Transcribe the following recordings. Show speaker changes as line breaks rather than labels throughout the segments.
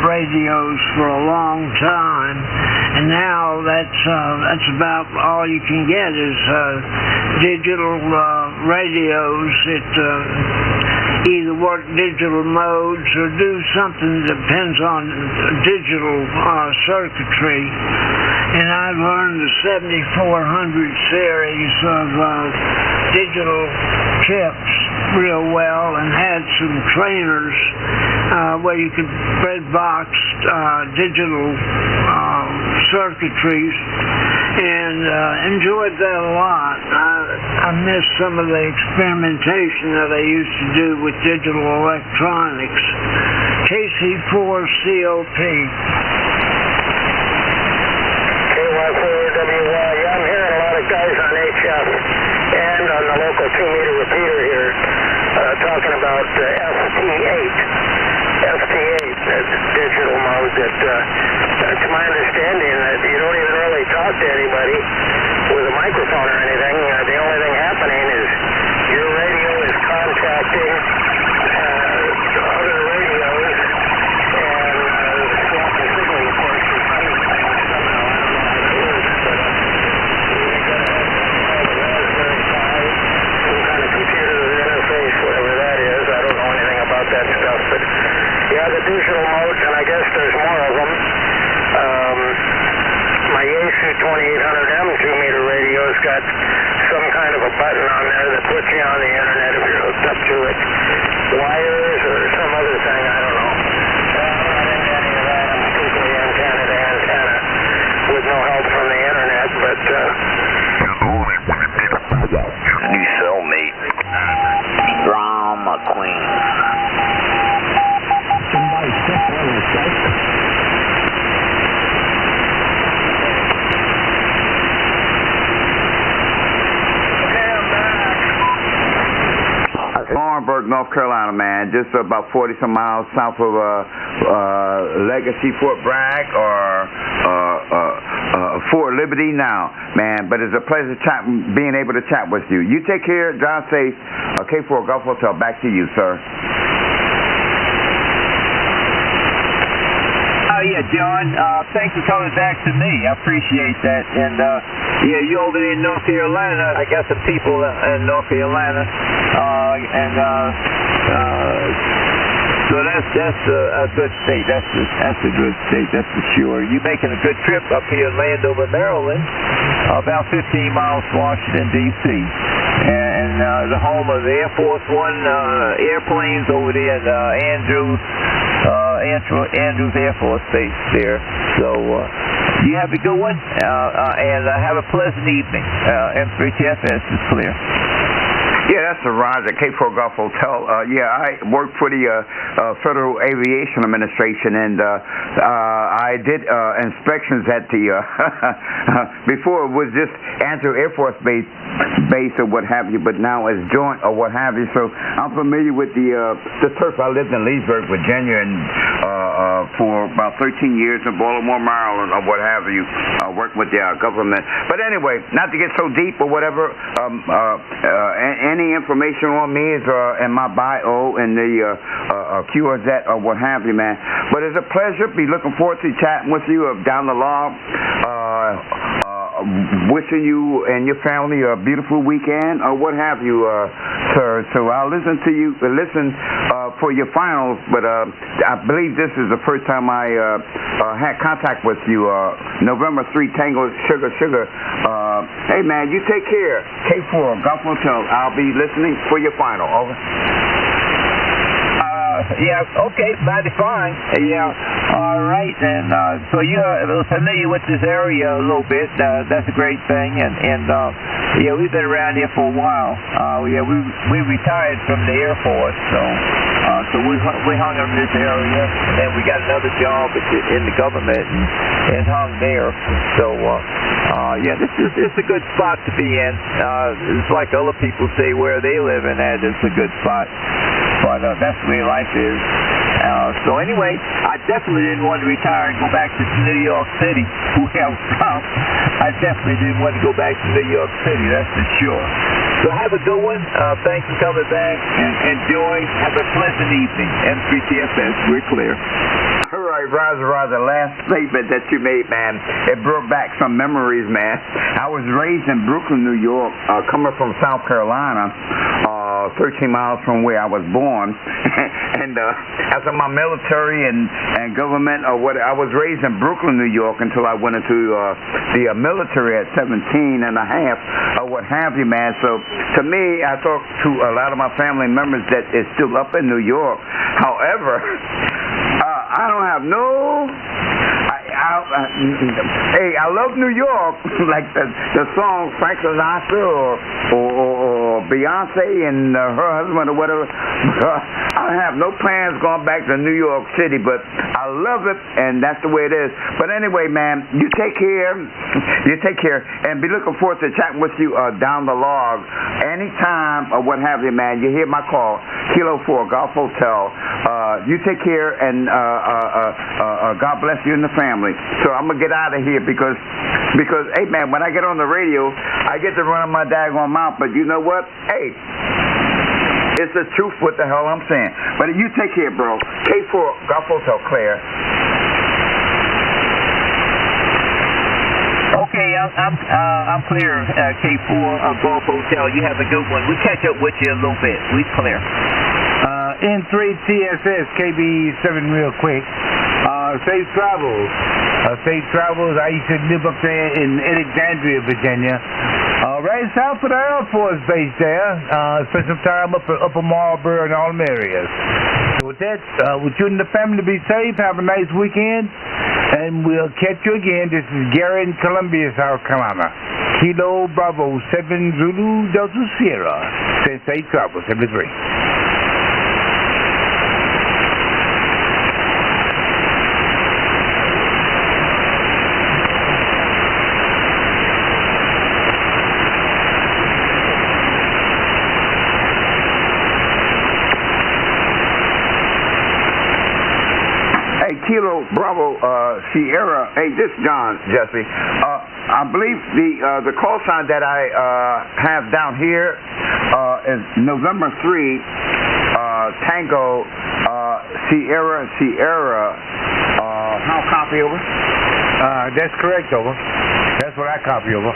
radios for a long time, and now that's about all you can get is digital radios that either work digital modes or do something that depends on digital circuitry. And I've learned the 7400 series of digital chips real well, and had some trainers where you could breadbox digital circuitries, and enjoyed that a lot. I miss some of the experimentation that I used to do with digital electronics. KC4COP.
KY4WY. Yeah, I'm hearing a lot of guys on HF and on the local 2-meter repeater here talking about FT8. FT8, that's digital mode that, to my understanding, that you don't even really talk to anybody with a microphone or anything. The only thing happening is your radio is contacting other radios and swapping signal reports. That stuff, but yeah, the digital modes, and I guess there's more of them. My Yaesu 2800M 2-meter radio's got some kind of a button on there that puts you on the internet if you're hooked up to it. Wires or some other thing, I don't know. I'm not into any of that. I'm strictly antenna to antenna with no help from the internet, but
new cellmate, Drama Queen.
Lawrenceburg, North Carolina, man. Just about 40-some miles south of Legacy, Fort Bragg, or Fort Liberty now, man. But it's a pleasure being able to chat with you. You take care. Drive safe. K4 Gulf Hotel. Back to you, sir.
Yeah, John, thanks for coming back to me. I appreciate that. And, yeah, you over there in North Carolina, I got some people in North Carolina, so that's a good state. That's a good state, that's for sure. You're making a good trip up here in Landover, Maryland, about 15 miles from Washington, D.C. And the home of the Air Force One airplanes over there in Andrews Air Force Base there. So you have a good one, and have a pleasant evening. M3TFS is clear.
Yeah, that's the Roger, K4 Gulf Hotel. Yeah, I work for the Federal Aviation Administration, and I did inspections at the, before it was just Andrews Air Force Base or what have you, but now it's joint or what have you. So I'm familiar with the turf. I lived in Leesburg, Virginia, and for about 13 years in Baltimore, Maryland, or what have you. I worked with the government. But anyway, not to get so deep or whatever, any information on me is in my bio in the QRZ or what have you, man. But it's a pleasure. Be looking forward to chatting with you down the line. Wishing you and your family a beautiful weekend or what have you, sir. So I'll listen to you, for your finals, but I believe this is the first time I had contact with you. November 3, Tango Sugar Sugar. Hey man, you take care. K4 Gulf Hotel. I'll be listening for your final. Over.
Yeah, okay, mighty fine. Yeah, all right, and so you're familiar with this area a little bit. That's a great thing, and yeah, we've been around here for a while. Yeah, we retired from the Air Force, so we hung in this area, and then we got another job in the government and hung there. So yeah, this is a good spot to be in. It's like other people say where they live in at, it's a good spot. But that's the way life is. So anyway, I definitely didn't want to retire and go back to New York City, where I'm from. I definitely didn't want to go back to New York City, that's for sure. So have a good one. Thanks for coming back, and enjoy. Have a pleasant evening. M3TFS, we're clear.
All right, Roger, last statement that you made, man, it brought back some memories, man. I was raised in Brooklyn, New York, coming from South Carolina, 13 miles from where I was born. And after my military and government, I was raised in Brooklyn, New York until I went into the military at 17 and a half, or what have you, man. So to me, I talk to a lot of my family members that is still up in New York. However, I don't have no... Hey, I love New York, like the song Frank Sinatra or Beyonce and her husband or whatever. I don't have no plans going back to New York City, but I love it, and that's the way it is. But anyway, man, you take care. You take care, and be looking forward to chatting with you down the log anytime or what have you, man. You hear my call, Kilo 4 Golf Hotel. You take care, and God bless you and the family. So I'm gonna get out of here because hey man, when I get on the radio, I get to run my daggone mouth. But you know what? Hey, it's the truth. What the hell I'm saying. But you take care, bro. K4 Golf Hotel, Claire.
Okay, I'm clear. K4 Golf Hotel. You have a good one. We catch up with you a little bit. We clear.
N3 TSS KB7 real quick. Safe travels. Safe travels. I used to live up there in Alexandria, Virginia. Right south of the Air Force Base there. Spent some time up in Marlboro and all them areas. So with that, with you and the family, be safe. Have a nice weekend. And we'll catch you again. This is Gary in Columbia, South Carolina. Kilo Bravo 7 Zulu Delta Sierra. Safe travels. 73.
Kilo Bravo Sierra. Hey, this is John, Jesse. I believe the call sign that I have down here is November 3 Tango Sierra. How copy over?
That's correct, over. That's what I copy over.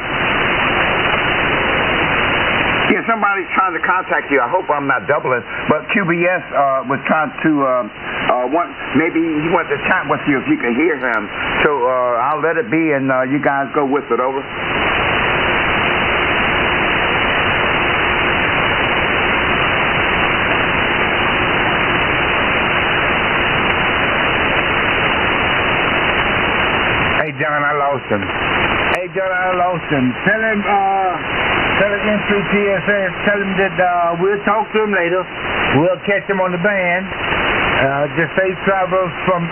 Yeah, somebody's trying to contact you. I hope I'm not doubling, but QBS was trying to maybe he wanted to chat with you if you can hear him. So I'll let it be, and you guys go with it. Over.
Hey, John, I lost him. Tell him N3 TSS, tell him that we'll talk to him later. We'll catch him on the band. Just safe travels from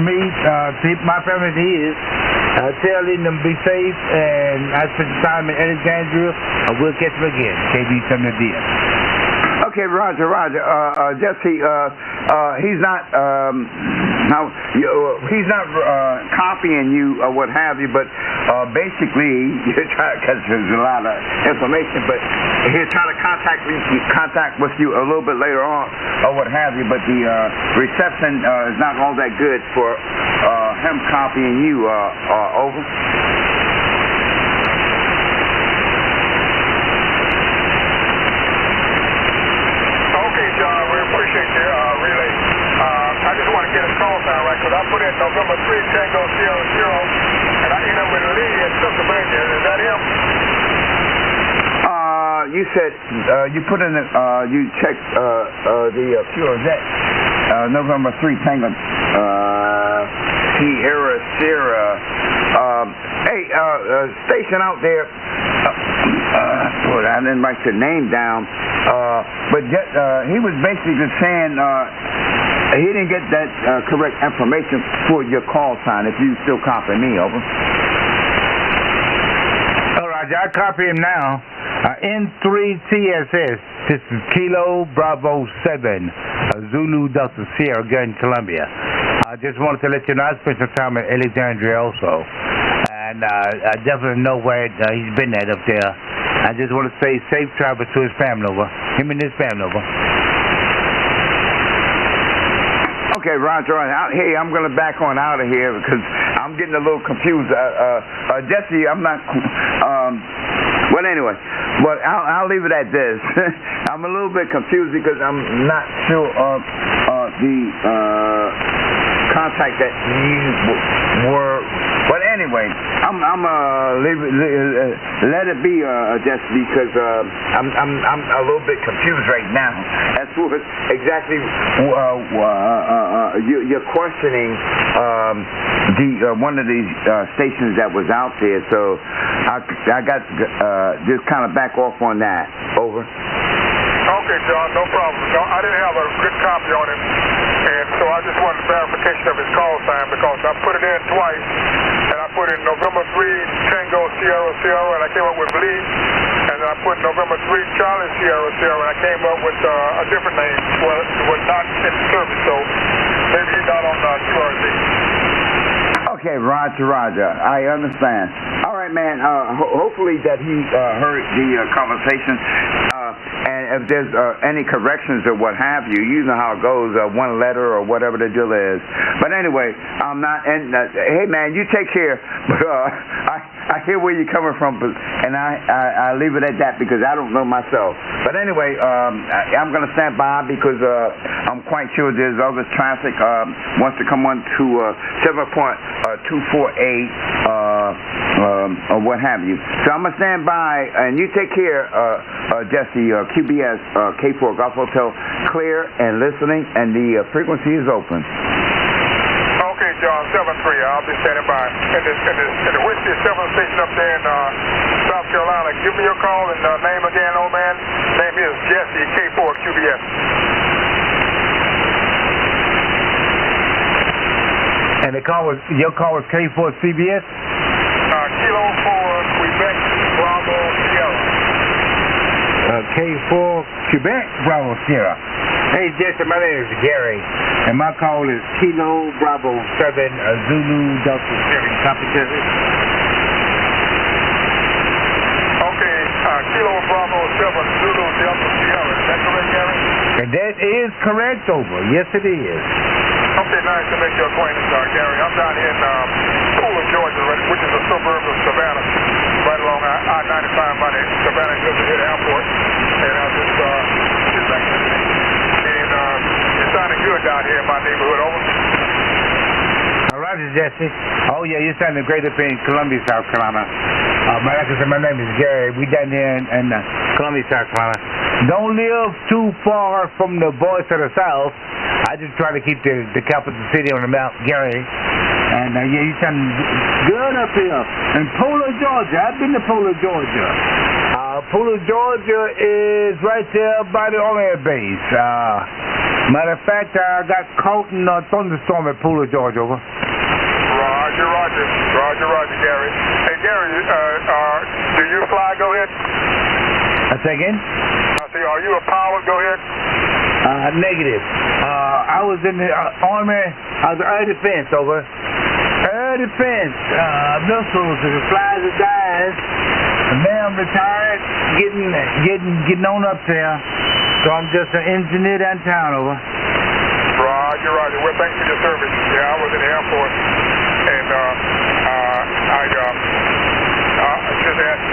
me to my family to his. Tell him to be safe, and I spent some time in Alexandria. We'll catch him again. KB7 D.
Okay, Roger. Jesse, he's not he's not copying you or what have you, but basically you're trying, because there's a lot of information, but he'll try to contact with you a little bit later on or what have you, but the reception is not all that good for him copying you. Over.
I just want to get his call sign right, because I put in November 3 Tango Sierra Zero, and I end up with Lee in Pennsylvania. Is that him?
You said you put in you checked the Pure Jet November 3 Tango Sierra. Hey, station out there. I didn't write your name down, but he was basically saying he didn't get that correct information for your call sign. If you still copy me, over.
All right, I copy him now. N3 TSS. This is Kilo Bravo 7 Zulu Delta Sierra in Columbia. I just wanted to let you know I spent some time in Alexandria also, and I definitely know where he's been at up there. I just want to say safe travel to his family, over. Him and his family, over.
Okay, Roger. Hey, I'm going to back on out of here because I'm getting a little confused. Jesse, I'm not... well, anyway, but I'll leave it at this. I'm a little bit confused because I'm not sure of the contact that you were... But anyway, I'm let it be, just because I'm a little bit confused right now as to what exactly you're questioning one of these stations that was out there. So I got just kind of back off on that. Over.
Okay, John, no problem. No, I didn't have a good copy on him, and so I just wanted verification of his call sign because I put it in twice, and I put in November 3 Tango Sierra Sierra, and I came up with Lee, and then I put November 3 Charlie Sierra Sierra, and I came up with a different name. Well, it was not in service, so maybe he's not on QRZ.
Okay, Roger. I understand. All right, man. Hopefully that he heard the conversation. And if there's any corrections or what have you, you know how it goes, one letter or whatever the deal is. But anyway, I'm not, and hey man, you take care. But I hear where you're coming from, and I leave it at that because I don't know myself. But anyway, I'm going to stand by because I'm quite sure there's other traffic wants to come on to 7.248 or what have you. So I'm going to stand by, and you take care, Jesse, QBS, K4 Golf Hotel, clear and listening, and the frequency is open.
Okay, John, 7-3. I'll be standing by. And the Whiskey 7 station up there in South Carolina. Give me your call and name again, old man. Name is Jesse, K4 QBS.
And your call was K4 CBS?
Kilo 4 Quebec Bravo Sierra.
K4 Quebec Bravo Sierra. Hey Jesse, my name is Gary, and my call is Kilo Bravo 7 Zulu Delta Sierra. Copy, Jesse?
Okay, Kilo Bravo 7 Zulu Delta Sierra. Is that correct, Gary?
And that is correct, over. Yes, it is.
Okay, nice to make your acquaintance, Gary. I'm down here in Pooler, Georgia, which is a suburb of Savannah, right along I-95 by the Savannah International Airport. And I just back to the city. And it's sounding good down here in my neighborhood. Over.
All right, Jesse. Oh, yeah, you're sounding great up in Columbia, South Carolina. Like I said, my name is Gary. We down there in Columbia, South Carolina. Don't live too far from the voice of the South. I just try to keep the capital city on the Mount Gary. And yeah, you sound good up here. In Pooler, Georgia. I've been to Pooler, Georgia. Pooler, Georgia is right there by the Army base. Matter of fact, I got caught in a thunderstorm at Pooler, Georgia. Over.
Roger, Gary. Hey, Gary, do you fly? Go ahead.
Say again?
I say, are you a pilot? Go ahead.
Negative. I was in the Army. I was air defense, over. Air defense. Missiles, if it flies or dies. And now I'm retired, getting on up there. So I'm just an engineer downtown, over.
Roger. Well, thanks for your service. Yeah, I was in the Air Force, and I just asked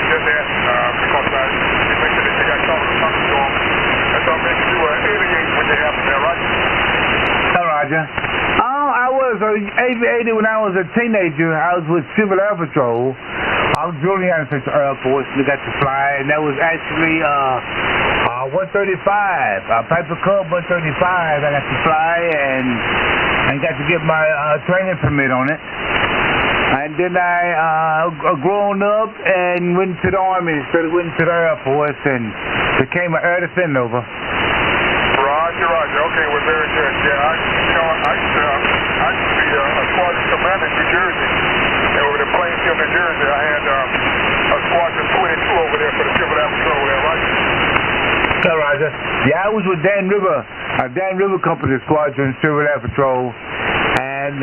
because you mentioned that you got caught in a thunderstorm, and so maybe you were aviating when you happened there, right?
Hello, Roger. I was aviated when I was a teenager. I was with Civil Air Patrol. I was drilling out of the Air Force. We got to fly, and that was actually 135, Piper Cub 135. I got to fly and got to get my training permit on it. And then I grown up and went to the Army instead of went to the Air Force and became an air defender, over.
Roger. Okay, well, very good. Yeah, I used to be a squadron commander in New Jersey. And over in Plainfield, New Jersey, I had a squadron 22 over there for the Civil Air Patrol there, right?
No, Roger. Yeah, I was with Dan River Company Squadron, Civil Air Patrol, and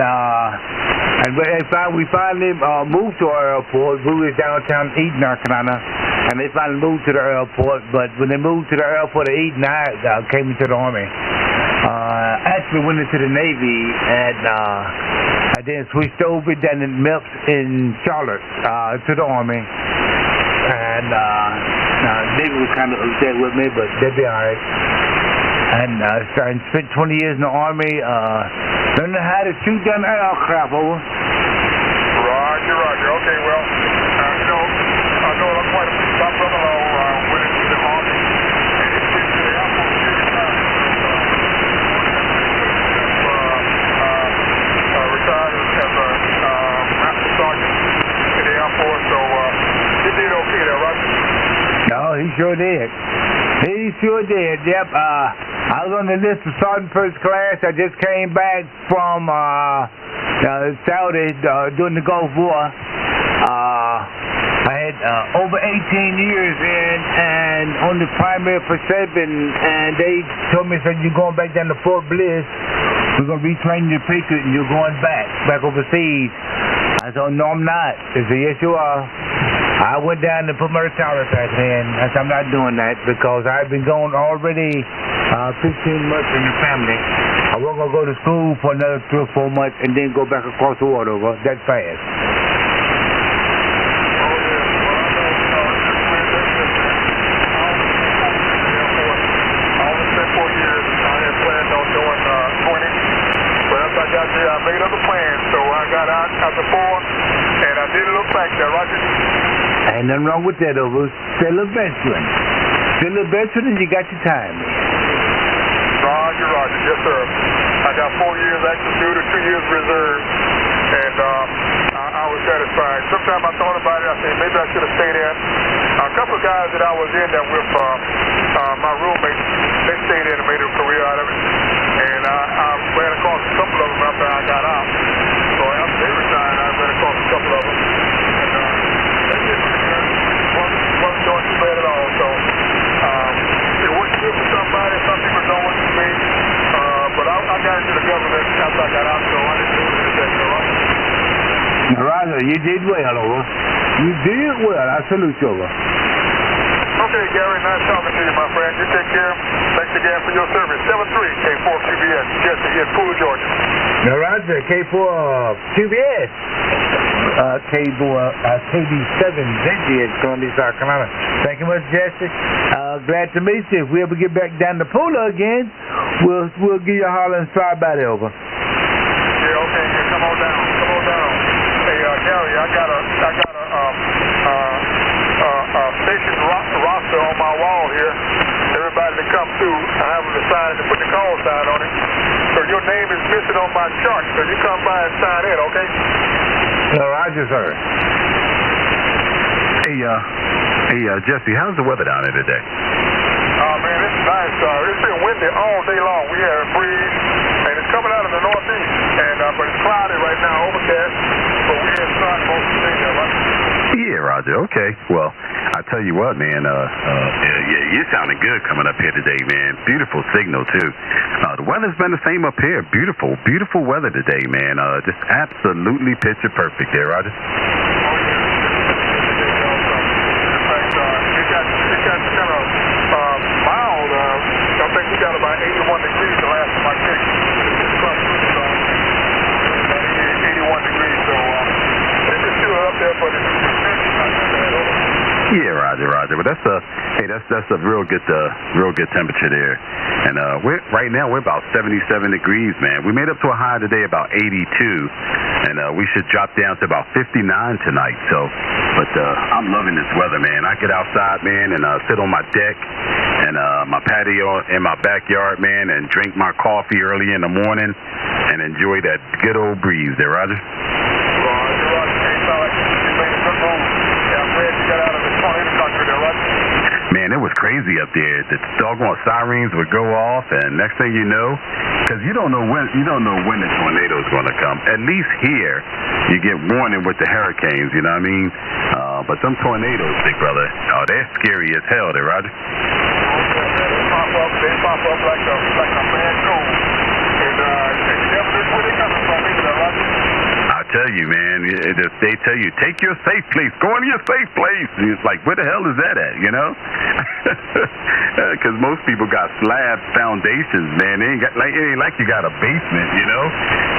we finally moved to our airport. We were downtown Eden, North Carolina, and they finally moved to the airport. But when they moved to the airport of Eden, I came into the Army. actually went into the Navy and I then switched over down in Memphis in Charlotte to the Army. And Navy was kind of upset with me, but they'll be all right. And I spent 20 years in the Army, learning how to shoot down aircraft over.
Roger, roger. Okay, well, I know quite a few. My brother-in-law went into the Army, and he went to the Air Force retired as a master sergeant in the Air Force, so he did okay there, Roger.
No, he sure did. He sure did, yep. I was on the list of Sergeant First Class. I just came back from Saudi during the Gulf War. I had over 18 years in and on the primary for 7, and they told me, said, you're going back down to Fort Bliss. We're going to retrain your Patriot and you're going back overseas. I said, no, I'm not. They said, yes, you are. I went down and put my retirement pack in. I said, I'm not doing that because I've been gone already 15 months in the family. I wasn't going to go to school for another 3 or 4 months and then go back across the water that fast.
I made other plans, so I got out after 4, and I didn't look back there, Roger.
Ain't nothing wrong with that, over. Still a veteran. Still a veteran, and you got your time.
Roger, roger. Yes, sir. I got 4 years active duty, 2 years reserve, and I was satisfied. Sometimes I thought about it. I said, maybe I should have stayed in. A couple of guys that I was in there with, my roommates, they stayed in and made a career out of it. And I ran across a couple of them after I got out. So after they retired, I ran across a couple of them. And they did pretty good. Wasn't doing too bad at all. So it wasn't good for somebody. Some people don't want to be. But I got into the government after I got out, so I didn't do anything.
Roger, you did well, over. You did well. I salute you, over.
Okay, Gary, nice talking to you, my friend. You take care. Thanks again for your service. 73 K4QBS, Jesse here in Poole, Georgia.
Now, Roger, K4QBS. KB7 ZG, Columbia, South Carolina. Thank you much, Jesse. Glad to meet you. If we ever get back down to Pula again, we'll give you a holler and start by there, over.
Yeah, okay. Yeah, come on down. Come on down. Hey, Gary, I got a station roster on my wall here. Everybody that comes through, I haven't decided to put the call sign on it. So your name is missing on my chart. So you come by and sign in, okay?
Roger, sir.
Hey, Jesse, how's the weather down there today?
Man, it's nice. It's been windy all day long. We had a breeze, and it's coming out of the northeast. And but it's cloudy right now, overcast. But we had sun most of the day there, right?
Yeah, Roger. Okay. Well, I tell you what, man. Yeah, you sounding good coming up here today, man. Beautiful signal too. The weather's been the same up here. Beautiful, beautiful weather today, man. Just absolutely picture perfect there, Roger.
I think we got about 81 degrees the last time I checked. It's 81 degrees, so it's still up there, but it's
yeah, Roger. But that's a real good temperature there. And right now we're about 77 degrees, man. We made up to a high today about 82, and we should drop down to about 59 tonight. So, but I'm loving this weather, man. I get outside, man, and sit on my deck and my patio in my backyard, man, and drink my coffee early in the morning and enjoy that good old breeze there, Roger. Man, it was crazy up there. The doggone sirens would go off, and next thing you know, because you don't know when the tornado's going to come. At least here, you get warning with the hurricanes. You know what I mean? But some tornadoes, big brother, they're scary as hell, there, Roger.
They pop up like a bad cold, and you never know where they're coming from either, Roger.
I tell you, man, they tell you, take your safe place, go into your safe place. And it's like, where the hell is that at, you know? Because most people got slab foundations, man. It ain't like you got a basement, you know?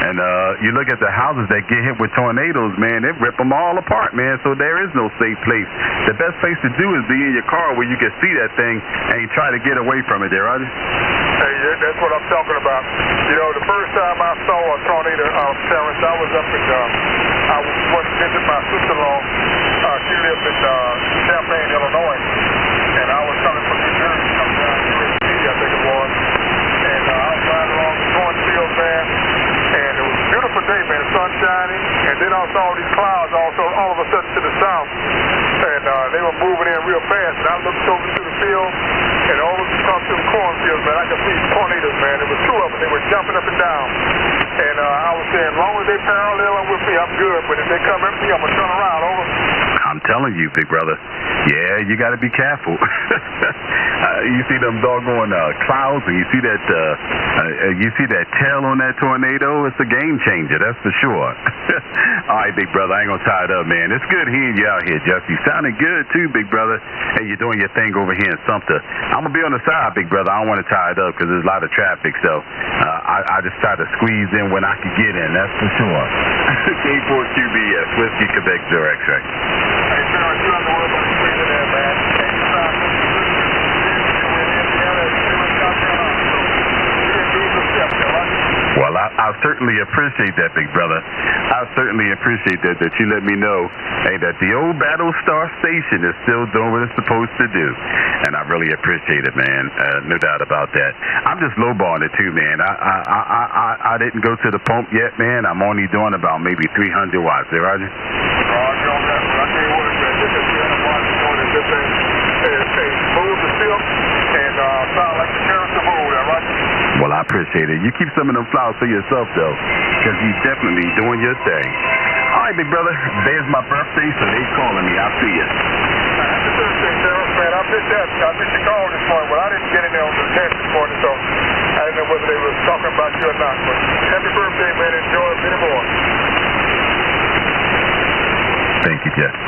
And you look at the houses that get hit with tornadoes, man, they rip them all apart, man. So there is no safe place. The best place to do is be in your car where you can see that thing and you try to get away from it there, Roger.
Hey, that's what I'm talking about. You know, the first time I saw a tornado, Terrence, I was up in, I went to visit my sister-in-law. She lived in Champaign, Illinois. And I was coming from New Jersey, coming down to USC, I think it was. And I was riding along the cornfield, man. And it was a beautiful day, man, sun shining. And then I saw these clouds also all of a sudden to the south. And they were moving in real fast. And I looked over to the field. And over across the cornfields, man, I could see tornadoes, man. There was two of them. They were jumping up and down. And I was saying, as long as they parallel with me, I'm good. But if they come at me, I'm going to turn around. Over.
I'm telling you, big brother. Yeah, you got to be careful. You see them doggone clouds, and you see that tail on that tornado. It's a game changer, that's for sure. All right, big brother, I ain't gonna tie it up, man. It's good hearing you out here, Jeff. You sounding good too, big brother. Hey, you're doing your thing over here in Sumter. I'm gonna be on the side, big brother. I don't want to tie it up because there's a lot of traffic, so I just try to squeeze in when I can get in. That's for sure. K4QBS, Whiskey Quebec 0 X-Ray.
Hey, Sarah, you have the word on the screen there, man. And you found some Indiana, South Carolina. So you didn't lose a step there, right?
Well, I certainly appreciate that, big brother. I certainly appreciate that you let me know, hey, that the old Battlestar Station is still doing what it's supposed to do. And I really appreciate it, man. No doubt about that. I'm just lowballing it too, man. I didn't go to the pump yet, man. I'm only doing about maybe 300 watts. There, Roger?
Roger on that. I tell you what, man, this is 300 watts doing it. This thing is smooth as silk and sound like the carrots of old, right?
Well, I appreciate it. You keep some of them flowers for yourself, though, because you're definitely doing your thing. All right, big brother. Today's my birthday, so they calling me. I'll see you.
Happy Thursday, Terrence, man. I missed your call this morning. Well, I didn't get in there on the test this morning, so I didn't know whether they were talking about you or not. But happy birthday, man. Enjoy many more.
Thank you, Jeff.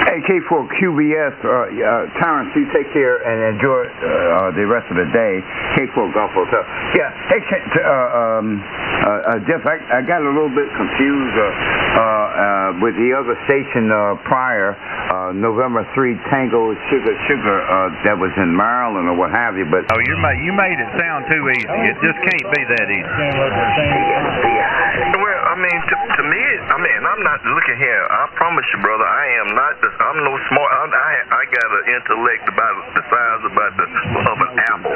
Hey, K4QBS, Terrence, you take care and enjoy the rest of the day. K4 Gulf Hotel. Yeah, hey, Jeff, I got a little bit confused with the other station prior, November 3 Tango Sugar, that was in Maryland or what have you. But
oh, you made it sound too easy. It just can't be that easy.
Well, I mean, to me, I'm not looking here. I promise you, brother, I'm no smart. I got an intellect about the size of an apple.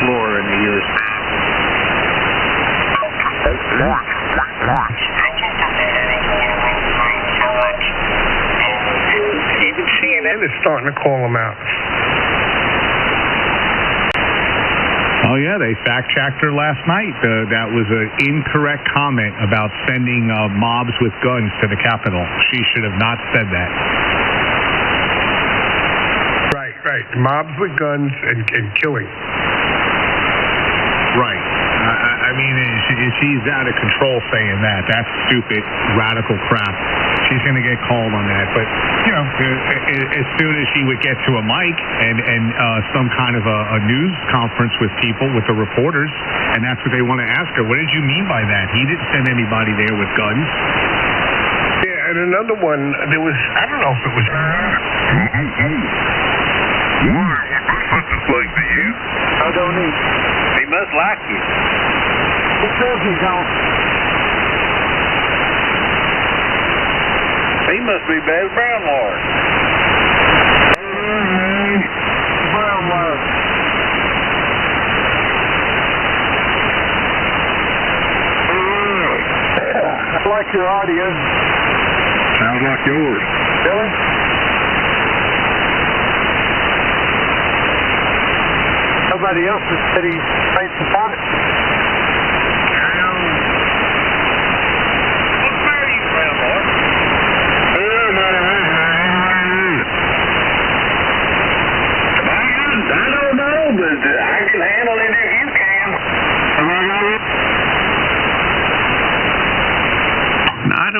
Floor in the ears.
Even CNN is starting to call them out.
Oh, yeah, they fact-checked her last night. That was an incorrect comment about sending mobs with guns to the Capitol. She should have not said that.
Right. Mobs with guns and killing.
Right. I mean, she's out of control saying that. That's stupid, radical crap. She's going to get called on that. But, you know, as soon as she would get to a mic and some kind of a news conference with people, with the reporters, and that's what they want to ask her, what did you mean by that? He didn't send anybody there with guns.
Yeah, and another one, there was, I don't know if it was...
Like to you?
I don't eat.
He must like you.
He says he don't.
He must be bad brown water.
Brown water. I like your audio.
Sounds like yours.
Really? Nobody else has said he thinks about it.
What's the matter, you brown water?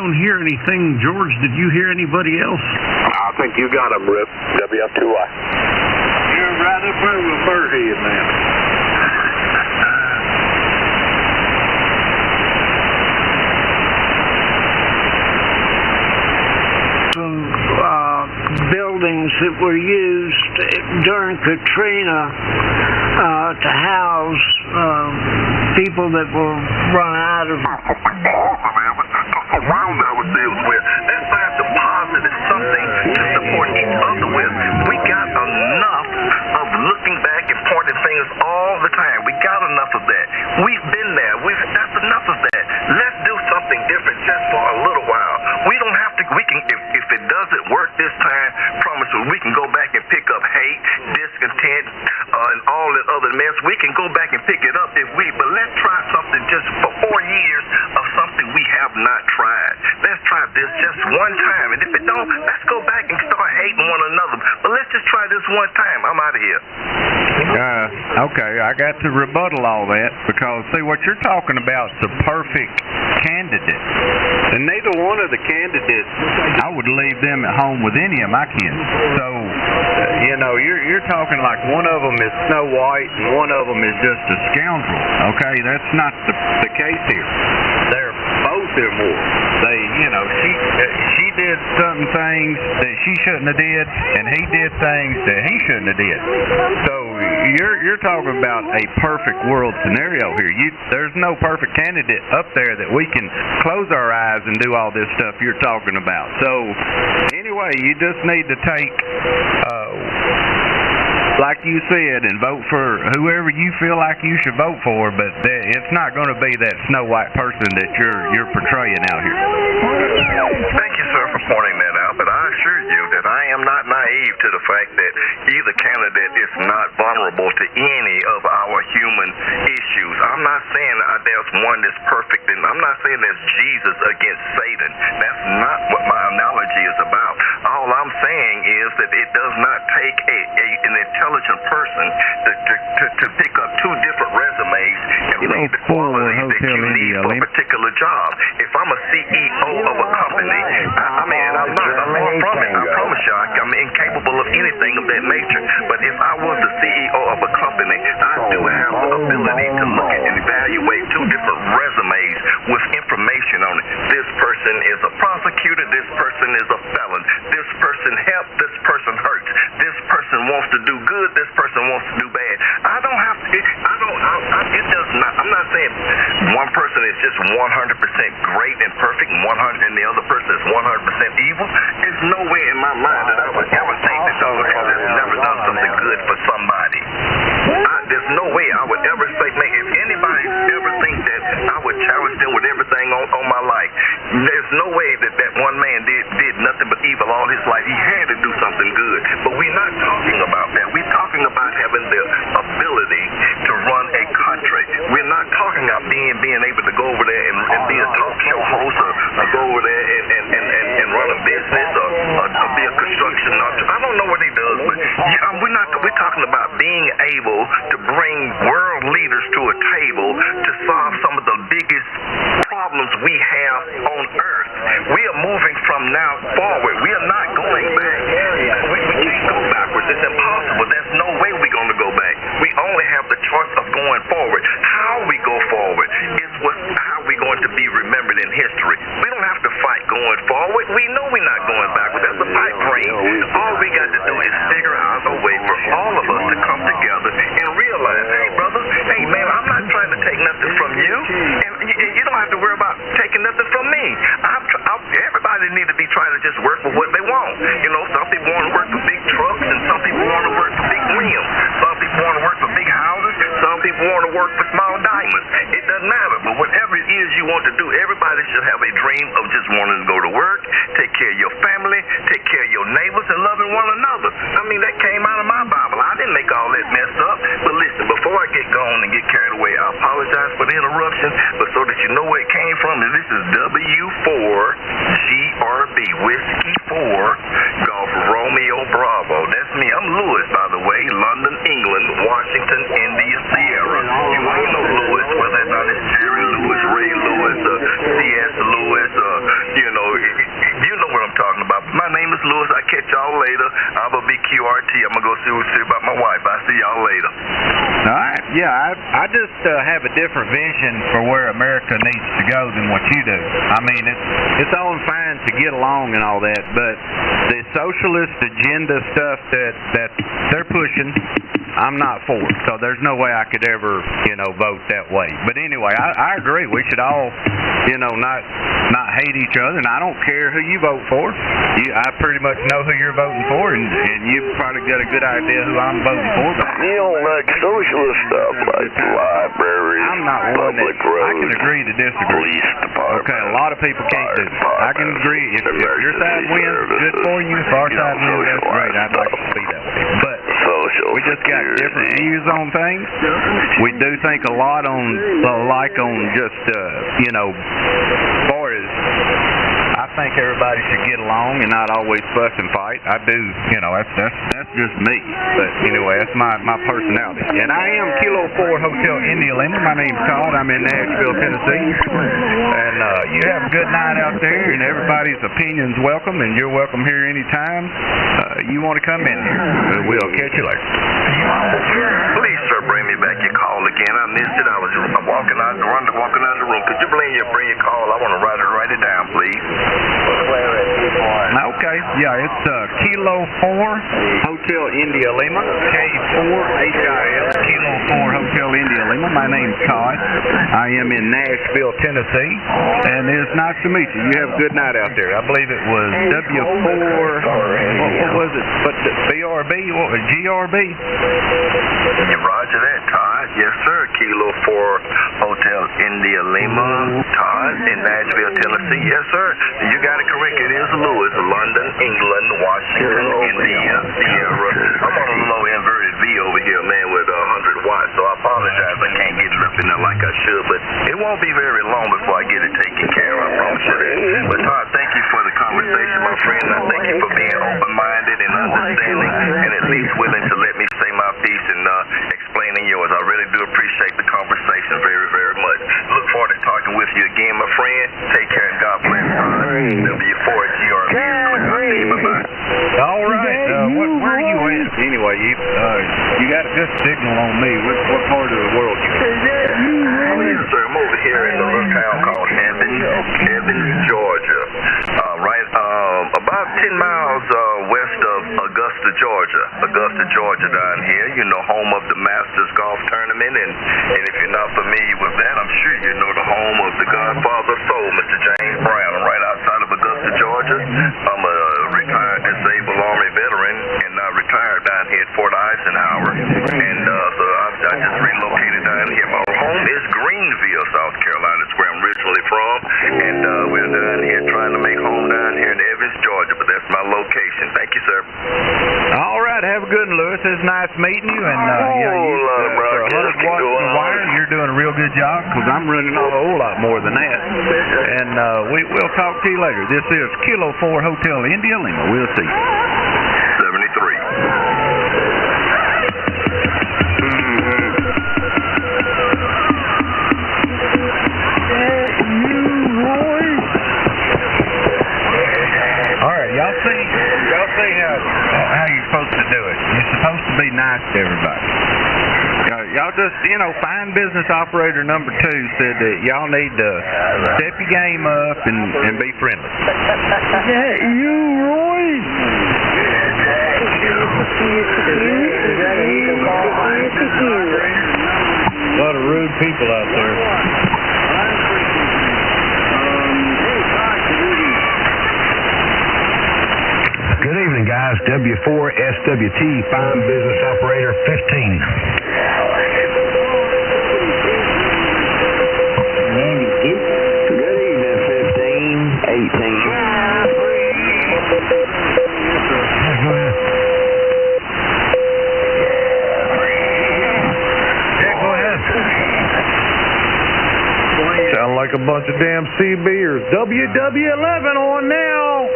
don't hear anything. George, did you hear anybody else?
I think you got him, Rip. WF2I.
You're right up there with Birdhead now.
Buildings that were used during Katrina to house people that were run out of
around ourselves with. Let's find some positive something to support each other with. We got enough of looking back and pointing fingers all the time. We got enough of that. We've been there. That's enough of that. Let's do something different just for a little while. We don't have to. We can if it doesn't work this time. Promise you, we can go back and pick up hate, discontent, and all that other mess. We can go back and pick it up but let's try something just for 4 years of something we have not tried. Let's try this just one time, and if it don't, let's go back and start hating one another. But let's just try this one time. I'm out of here.
Okay, I got to rebuttal all that because, see, what you're talking about is the perfect candidate. And neither one of the candidates, I would leave them at home with any of my kids. So, you're talking like one of them is Snow White and one of them is just a scoundrel. Okay, that's not the case here. They're both immoral. She did certain things that she shouldn't have did, and he did things that he shouldn't have did. So you're talking about a perfect world scenario here. There's no perfect candidate up there that we can close our eyes and do all this stuff you're talking about. So anyway, you just need to take, like you said, and vote for whoever you feel like you should vote for, but it's not going to be that Snow White person that you're portraying out here.
Thank you, sir, for pointing that out, but I assure you that I am not naive to the fact that either candidate is not vulnerable to any of our human issues. I'm not saying there's one that's perfect, and I'm not saying there's Jesus against Satan. That's not what my analogy is about. All I'm saying is that it does not take an intelligent person to pick up two different resumes and read the qualities that you need for a particular job. If I'm a CEO of a company, I'm far from it. I promise you, I'm incapable of anything of that nature. But if I was the CEO of a company, I do have the ability to look at and evaluate two different resumes with information on it. This person is a prosecutor. This person is a felon. This person helped. This person hurts. This person wants to do good. This person wants to do bad. I don't have to. It does not. I'm not saying one person is just 100% great and perfect, and the other person is 100% evil. There's no way in my mind that I would ever think that someone has never done something good for somebody. There's no way I would ever say, man, if anybody ever think that I would challenge them with everything on my life, there's no way that one man did nothing but evil all his life. He had to do something good. But we're not talking about that. We're talking about having the ability to run a country. We're not talking about being able to go over there and be a talk show host or go over there and run a business or be a construction. I don't know what he does, but we're talking about being able to bring world leaders to a table to solve some of the biggest problems we have on earth. We are moving from now forward. We are not going back. We can't go backwards. It's impossible. There's no way we're going to go back. We only have the choice of going forward. How we go forward is how we're going to be remembered in history. We don't have to fight going forward. We know we're not going backwards. That's a pipe dream. All we got to do is figure out a way for all of us to come together and realize, hey, brother, hey, man, I'm not trying to take nothing from you, and you don't have to worry about taking nothing from me. Everybody need to be trying to just work for what they want. Some people want to work for big trucks, and some people want to work for big rims. Some people want to work for big houses. Some people want to work for small diamonds. It doesn't matter. But whatever it is you want to do, everybody should have a dream of just wanting to go to work, take care of your family, take care of your neighbors, and loving one another. I mean, that came out of my Bible. I didn't make all that mess up. But listen, before I get going and get carried away, I apologize for the interruption, but so that you know where it came from, this is W4GRB, Whiskey 4, Golf Romeo Bravo. That's me. I'm Lewis, by the way, London, England, Washington, India, Sierra. You all know Lewis, whether it's not Jerry Lewis, Ray Lewis, C.S. Lewis, later. I'm a BQRT. I'm going to go see about my wife. I'll see y'all later.
All right. Yeah, I just have a different vision for where America needs to go than what you do. I mean, it's all fine to get along and all that, but the socialist agenda stuff that they're pushing, I'm not for. So there's no way I could ever, vote that way. But anyway, I agree. We should all, not hate each other, and I don't care who you vote for. I pretty much know who you're voting for, and you've probably got a good idea who I'm voting for. But
you don't like socialist stuff like libraries,
I'm not one that I can agree to disagree. Okay, a lot of people can't do it. I can agree. If your side wins, good for you. If our side wins, that's great. I'd like it to be that way. But we just got different views on things. We do think a lot on just far as I think everybody should get along and not always fuss and fight. I do, that's just me. But anyway, that's my personality. And I am Kilo 4 Hotel India Lima. My name's Todd. I'm in Nashville, Tennessee. And you have a good night out there, and everybody's opinion's welcome, and you're welcome here anytime you want to come in here. We'll catch you later.
Please, sir, bring me back your call again. I missed it. I was walking out the room. Could you bring your call? I want to write it down, please.
Okay. Yeah, it's Kilo 4 Hotel India Lima. K4HIL Kilo 4 Hotel India Lima. My name's Todd. I am in Nashville, Tennessee, and it's nice to meet you. You have a good night out there. I believe it was W4. What was it? But BRB? What was GRB?
Roger that, Todd. Yes, sir. Kilo 4 Hotel India Lima. Todd in Nashville, Tennessee. Yes, sir. You got it correct. It is Louis, London, England, Washington, India, Sierra. I'm on a low inverted V over here, man, with 100 watts. So I apologize. I can't get it up in there like I should, but it won't be very long before I get it taken care of. I promise you that. But Todd, thank you for the conversation, my friend. I thank you for being open-minded and understanding, and at least willing to let me say my piece and explaining yours. I really do appreciate the conversation very, very much. Look forward to talking with you again, my friend. Take care and God bless. W4GRB. Bye-bye.
All right. Where are you at? Anyway, you got a good signal on me. What part of the world you in?
Yes, sir. I'm over here in a little town called Evans, Georgia. About 10 miles west of Augusta, Georgia down here. Home of the Masters Golf Tournament. And if you're not familiar with that, I'm sure you know the home of the Godfather of Soul, Mr. James Brown, right outside of Augusta, Georgia. I'm a retired disabled Army veteran and retired down here at Fort Eisenhower. And so I just relocated down here. My home is Greenville, South Carolina. That's where I'm originally from. And we're down here trying to make home down here in Evans, Georgia. But that's my location. Thank you, sir.
All right. Have a good one, Louis. It's nice meeting you. And for 100 watts of wire, you're doing a real good job because I'm running a whole lot more than that. And we'll talk to you later. This is Kilo 4 Hotel India Lima. We'll see you.
73.
All right, y'all see how you're supposed to do it. You're supposed to be nice to everybody. Y'all just, fine business operator number 2 said that y'all need to step your game up and be friendly.
Is that you, Roy?
A lot of rude people out there.
Good evening, guys. W4SWT, Fine Business Operator 15.
Good evening, 15, 18.
Sound like a bunch of damn CBers. WW11 on now.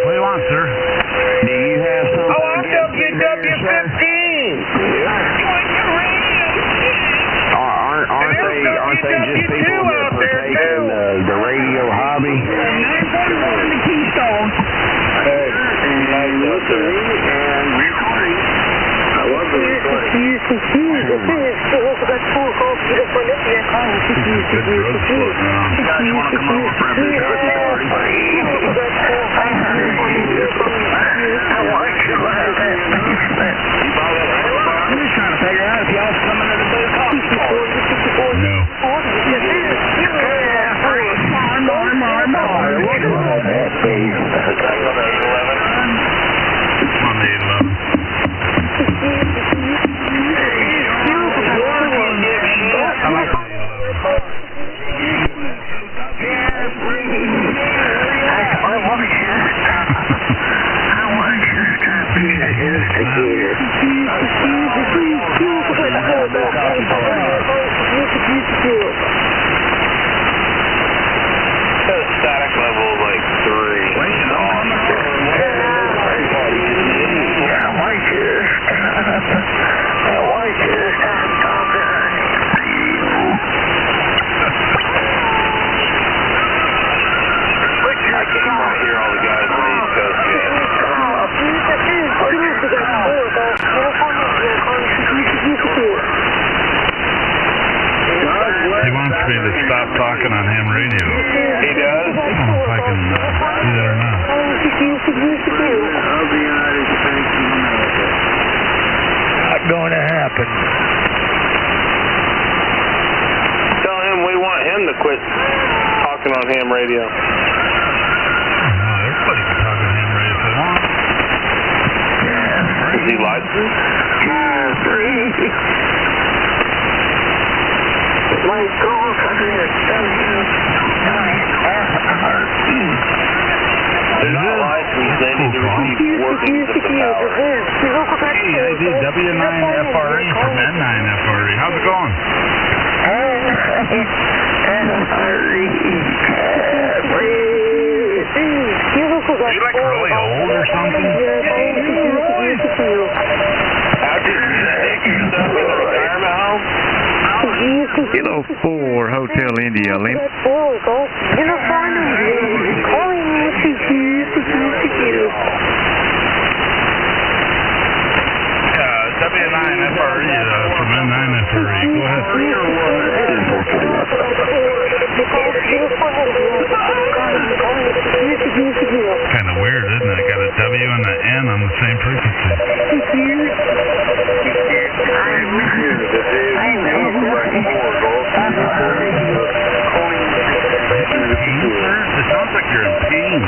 What do you want, sir?
Do you have something?
Oh, I'm WW15.
Aren't they just people that partake in the radio hobby?
Keystone.
Hey,
and recording. I love the recording. You guys want to come over for a big party? I'm just trying to figure out if y'all coming to the big party.
No.
On the 11.
Static level like 3. I can't hear all the guys on the East Coast yet.
He wants me to stop talking on ham radio.
He does?
I don't know if I can do that or not.
Not going to happen.
Tell him we want him to quit talking on ham radio.
Everybody can talk on ham radio if they want.
Is he licensed? They're not licensed. They need to receive workings of the power.
Hey, I did W9FRE from N9FRE. How's it going? Are you like really old or something?
How'd you stick yourself in the retirement home?
Kilo 4, Hotel India, Link.
W9FRE from N9FRE. Go ahead. Kind of weird, isn't it? Got a W and an N on the same frequency. It sounds like you're in pain.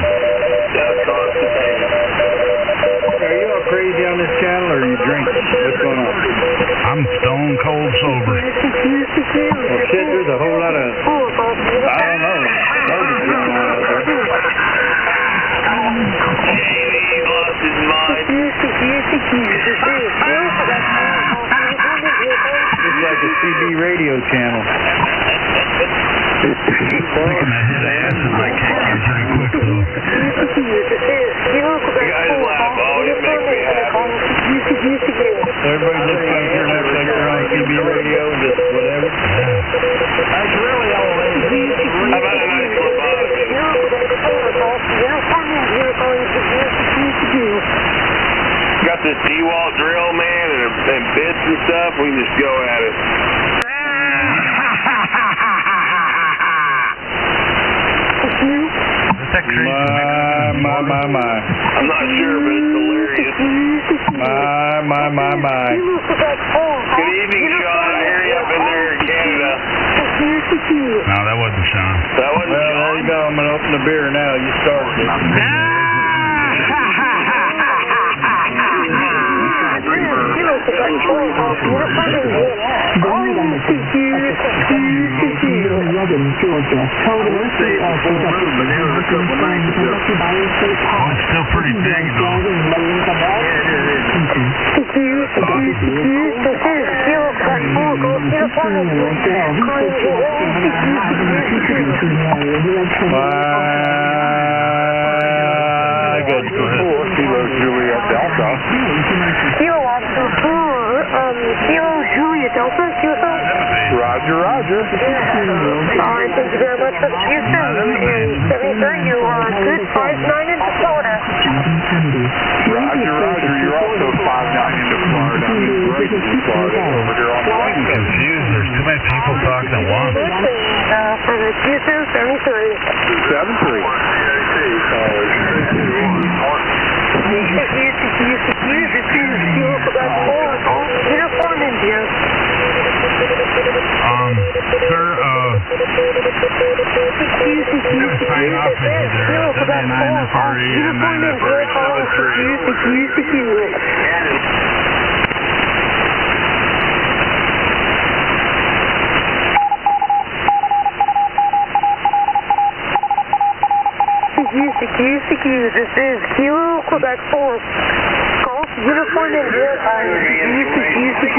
Are you all crazy on this channel, or are you drinking? What's going on?
I'm stone cold sober.
Well, shit, there's a whole lot of, I don't know, murders going on out there.
He's lost his mind.
It's like a CB radio channel.
Thinking I hit acid might kick in pretty quick, though.
You guys laugh. Oh, it makes me happy.
Everybody just comes here and acts like they're on CB radio and just whatever.
That's really all it is. How about a nice lobotomy? Got this D-wall drill, man, and bits and stuff. We can just go at it.
My.
I'm not sure, but it's hilarious.
My.
Good evening, Sean. I hear you up in there in Canada.
No, that wasn't Sean.
That wasn't
Well,
Sean.
there you go. I'm going to open the beer now. You started it.
It's still pretty big, though.
Good. Kilo Juliet Delta.
Kilo Juliet Delta, QSO?
Roger.
Alright, thank you very much for the QSO. And 73, you are good 5-9 in Florida.
Roger.
I'm confused. There's too many people talking at once.
For the Q2, 73.
73.
Uniform India.
Sir, sign off with you there. WN9FRE and 9FRE 73.
CQ, this is Kilo, Quebec 4. Golf, Uniform India, CQ.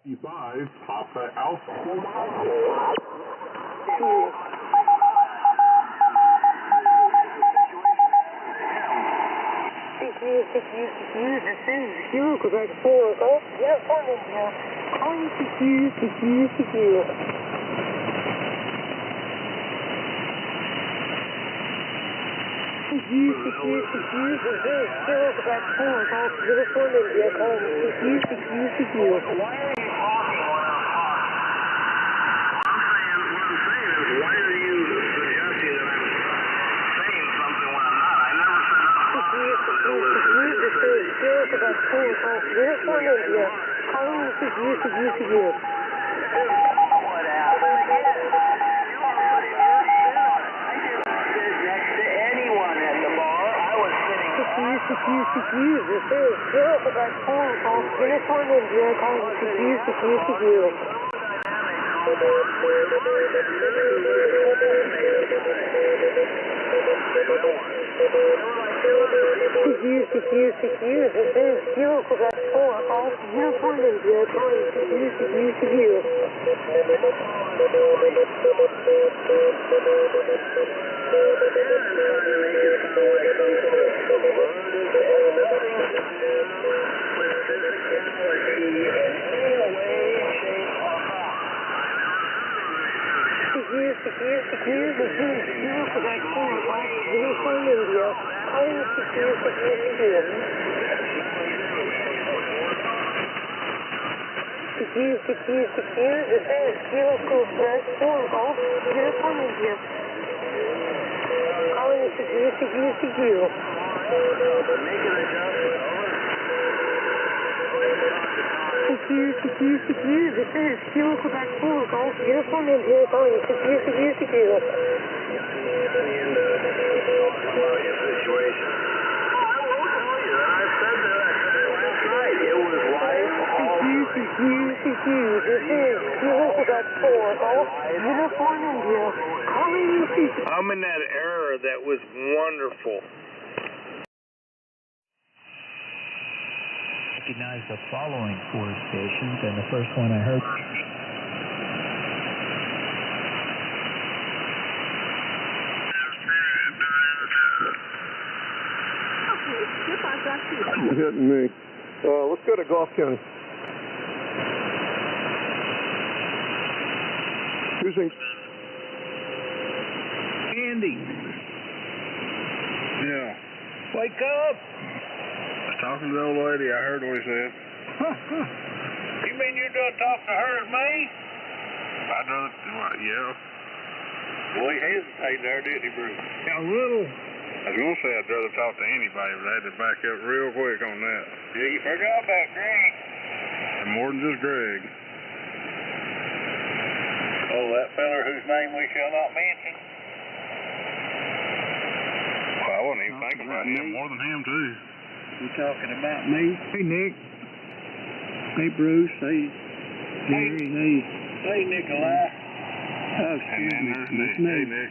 E5, Papa Alpha.
CQ, this is Kilo, Quebec 4. Golf, Uniform India. Calling CQ. CQ, this is Kilo, Quebec 4. Golf, Uniform India. Calling CQ. About 4 o'clock, Uniform India, calling CQ. CQ, this is Europe about 4 o'clock, Uniform India, calling CQ. CQ, this is Kilo, Quebec 4, Golf, Uniform India, calling CQ. CQ, this is Kilo, Quebec 4, Golf, Uniform India, calling CQ. CQ, this is Kilo, Quebec 4, Golf, Uniform India, calling CQ. CQ, this is Kilo, Quebec 4, Golf, Uniform India, calling CQ. CQ, this is Kilo, Quebec 4, Golf, Uniform India, calling CQ.
I'm in that era that was wonderful.
Recognize the following 4 stations, and the first one I heard.
Hitting me. Let's go to Gulf County. Using
Andy. Yeah. Wake up.
Talking to the old lady, I heard what he said.
You mean you're done talking to her and me?
I'd rather, yeah.
Well, he hesitated there, didn't he, Bruce?
Yeah, a little. I was going to say I'd rather talk to anybody, but I had to back up real quick on that.
Yeah, you forgot about Greg.
And more than just Greg.
Oh, that feller whose name we shall not mention. talking about him more than him, too.
You talking about me?
Hey, Nick.
Hey, Bruce. Hey, Jerry. Hey.
Hey, Nikolai.
Oh, excuse me.
There's
That's
Nick.
me.
Hey, Nick.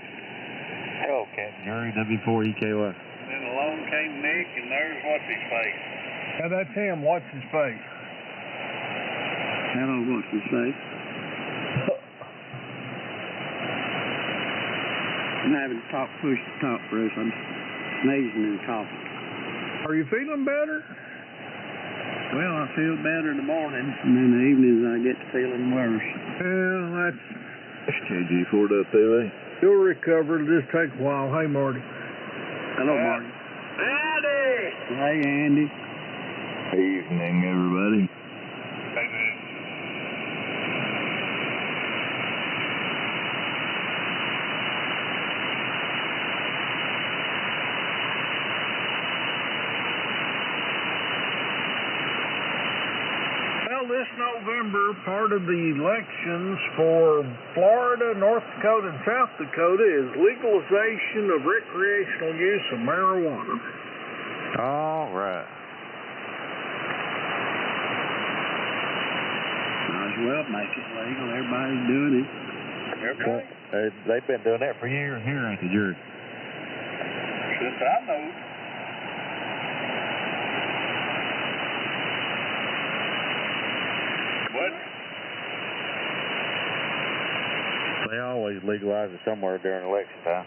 Hello, Captain Jerry, W4EKY.
Then along came Nick, and there's what's-his-face.
Yeah, that's him. What's his face?
Hello, what's his face? I'm having to push to talk, Bruce. I'm sneezing and coughing.
Are you feeling better?
Well, I feel better in the morning, and in the evenings I get to feeling worse.
Well, that's...
KG4.TV.
You'll recover. It'll just take a while. Hey, Marty.
Hello, Marty.
Andy!
Hey, Andy.
Evening, everybody.
Hey, Nick.
Well, this November, part of the elections for Florida, North Dakota, and South Dakota is legalization of recreational use of marijuana.
All right.
Might as well make it legal. Everybody's doing it.
Okay.
They've been doing that for years here, ain't they, Jerry?
Since I know. What?
They always legalize it somewhere during election time.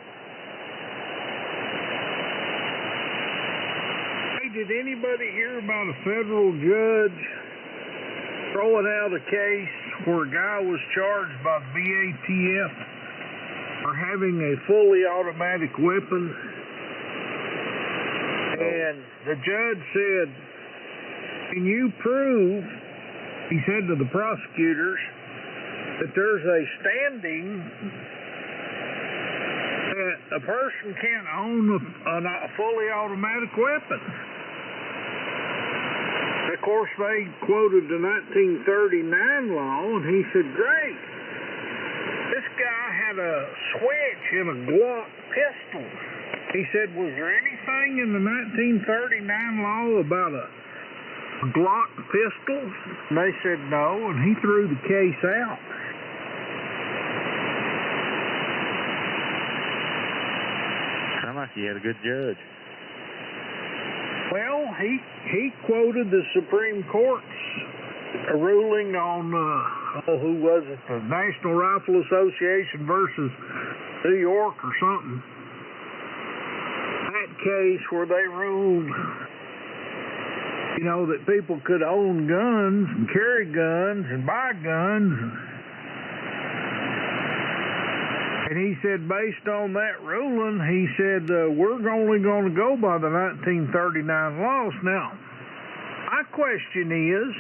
Hey, did anybody hear about a federal judge throwing out a case where a guy was charged by the BATF for having a fully automatic weapon? And the judge said, can you prove, he said to the prosecutors, that there's a standing that a person can't own a fully automatic weapon. Of course, they quoted the 1939 law, and he said, great. This guy had a switch in a Glock pistol. He said, was there anything in the 1939 law about a Glock pistol? And they said no, and he threw the case out.
Sound like he had a good judge.
Well, he quoted the Supreme Court's ruling on, who was it, the National Rifle Association versus New York or something. That case where they ruled, you know, that people could own guns and carry guns and buy guns. And he said, based on that ruling, he said, we're only going to go by the 1939 laws. Now, my question is,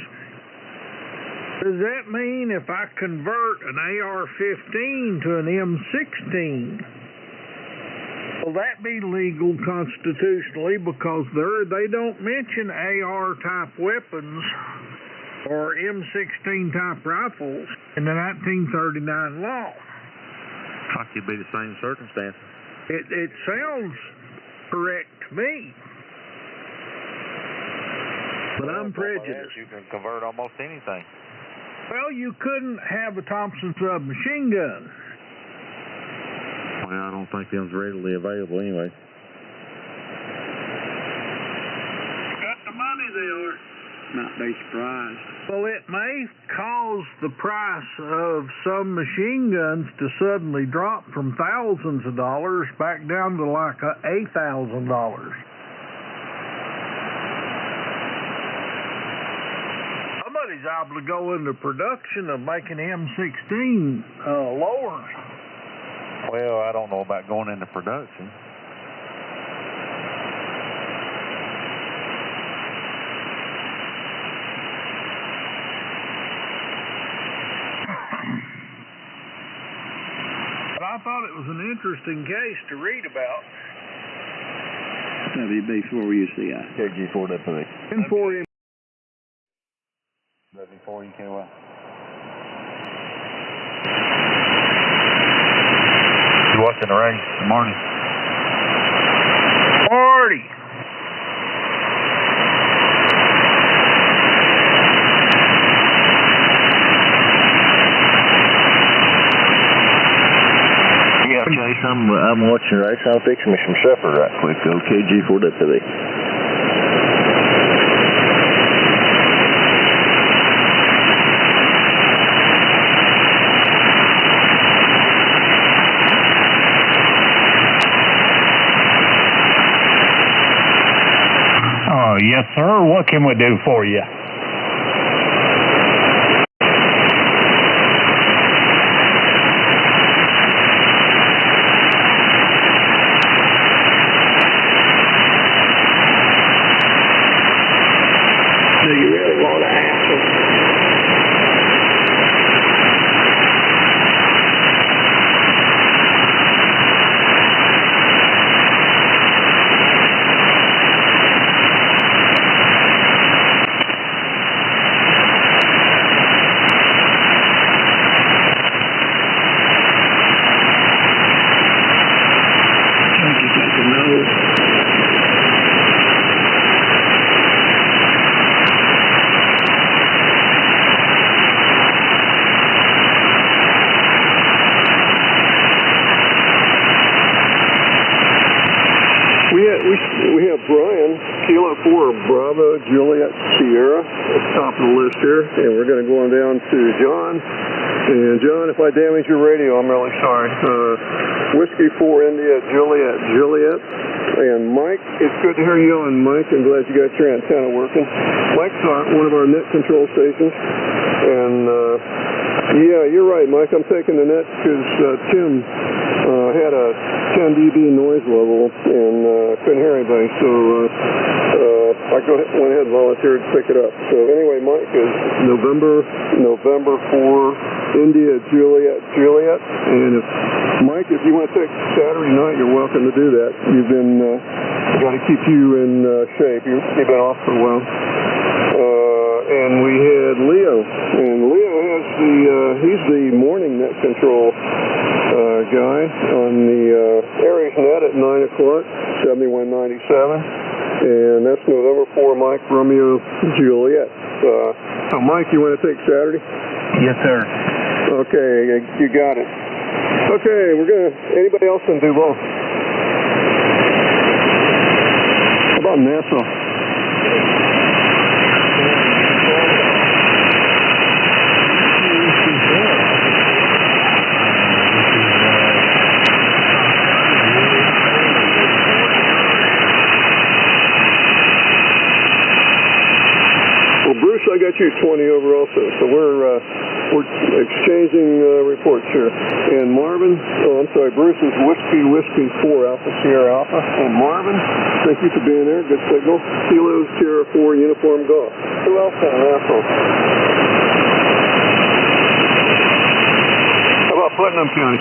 does that mean if I convert an AR-15 to an M16, will that be legal constitutionally? Because they don't mention AR-type weapons or M16-type rifles in the 1939 law.
Like it'd be the same circumstance.
It sounds correct to me. But I'm prejudiced.
You can convert almost anything.
Well, you couldn't have a Thompson submachine gun.
Well, I don't think them's readily available anyway.
Got the money there.
Might be surprised.
Well, it may cause the price of some machine guns to suddenly drop from thousands of dollars back down to like $8,000. Somebody's able to go into production of making M16 lower.
Well, I don't know about going into production.
But I thought it was an interesting case to read about.
WB4UCI.
KG4.TV.
N4M.
W4EKY.
You watching the race, Marty?
Marty!
Chase, I'm watching race. I'll fix me some supper right quick. OKG4WB.
Oh, yes, sir. What can we do for you?
Do you really want to answer? Don't you take a note?
We have Brian, Kilo 4, Bravo, Juliet, Sierra, at the top of the list here, and we're going to go on down to John. And John, if I damage your radio, I'm really sorry. Whiskey 4, India, Juliet, and Mike. It's good to hear you on, Mike. I'm glad you got your antenna working. Mike's one of our net control stations, and yeah, you're right, Mike. I'm taking the net because Tim had a 10 dB noise level and couldn't hear anybody, so I went ahead and volunteered to pick it up. So anyway, Mike is November 4, India, Juliet, and Mike, if you want to take Saturday night, you're welcome to do that. You've been got to keep you in shape. You've been off for a while. And we had Leo, and Leo has he's the morning net control guy on the Aries net at 9 o'clock, 7197, and that's November 4, Mike, Romeo, Juliet. So Mike, you want to take Saturday?
Yes, sir.
Okay, you got it. Okay, anybody else can do both? How about Nassau? I got you 20 over also, so we're exchanging reports here. And Marvin, Bruce is Whiskey 4 Alpha Sierra Alpha. And Marvin, thank you for being there. Good signal. Kilo Sierra 4 Uniform Golf. Who else on Nassau? How about Putnam County?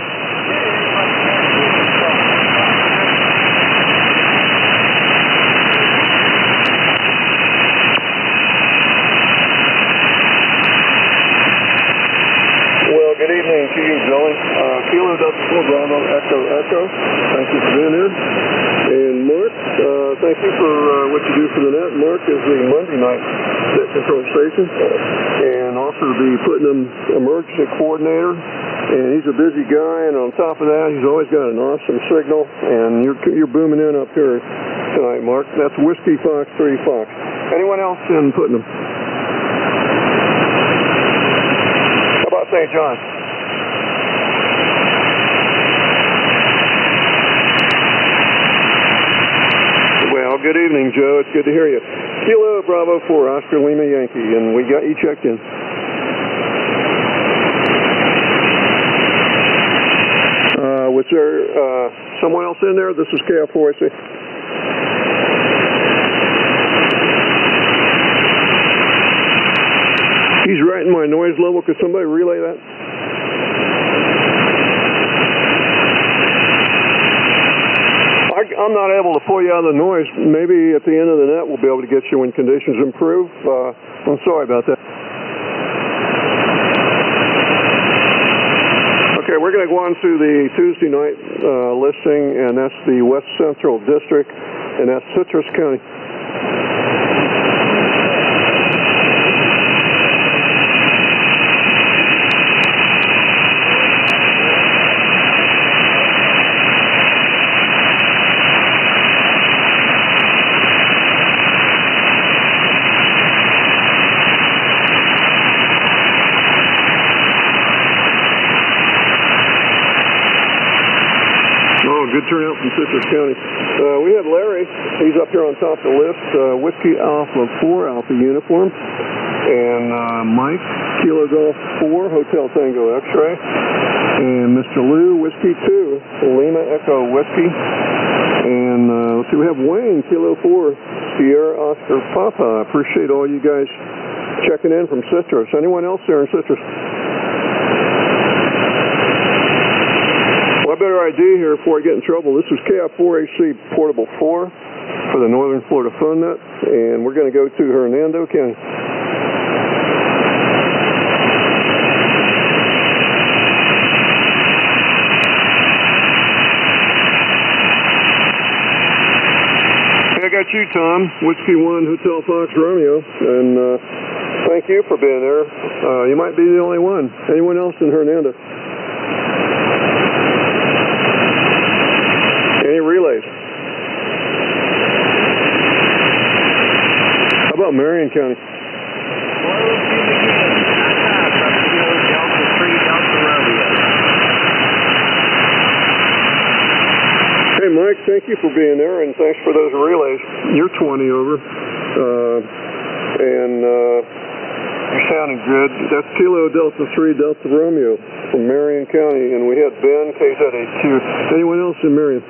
Good evening to you, Billy. Kilo Double Bravo Echo. Thank you for being here. And Mark, thank you for what you do for the net. Mark is the Monday night net control station and also the Putnam emergency coordinator. And he's a busy guy, and on top of that, he's always got an awesome signal. And you're booming in up here tonight, Mark. That's Whiskey Fox 3 Fox. Anyone else in Putnam? How about St. John? Well, good evening, Joe. It's good to hear you. Kilo Bravo 4, Oscar Lima Yankee, and we got you checked in. Was there someone else in there? This is KF4AC. He's right in my noise level. Could somebody relay that? I'm not able to pull you out of the noise. Maybe at the end of the net we'll be able to get you when conditions improve. I'm sorry about that. Okay, we're going to go on to the Tuesday night listing, and that's the West Central District, and that's Citrus County. good turnout from Citrus County. We have Larry. He's up here on top of the list. Whiskey Alpha 4 Alpha uniform. And Mike, Kilo Golf 4, Hotel Tango X-Ray. And Mr. Lou, Whiskey 2, Lima Echo Whiskey. And let's see, we have Wayne, Kilo 4, Sierra Oscar Papa. I appreciate all you guys checking in from Citrus. Anyone else there in Citrus? Well, I better ID here before I get in trouble. This is KF4AC Portable 4 for the Northern Florida Fun Nut. And we're going to go to Hernando County. I got you, Tom. Whiskey 1, Hotel Fox Romeo, and thank you for being there. You might be the only one. Anyone else in Hernando? Any relays? How about Marion County? Hey, Mike, thank you for being there, and thanks for those relays. You're 20 over, and you're sounding good. That's Kilo Delta 3 Delta Romeo from Marion County, and we had Ben, KZ82. Anyone else in Marion?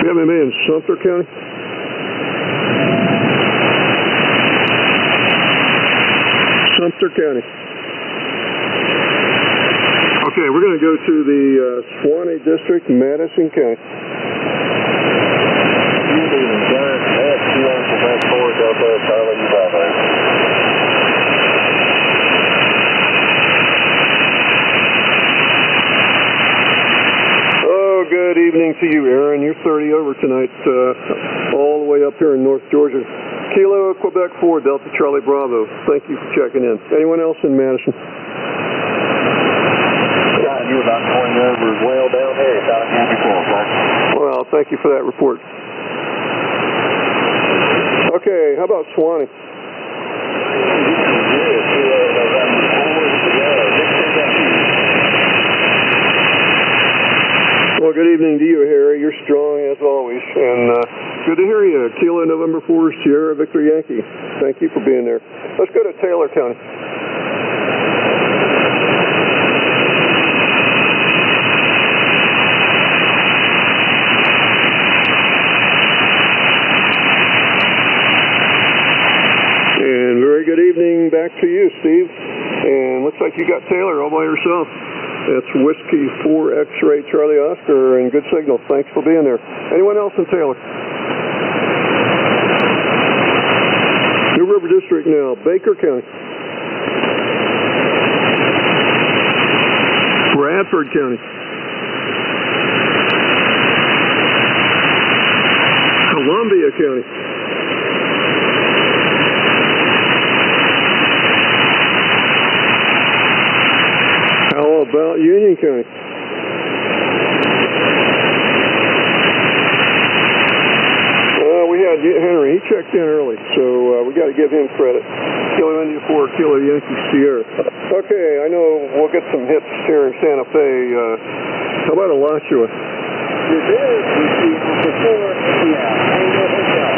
We have anybody in Sumter County? Sumter County. Okay, we're going to go to the Suwannee District, Madison County. Oh, good evening to you, Aaron. You're 30 over tonight, all the way up here in North Georgia. Kilo Quebec 4, Delta Charlie Bravo. Thank you for checking in. Anyone else in Madison?
You're about 20 over as well down here.
Well, thank you for that report. Okay, how about Suwannee? Well, good evening to you, Harry. You're strong as always, and good to hear you. Kilo November 4, Sierra Victor Yankee. Thank you for being there. Let's go to Taylor County. And very good evening back to you, Steve. And looks like you got Taylor all by yourself. That's Whiskey 4 X-Ray Charlie Oscar and good signal. Thanks for being there. Anyone else in Taylor? New River District now, Baker County. Bradford County. Columbia County. How about Union County? We had Henry. He checked in early, so we got to give him credit. Kilo India 4, Kilo Yankee Sierra. Okay, I know we'll get some hits here in Santa Fe. How about Alachua?
This is Whiskey Alpha 4, Tango Hotel.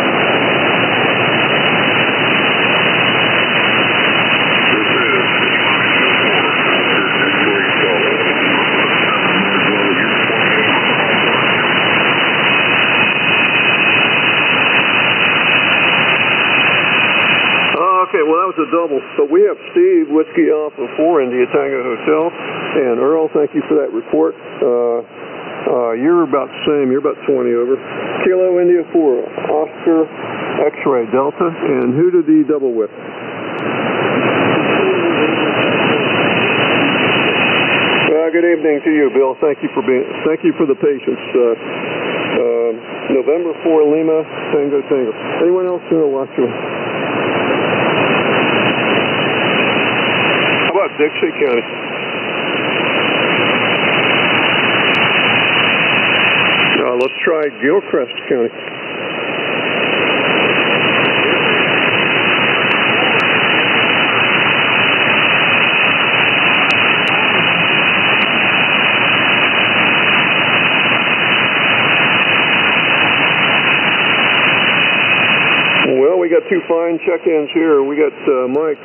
Okay, well, that was a double. But we have Steve, Whiskey Alpha 4, India Tango Hotel. And Earl, thank you for that report. You're about the same. You're about 20 over. Kilo India 4, Oscar X-Ray Delta. And who did he double with? Good evening to you, Bill. Thank you for the patience. November 4, Lima Tango Tango. Anyone else in Alachua? How about Dixie County? Let's try Gilchrist County. check-ins here. We got Mike,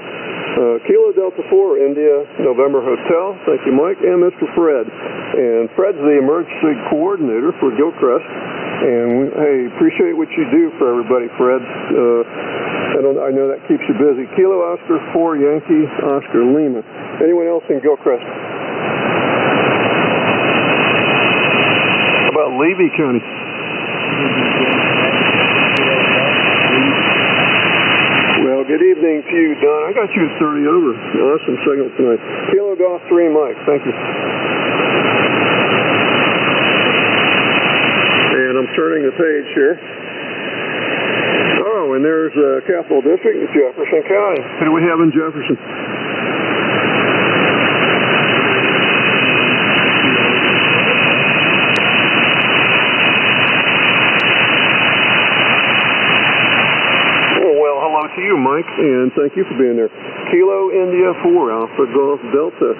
Kilo Delta 4, India, November Hotel. Thank you, Mike. And Mr. Fred. And Fred's the emergency coordinator for Gilchrist. And, hey, appreciate what you do for everybody, Fred. I know that keeps you busy. Kilo Oscar 4, Yankee Oscar Lima. Anyone else in Gilchrist? How about Levy County? Well, good evening to you, Don. I got you at 30 over. Awesome signal tonight. Kilo Golf 3, Mike. Thank you. And I'm turning the page here. Oh, and there's Capital District, Jefferson County. What do we have in Jefferson? Well, hello to you, Mike, and thank you for being there. Kilo India 4, Alpha Golf Delta.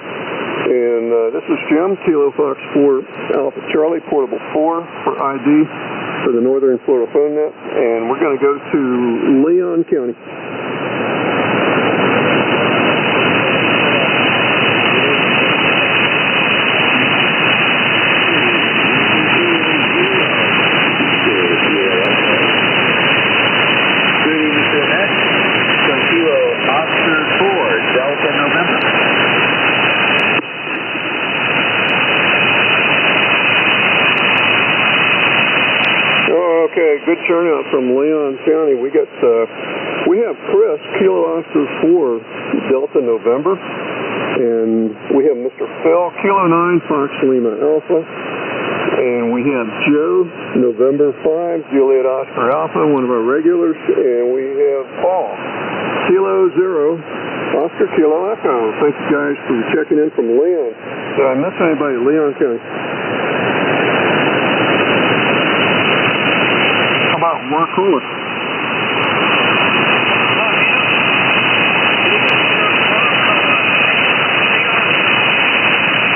And this is Jim, Kilo Fox 4, Alpha Charlie, Portable 4 for ID for the Northern Florida phone net. And we're going to go to Leon County.
Kilo Oscar 4, Delta November.
Okay, good turnout from Leon County. We have Chris, Kilo Oscar 4, Delta November, and we have Mr. Phil, Kilo 9, Fox Lima Alpha, and we have Joe, November 5, Juliet Oscar Alpha, one of our regulars, and we have Paul, Kilo 0, Oscar Kilo Echo. Thank you guys for checking in from Leon. Did I miss anybody? Leon County. Wakulla.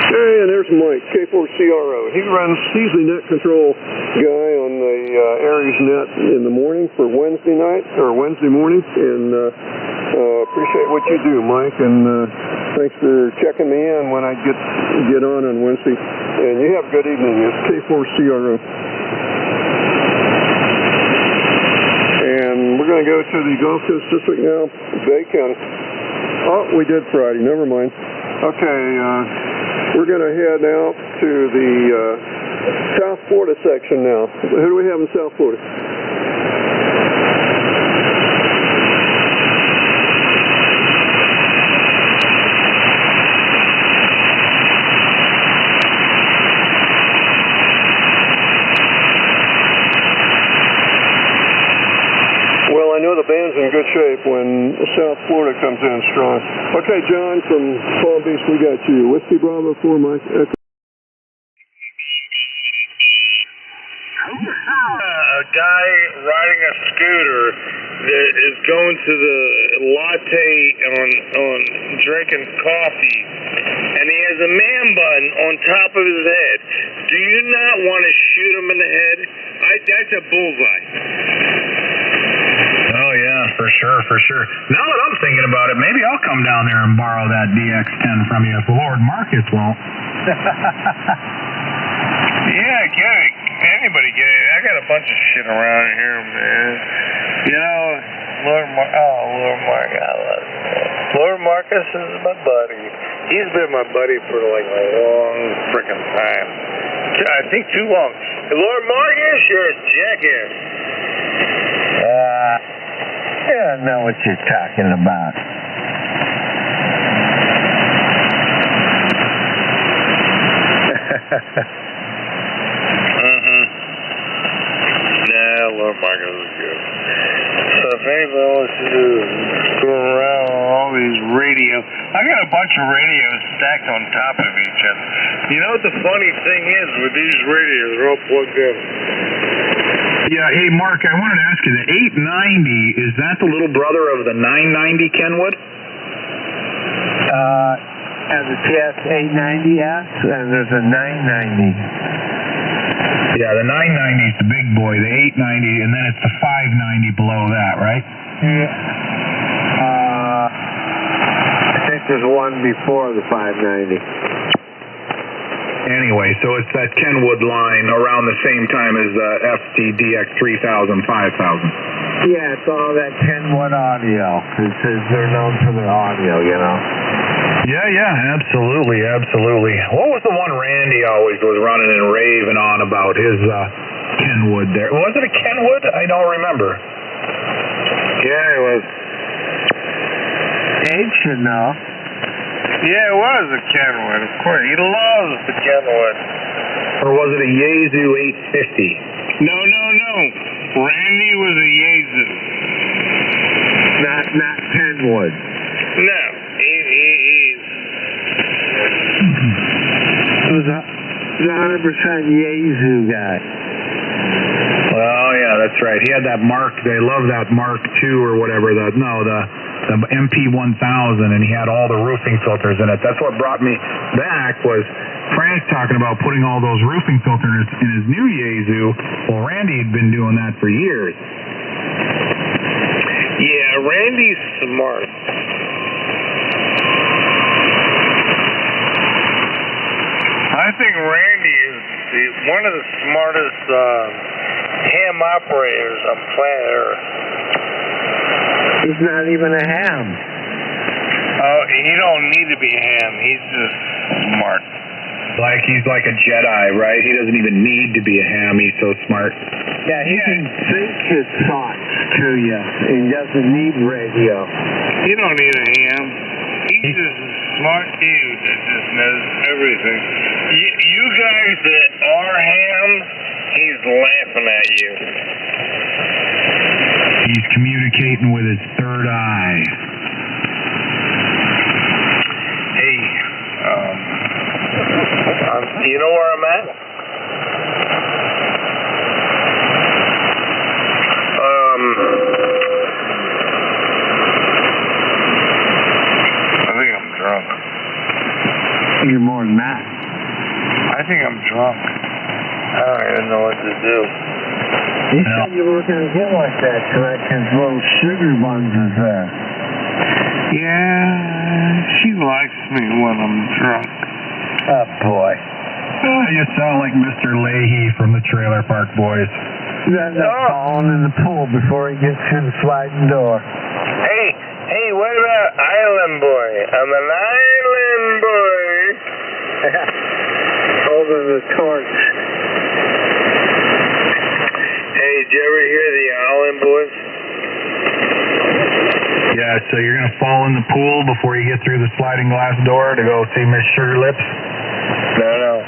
Hey, and there's Mike, K4CRO. He's the net control guy on the Aries net in the morning for Wednesday night, or Wednesday morning, and appreciate what you do, Mike, and thanks for checking me in when I get on Wednesday. And you have a good evening. It's K4CRO. And we're going to go to the Gulf Coast District now, Bay County. Oh, we did Friday. Never mind. Okay, we're going to head out to the South Florida section now. Who do we have in South Florida? I know the band's in good shape when South Florida comes in strong. Okay, John from Palm Beach, we got you. Whiskey Bravo 4, Mike.
A guy riding a scooter that is going to the latte on drinking coffee, and he has a man bun on top of his head. Do you not want to shoot him in the head? That's a bullseye.
Oh, yeah, for sure. Now that I'm thinking about it, maybe I'll come down there and borrow that DX-10 from you if Lord Marcus won't.
Yeah, get it. Anybody get it. I got a bunch of shit around here, man. You know, Lord Marcus, I love him. Lord Marcus is my buddy. He's been my buddy for like a long freaking time. I think too long. Lord Marcus, you're a jackass.
Yeah, I know what you're talking about.
Nah, Lord Marcus is good. So if anybody wants to go around on all these radios, I got a bunch of radios stacked on top of each other. You know what the funny thing is with these radios? They're all plugged in.
Yeah, hey, Mark, I wanted to ask you, the 890, is that the little brother of the 990 Kenwood?
Yes, 890, yes, and there's a 990.
Yeah, the 990 is the big boy, the 890, and then it's the 590 below that, right?
I think there's one before the 590.
Anyway, so it's that Kenwood line around the same time as the FTDX 3000, 5000.
Yeah, it's all that Kenwood audio. They're known for their audio, you know.
Yeah, absolutely. What was the one Randy always was running and raving on about his Kenwood there? Was it a Kenwood? I don't remember.
Yeah, it was.
Dave should know.
Yeah, it was a Kenwood, of course. He loves the Kenwood.
Or was it a Yaesu 850?
No. Randy was a Yaesu.
Not Kenwood.
No, he's...
It was a 100% Yaesu guy.
Well, yeah, that's right. He had that Mark. They love that Mark II or whatever. The MP1000, and he had all the roofing filters in it. That's what brought me back was Frank talking about putting all those roofing filters in his new Yaesu. Well, Randy had been doing that for years.
Yeah, Randy's smart. I think Randy is one of the smartest ham operators on planet Earth.
He's not even a ham.
Oh, he don't need to be a ham. He's just smart.
Like he's like a Jedi, right? He doesn't even need to be a ham. He's so smart.
Yeah, he can think his thoughts to you. He doesn't need radio.
He don't need a ham. He's just a smart dude that just knows everything. You guys that are hams, he's laughing at you.
He's communicating with his third eye.
Hey, you know where I'm at? I think I'm drunk.
You're more than that.
I think I'm drunk. I don't even know what to do.
You said you were going to get like that tonight because little sugar buns is there.
Yeah, she likes me when I'm drunk.
Oh, boy.
You sound like Mr. Leahy from the Trailer Park Boys.
That's falling in the pool before he gets through the sliding door.
Hey, what about Island Boy? I'm an Island Boy.
Holding the torch.
Hey, did you ever hear the Island Boys?
Yeah, so you're going to fall in the pool before you get through the sliding glass door to go see Miss Sugar Lips?
No.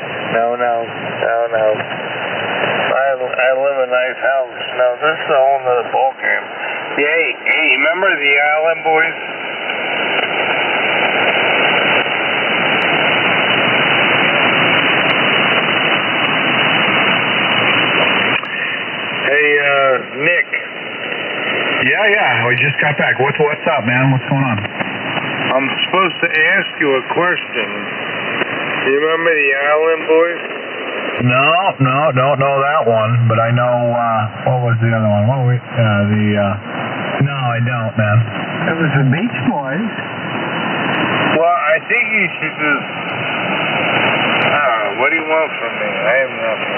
I live in a nice house. No, this is a whole nother ballgame. Hey, remember the Island Boys? Hey, Nick.
Yeah, we just got back. What's up, man? What's going on?
I'm supposed to ask you a question. You remember the Island Boys?
No, don't know that one, but I know, what was the other one? No, I don't, man.
It was the Beach Boys.
Well, I think you should just, what do you want from me? I have nothing.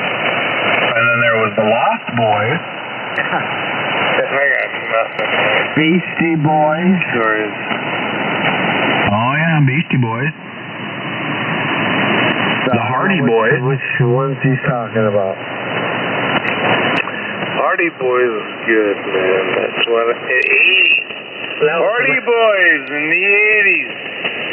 And then there was the Lost Boys.
I got nothing.
Beastie Boys.
Sure is.
Oh, yeah, Beastie Boys. The Hardy Boys.
Which ones he's talking about?
Hardy Boys is good, man. That's what the 80s. Hardy Boys in the 80s.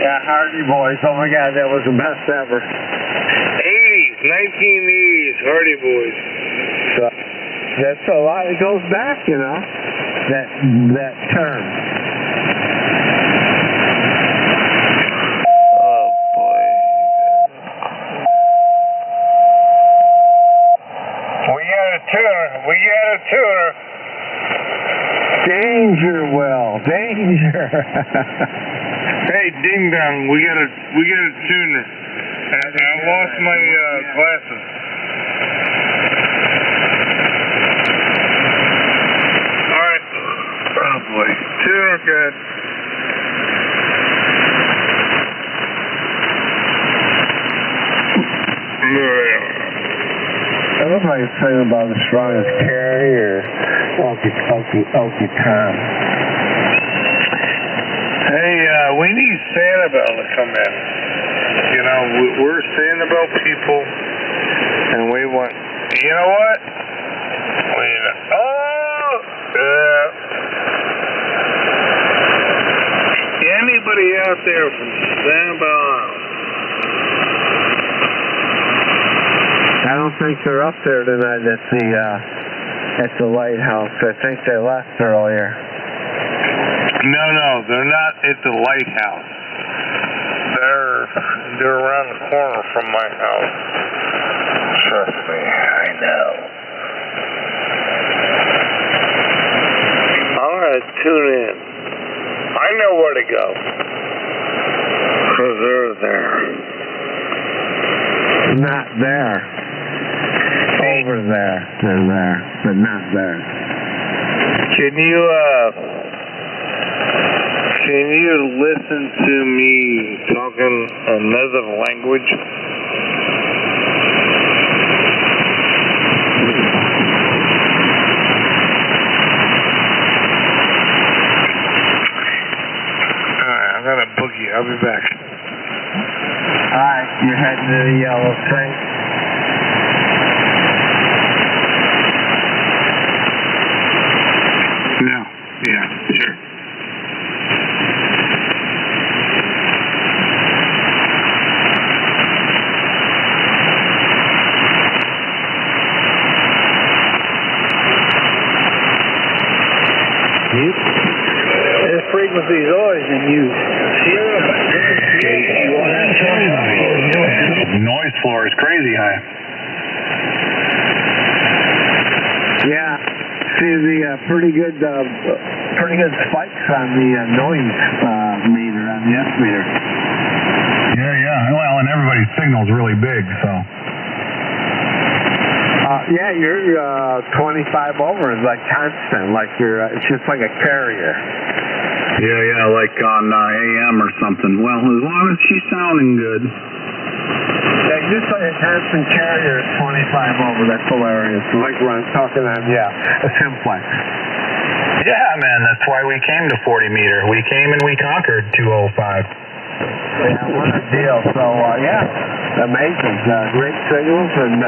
Yeah, Hardy Boys. Oh my God, that was the best ever.
80s, 1980s, Hardy Boys.
So, that's a lot. It goes back, you know. That term.
We got a tuner.
Danger, Will. Danger.
Hey, Ding Dong, we got a tuner. I lost my glasses. All right. boy. Doing good.
Everybody's saying about the strongest carrier, Okie Tom.
Hey, we need Sanibel to come in. You know, we're Sanibel people, and we want. You know what? Anybody out there from Sanibel?
I don't think they're up there tonight at the lighthouse. I think they left earlier.
No, they're not at the lighthouse. They're around the corner from my house. Trust me, I know. Alright, tune in. I know where to go. 'Cause they're there.
Not there. Over there. They're there, but not there.
Can you listen to me talking another language? Alright, I'm gonna boogie. I'll be back.
Alright, you're heading to the yellow thing.
No. Yeah, sure.
This frequency is always in use.
The noise floor is crazy high.
Yeah, see the pretty good spikes on the noise meter, on the S meter.
Yeah. Well, and everybody's signal's really big, so.
Yeah, you're 25 over is like constant, like it's just like a carrier.
Yeah, like on AM or something. Well, as long as she's sounding good.
Yeah, just like a constant carrier at 25 over, that's hilarious. Like when I'm talking on, a simplex.
Yeah, man, that's why we came to 40 meter. We came and we conquered 205.
Yeah, what a deal. So, amazing. Great signals and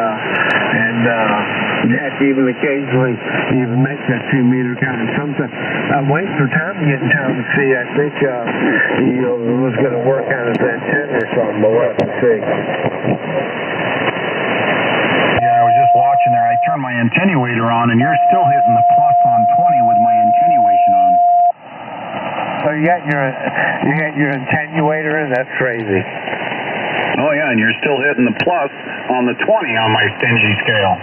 even occasionally even make that 2 meter count. And sometimes I'm waiting for Tom to get in town to see. I think he was going to work on his antenna or something, but we'll have to see.
Yeah, I was just watching there. I turned my attenuator on, and you're still hitting the plus on 20 with my attenuation on.
So you got your attenuator in? That's crazy.
Oh yeah, and you're still hitting the plus on the 20 on my stingy scale.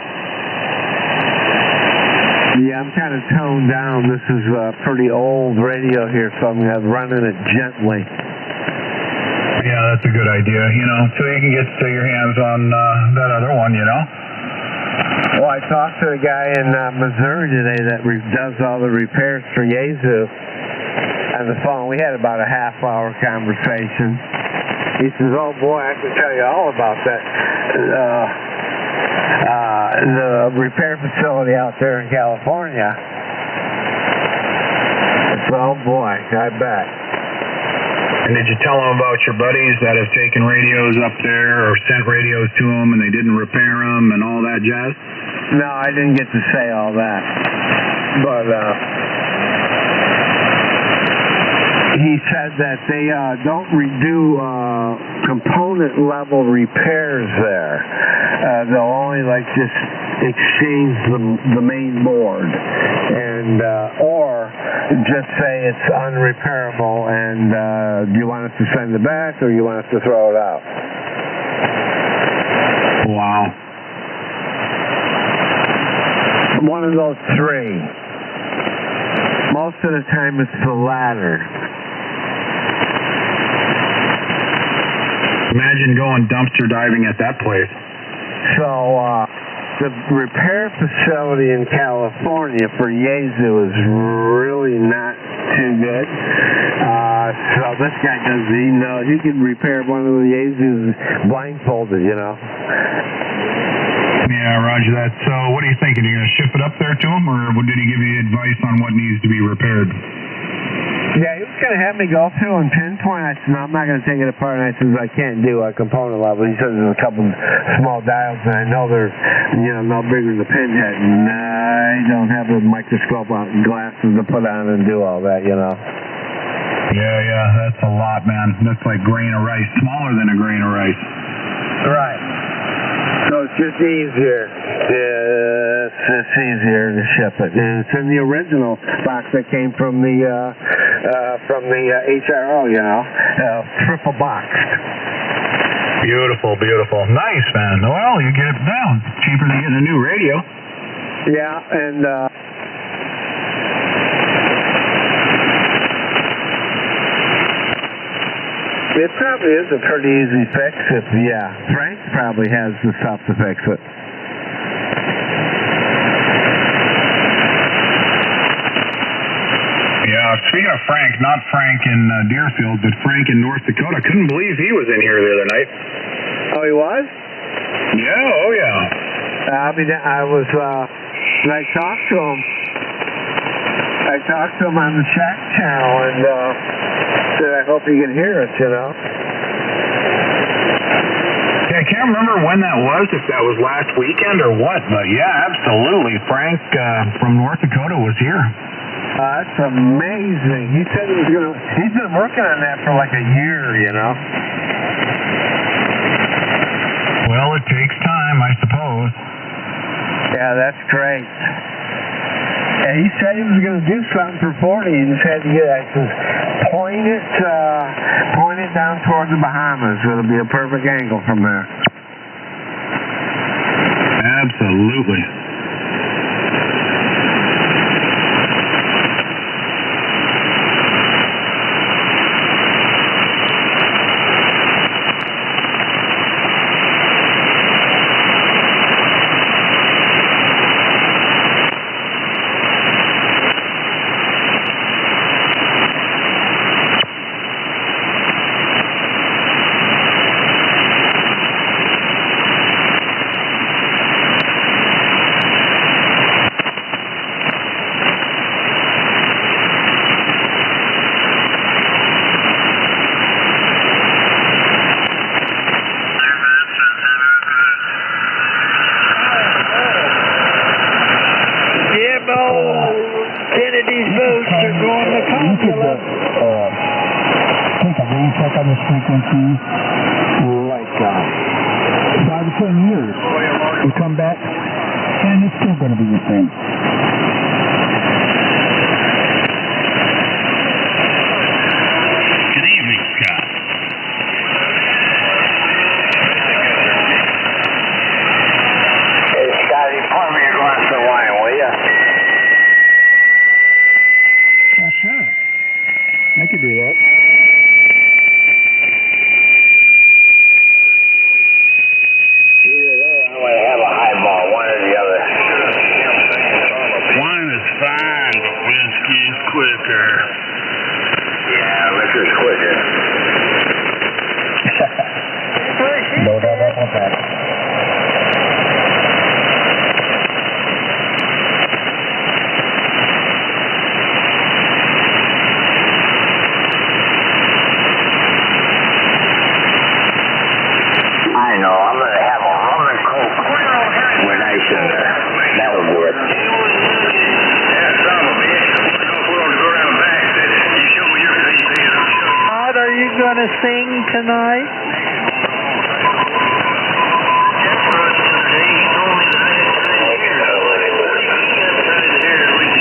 Yeah, I'm kind of toned down. This is a pretty old radio here, so I'm running it gently.
Yeah, that's a good idea, so you can get your hands on that other one,
Well, I talked to a guy in Missouri today that does all the repairs for Yaesu on the phone. We had about a half-hour conversation. He says, oh boy, I can tell you all about that. The repair facility out there in California. So, oh boy, I bet.
And did you tell them about your buddies that have taken radios up there or sent radios to them and they didn't repair them and all that jazz?
No, I didn't get to say all that. But, he said that they don't do component level repairs there. They'll only just exchange the main board, and or just say it's unrepairable. And do you want us to send it back, or you want us to throw it out?
Wow.
One of those three. Most of the time, it's the latter.
Imagine going dumpster diving at that place.
So, the repair facility in California for Yaesu is really not too good. So this guy does, he can repair one of the Yaesus blindfolded, you know.
Yeah, roger that. So what are you thinking? Are you going to ship it up there to him, or did he give you advice on what needs to be repaired?
Yeah, he was going to have me go through and pinpoint. I said, no, I'm not going to take it apart. And I said, I can't do a component level. He said there's a couple small dials, and I know they're, no bigger than the pinhead. And I don't have the microscope on, glasses to put on and do all that,
Yeah, that's a lot, man. That's like grain of rice. Smaller than a grain of rice.
Right. So it's just easier. It's easier to ship it. And it's in the original box that came from the HRO, triple boxed.
Beautiful, beautiful. Nice, man. Well, you get it down. Cheaper than getting a new radio.
Yeah, and it probably is a pretty easy fix. Frank probably has the stuff to fix it.
Yeah, speaking of Frank, not Frank in Deerfield, but Frank in North Dakota. Couldn't believe he was in here the other night.
Oh, he was?
Yeah, oh yeah.
I was, when I talked to him, on the chat channel, and said I hope he can hear us,
Yeah, I can't remember when that was, if that was last weekend or what, but yeah, absolutely. Frank from North Dakota was here.
That's amazing. He said he's been working on that for like a year,
Well, it takes time, I suppose.
Yeah, that's great. And he said he was going to do something for 40. He just had to point it down toward the Bahamas. It'll be a perfect angle from there.
Absolutely.
Kennedy's boats are going to Consulate.
Take a rain check on this frequency, like 5 to 10 years. We come back, and it's still going to be the same.
Good evening, Scott.
Hey, Scotty, pour me a glass of wine, will you?
Yeah, sure. I could do that.
Either way, I'm going to have a highball, one or the other.
Wine is fine, but whiskey is quicker.
Yeah, liquor's quicker.
No doubt about that.
I know, I'm going to have a rum and coke with ice in there. That'll work.
What are you going to sing tonight?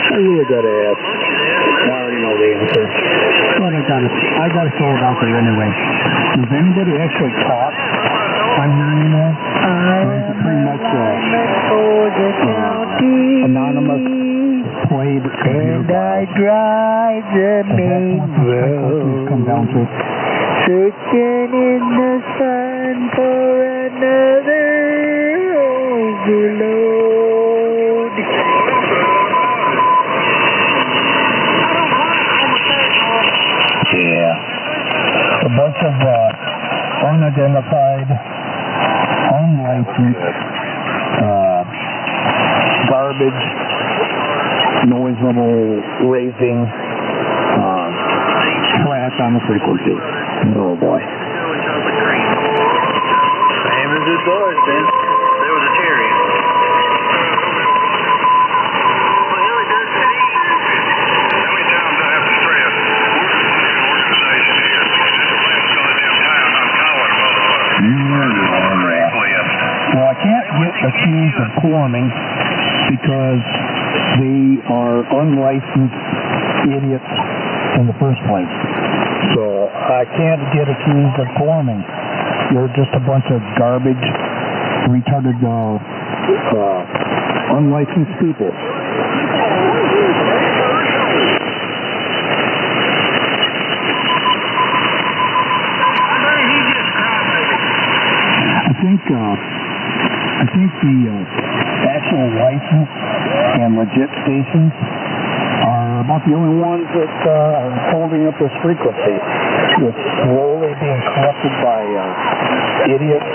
I really got to ask. I already know the answer. But I got to throw it out there anyway. Does anybody actually talk on here anymore? Or is it pretty much anonymous, played,
and I drive the main road,
come down to
searching in the sun for another overload.
unidentified, unlicensed, garbage, noise level raising, track on the frequency. Oh boy.
Same as it was, then. There was a Terry.
Well, I can't get accused of quorming because they are unlicensed idiots in the first place. So I can't get accused of quorming. They're just a bunch of garbage, retarded, unlicensed people. I think the actual license and legit stations are about the only ones that are holding up this frequency. It's slowly being corrupted by idiots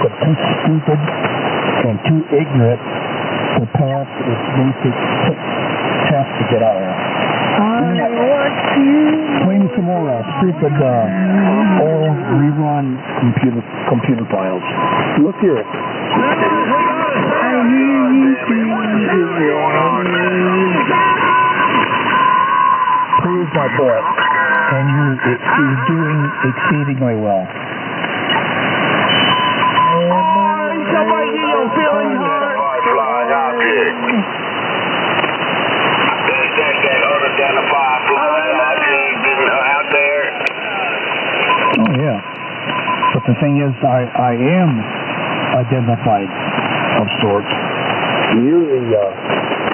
that are too stupid and too ignorant to pass its basic test to get out of there. Play me some more stupid old rerun computer files. Look here. Prove my point, and you're doing exceedingly well.
Somebody get your feelings hurt. Flying object. There's that unidentified flying object out there.
Oh yeah. But the thing is, I am identified of sorts. You're the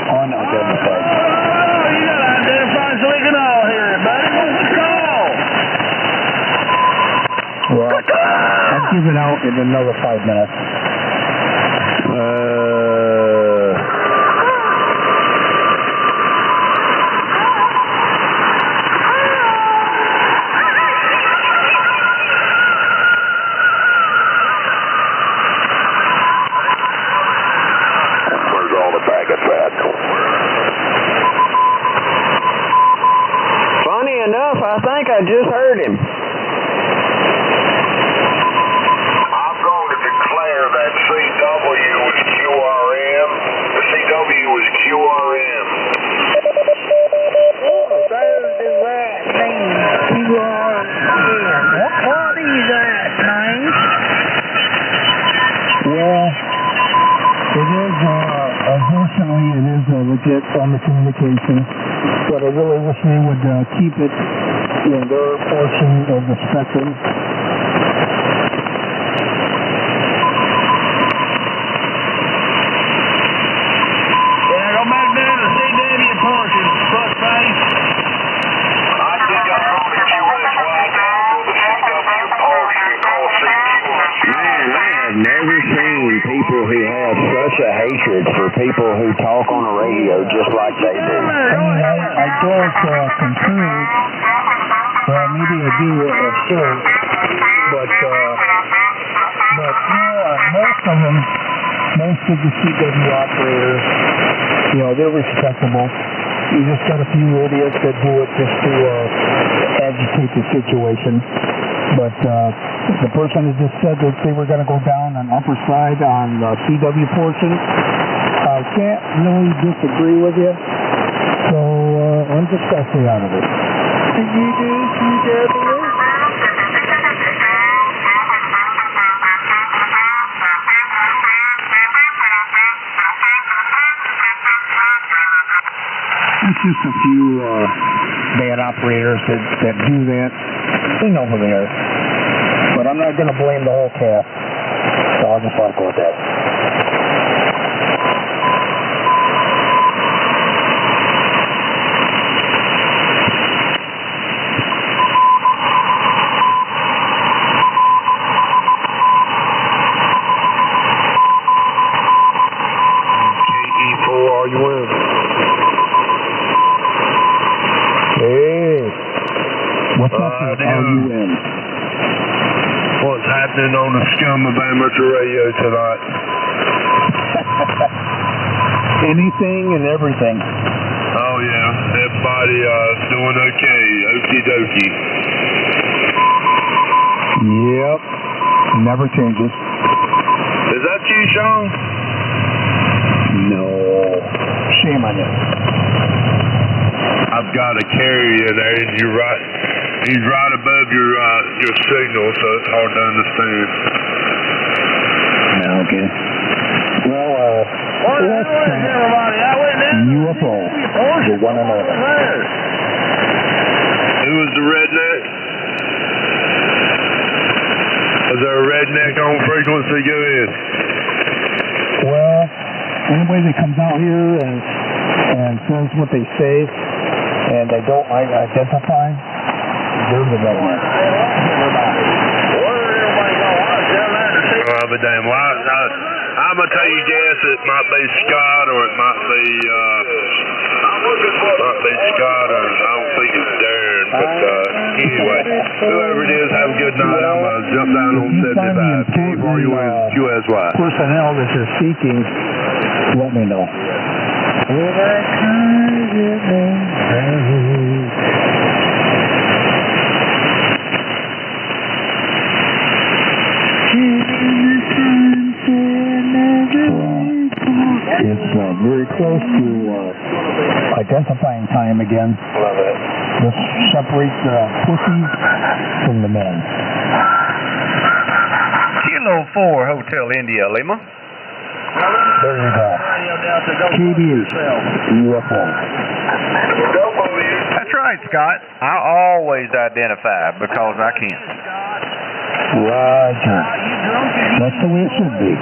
unidentified.
Oh, you gotta identify so we can all hear it, buddy. What's the call?
Well, I'll give it out in another 5 minutes.
Where's all the bag of fat? Funny enough, I think I just heard him. I'm going to declare that CW is QRM. The CW is QRM.
What does that mean? QRM. What is that, man?
Well, it is, unfortunately, it is legit on the communication, but I really wish they would keep it in their portion of the spectrum.
Yeah, go back down to CW portion, fuck face. I think I'm going to QSY down to the CW portion called CQ.
Man, I have never seen people who have such a hatred for people who talk on the radio just like they do.
I don't concur. Well, maybe I do assert, but most of the CW operators, they're respectable. You just got a few idiots that do it just to agitate the situation. But the person that just said that they were going to go down on upper side on the CW portion, I can't really disagree with you. So I'm just going to stay out of it.
Did you do CW?
It's just a few bad operators that do that. They know who they are. But I'm not going to blame the whole cast. So I'll just let it go with that.
KE4RUM. Hey.
What's up with RUM?
What's
happening on the Scum of Amateur Radio tonight?
Anything and everything.
Oh, yeah. Everybody doing okay. Okie dokie.
Yep. Never changes.
Is that you, Sean?
No. Shame on you.
I've got a carrier there, and you're right. He's right above your signal, so it's hard to understand.
Okay. Well, let's UFO to one another.
Who was the redneck? Is there a redneck on frequency? Go ahead.
Well, anybody that comes out here and says what they say and they don't identify, they're the redneck.
Well, but damn, I'm going to tell you, guess it might be Scott or it might be Scott, or I don't think it's Darren, but anyway, whoever it is, have a good night. I'm going to jump down on 75. QSY.
Personnel that you're seeking, let me know. It's very close to identifying time again.
Love it.
Let's separate the pussies from the men.
Kilo 4 Hotel India Lima.
There you go. KDH UFO.
That's right, Scott. I always identify because I can.
Roger. That's the way it should be.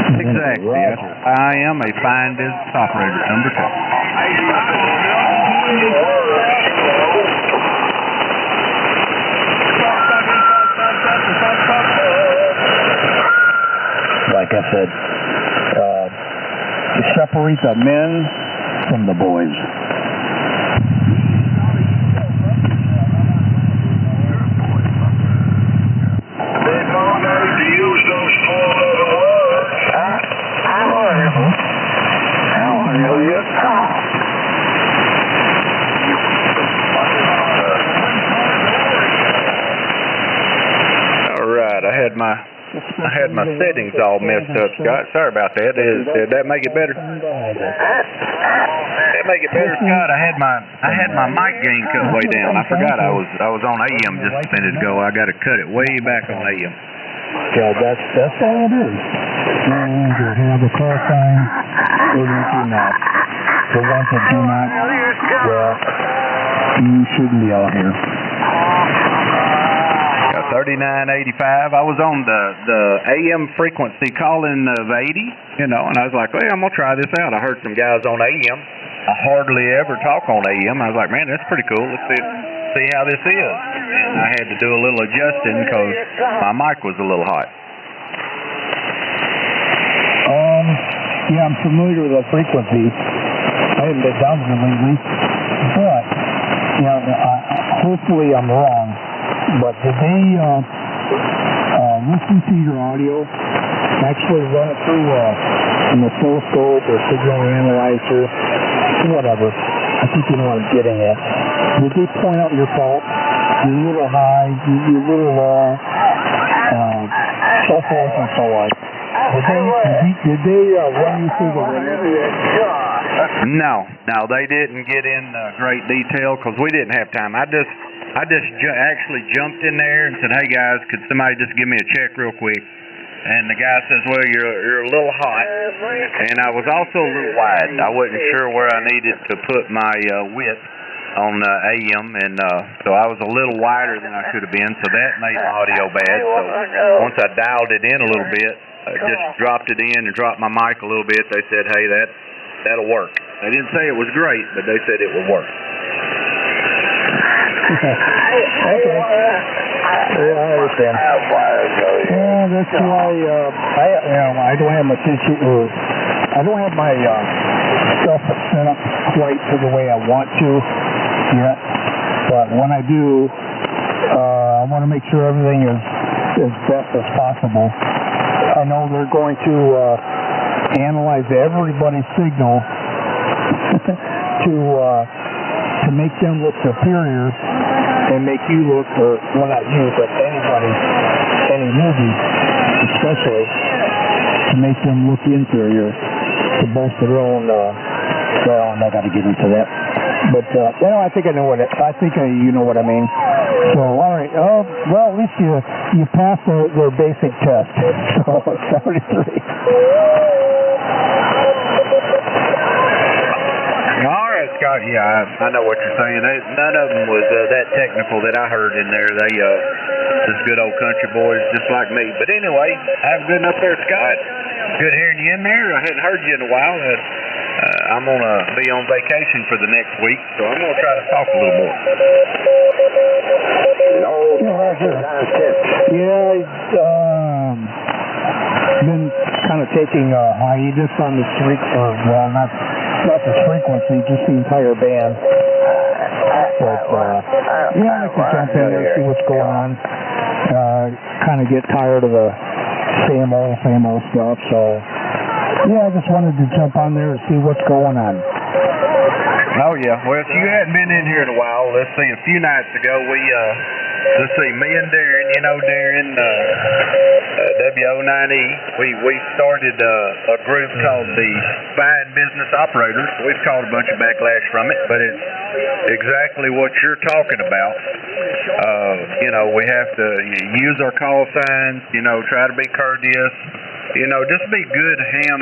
Exactly. I am a fine business operator, number 2.
Like I said, separate the men from the boys.
I had my settings all messed up, Scott. Sorry about that. Did that make it better? That make it better, Scott. I had my mic gain cut way down. I forgot I was on AM just a minute ago. I got to cut it way back on AM.
Yeah, that's all it is. And you have a call sign, or you do not. The ones that do not, well, you shouldn't be out here.
3985. I was on the AM frequency calling of 80, and I was like, hey, I'm going to try this out. I heard some guys on AM. I hardly ever talk on AM. I was like, man, that's pretty cool. Let's see how this is. And I had to do a little adjusting because my mic was a little hot.
Yeah, I'm familiar with the frequency. I haven't been down here lately. But, hopefully I'm wrong. But did they listen to your audio, actually run it through an oscilloscope or signal analyzer, whatever? I think you know what I'm getting at. Did they point out your fault? You're a little high, you're a little low, so forth and so on. Did they run you through the radio?
No, they didn't get in great detail because we didn't have time. I just actually jumped in there and said, hey guys, could somebody just give me a check real quick? And the guy says, well, you're a little hot. And I was also a little wide. I wasn't sure where I needed to put my width on AM, and so I was a little wider than I could have been, so that made my audio bad. So once I dialed it in a little bit, just dropped it in and dropped my mic a little bit, they said, hey, that'll work. They didn't say it was great, but they said it would work.
Okay. Yeah, I understand. Yeah, that's why I don't have my I don't have my stuff set up quite to the way I want to yet. But when I do, I want to make sure everything is as best as possible. I know they're going to analyze everybody's signal to make them look superior and make you look, or well, not you, but anybody, any movie especially, to make them look inferior to both their own. Well, I'm not going to get into that. But, I think I know what you know what I mean. So, all right. Oh, well, at least you passed their basic test. So, 73.
All right, Scott. Yeah, I know what you're saying. None of them was that technical that I heard in there. They just good old country boys, just like me. But anyway, have a good enough there, Scott. Good hearing you in there. I hadn't heard you in a while. I'm going to be on vacation for the next week, so I'm going to try to talk a little more.
Been kind of taking a hiatus on the not the frequency, just the entire band. But, I can jump in there and see what's going on. Kind of get tired of the same old stuff, so... I just wanted to jump on there and see what's going on.
Oh, yeah. Well, if you hadn't been in here in a while, let's see, a few nights ago, me and Darren, Darren, WO9E, we started a group called the Fine Business Operators. We've caught a bunch of backlash from it, but it's exactly what you're talking about. We have to use our call signs, try to be courteous. Just be good ham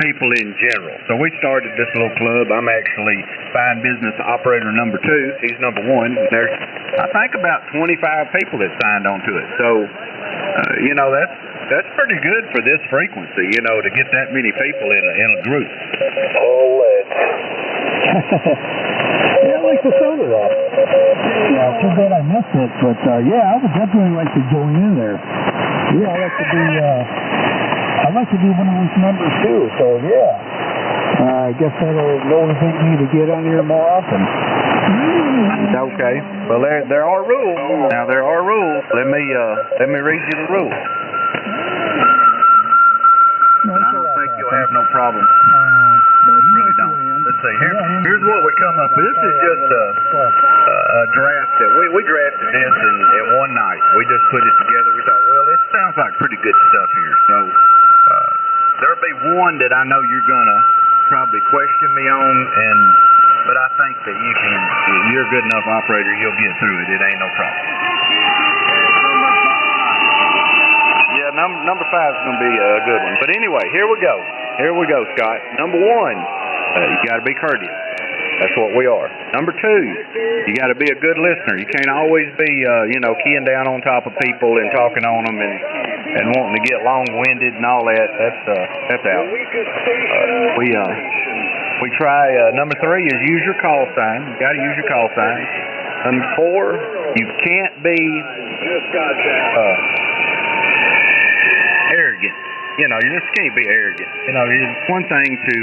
people in general. So we started this little club. I'm actually Fine Business Operator number 2. He's number 1. There's, I think, about 25 people that signed on to it. So, that's pretty good for this frequency, to get that many people in a group.
I like the sound of that. Too bad I missed it, but I would definitely like to join in there. I'd like to be one of those members too, so I guess that'll motivate me to get on here more often.
Okay. Well, there are rules. Now there are rules. Let me read you the rules. And I don't think you'll have no problem. Really don't. Let's see. Here's what we come up with. This is just a draft that we drafted this in one night. We just put it together. We thought, well, this sounds like pretty good stuff here. So there'll be one that I know you're gonna probably question me on, but I think that you're a good enough operator, you'll get through it. It ain't no problem. Yeah, number 5 is gonna be a good one. But anyway, here we go, Scott. Number 1, you got to be courteous. That's what we are. Number 2, you got to be a good listener. You can't always be, keying down on top of people and talking on them and wanting to get long-winded and all that. That's out. We try. Number 3 is use your call sign. You got to use your call sign. Number 4, you can't be arrogant. You just can't be arrogant. It's one thing to,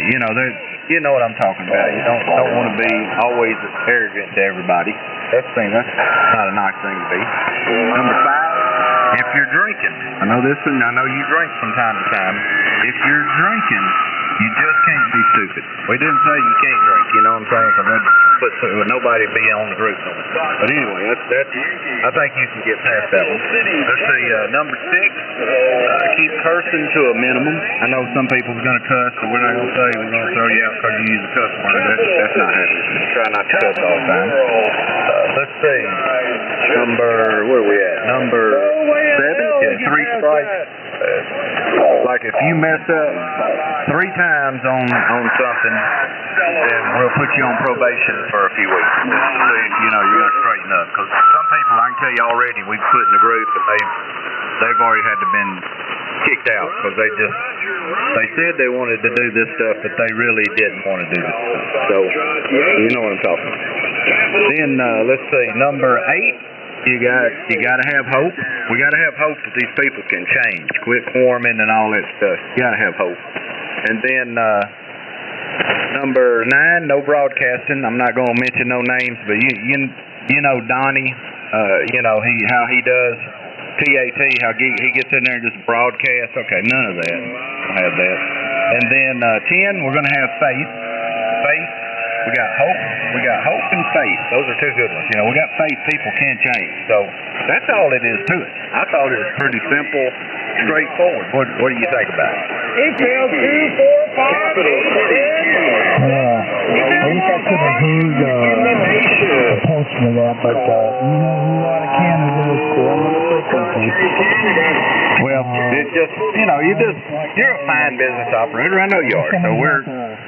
you know what I'm talking about. You don't want to be always arrogant to everybody. That's not a nice thing to be. Number 5, if you're drinking, I know you drink from time to time. If you're drinking, you just can't be stupid. We didn't say you can't drink, you know what I'm saying? Because nobody be on the group. But anyway, I think you can get past that one. Let's see, number 6, keep cursing to a minimum. I know some people's going to cuss, so we're not going to say we're going to throw you out because you use a cuss word. That's not happening. Try not to cuss all the time. Let's see, where are we at? Number 7, 3 strikes. Like if you mess up 3 times on something, then we'll put you on probation for a few weeks. See if you're going to straighten up. Because some people, I can tell you already, we've put in the group that they've already had to been kicked out because they said they wanted to do this stuff, but they really didn't want to do this stuff. So you know what I'm talking about. Then let's see, number 8. You got to have hope. We got to have hope that these people can change, quit quarming and all that stuff. You got to have hope. And then number 9, no broadcasting. I'm not going to mention no names, but you know Donnie you know, how he does PAT, how he gets in there and just broadcasts. Okay, none of that. I'll have that. And then 10, we're going to have faith. Faith. We got hope. We got hope and faith. Those are two good ones. You know, we got faith people can change. So that's all it is to it. I thought it was pretty simple, straightforward. What do you think about it?
Equals 2, 4, 5, 8, 10.
I wish I could have heard a portion of that, but you know who out of Canada is going to the country.
Well, it's just, you know, you're a fine business operator. I know you are. So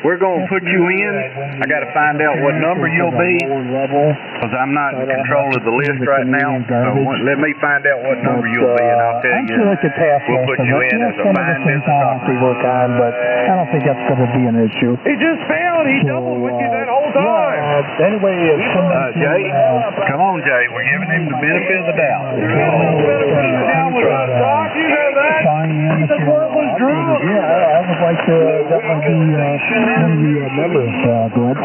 we're going to put you in. I got to find out what number you'll be, because I'm not in control of the list right now. So let me find out what number you'll be, and I'll tell you. We'll put you in as a fine business operator.
Work on, but I don't think that's going to be an issue.
He just failed. He doubled with you that whole time.
Anyway,
Jay, come on, Jay. We're giving him the benefit of the doubt.
The court was drunk. Yeah, I would like to. That would be one of the members, Glenn.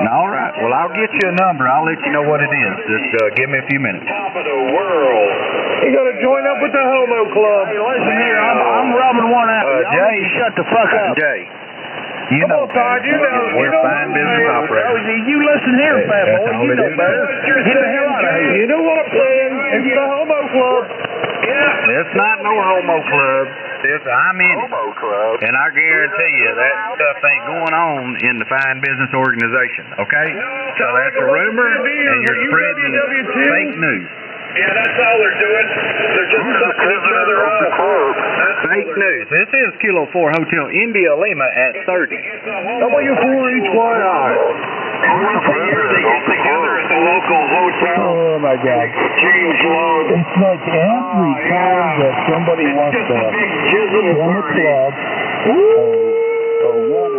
All right. Well, I'll get you a number. I'll let you know what it is. Just give me a few minutes.
Top of the world. You got to join up with the Homo Club.
Hey, listen here. I'm rubbing one out.
Jay,
shut the fuck up.
Jay. You know,
Todd,
we're fine business operators.
You listen here, fat boy. You know better. Get the hell out of here.
You know what I'm saying? It's the Homo Club.
Yeah. It's not no homo club. I'm in it. And I guarantee you that stuff ain't going on in the Fine Business Organization, okay? So that's a rumor, and you're spreading fake news.
Yeah, that's all they're doing. They're just sucking each other off.
Fake news. This is Kilo 4 Hotel India Lima at 30.
W4HYI.
Every year they get together at the local hotel.
Oh my God.
Exchange loans.
It's like every time that somebody wants to run a club or run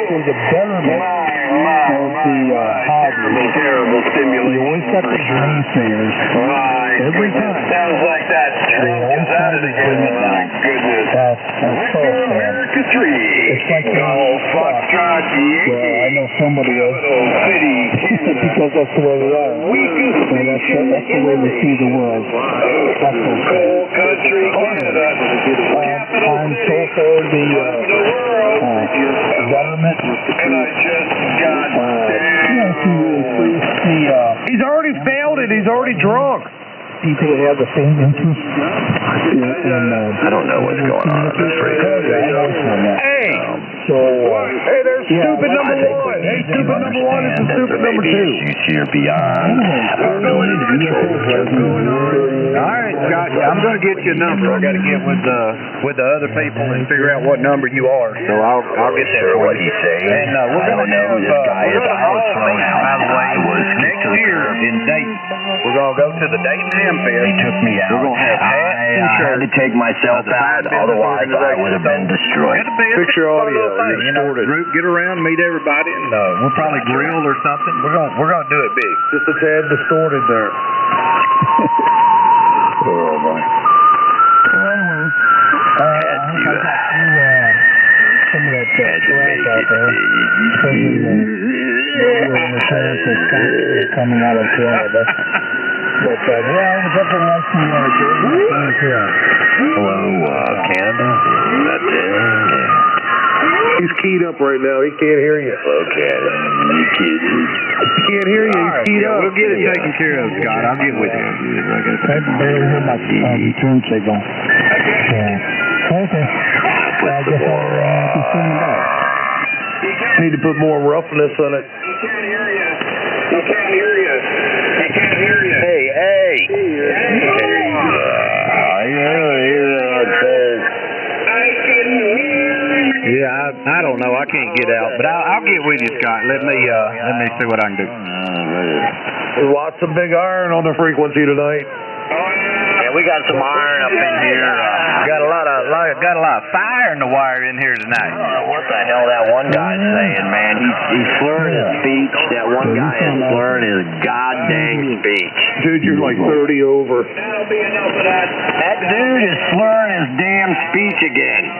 for the betterment of the hobby.
Terrible stimulation.
You always got the naysayers. Every time.
Sounds like that's true. Because out of the my goodness.
That's so sad. It's like
Foxtrot,
well, I know somebody else. Because that's the way they are. And that's the way they see the world. That's so sad.
Country Canada.
I'm so for the government.
And I just got
He's already failed it. He's already drunk.
People have the same interest in
I don't know what's going on at this rate.
Hey! Hey, there's stupid number one. Hey, stupid number one is stupid number two.
Here beyond our ability to control
All right, Scott. I'm going to get you a number. I got to get with the other people and figure out what number you are. So I'll get there.
What he's saying.
And we're going to
know who this guy is. I was thrown out.
By the way, next year in Dayton, we're going to go to the Dayton Ham Fest.
He took me out.
We're going to have hats and
I
shirts.
had to take myself out, otherwise I would have been destroyed.
Picture audio.
Get around, meet everybody, and we'll probably grill or something. We're gonna do it big.
Just a tad distorted there.
Oh boy.
Some of that trash out there, especially the trash that's coming out of Canada. But yeah, I would definitely like to join things here.
Hello, Canada. That's it.
He's keyed up right now. He can't hear you.
Okay, you kids.
He can't hear you. He's keyed up.
We'll get it taken care of, Scott. I'll get with you.
I can barely hear my turn signal. Okay. I guess I'll be sitting back.
Need to put more roughness on it.
He can't hear you. He can't hear you. He can't hear you.
Hey. Yeah, I don't know. I can't get out, but I'll get with you, Scott. Let me see what I can do.
There's lots of big iron on the frequency tonight.
Yeah, we got some iron up in here.
Got a lot of fire in the wire in here tonight.
What the hell that one guy's saying, man? He's slurring his speech. That one guy is slurring his goddamn speech.
Dude, you're like 30 over.
That'll be enough of that.
That dude is slurring his damn speech again.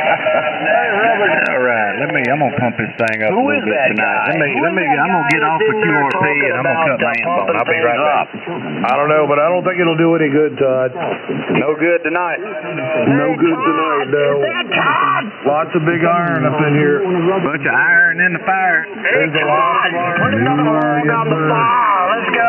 All right, I'm gonna pump this thing up a little bit tonight. I'm gonna get off the QRP and I'm gonna cut my amp on. I'll be right back.
I don't know, but I don't think it'll do any good, Todd.
No good tonight.
No good tonight, no. Lots of big iron up in here.
Bunch of iron in the fire.
There's a lot of iron.
Put another hole down the fire. Let's go.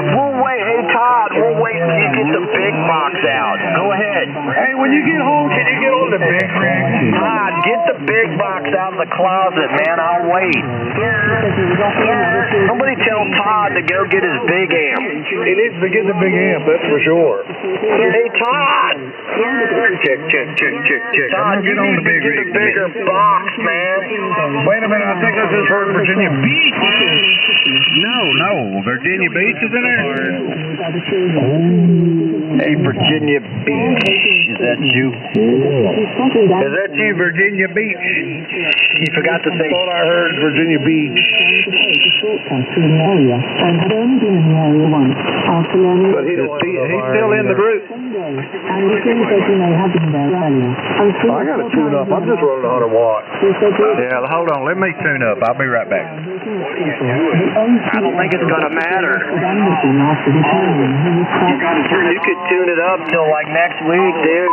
We'll wait. Hey, Todd, we'll wait till you get the big box out. Go ahead.
Hey, when you get home, can you get on the big rig?
Todd, get the big box out of the closet, man. I'll wait. Somebody tell Todd to go get his big amp.
He needs to get the big amp, that's for sure.
Hey, Todd.
Check.
Todd, you need to get the bigger box, man.
Wait a minute, I think this is for Virginia Beach.
No, Virginia Beach is in there.
Hey, Virginia Beach. Is that you? Is that you, Virginia Beach? You forgot to say.
I thought I heard Virginia Beach. But he's
still in the group.
I got to tune up. I'm just running 100 watts.
Yeah, hold on. Let me tune up. I'll be right back.
I don't think it's going to matter. You could tune it up till like next week, dude.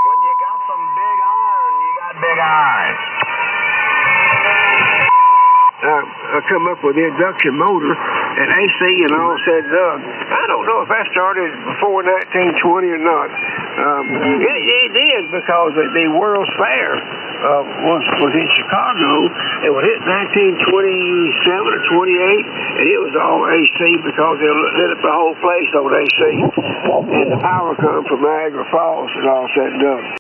When you got some big iron, you got big eyes.
I come up with the induction motor and AC and all said and done. I don't know if that started before 1920 or not. It did because the World's Fair was in Chicago. It was hit 1927 or 28, and it was all AC because they lit up the whole place on AC. And the power come from Niagara Falls and all said and done.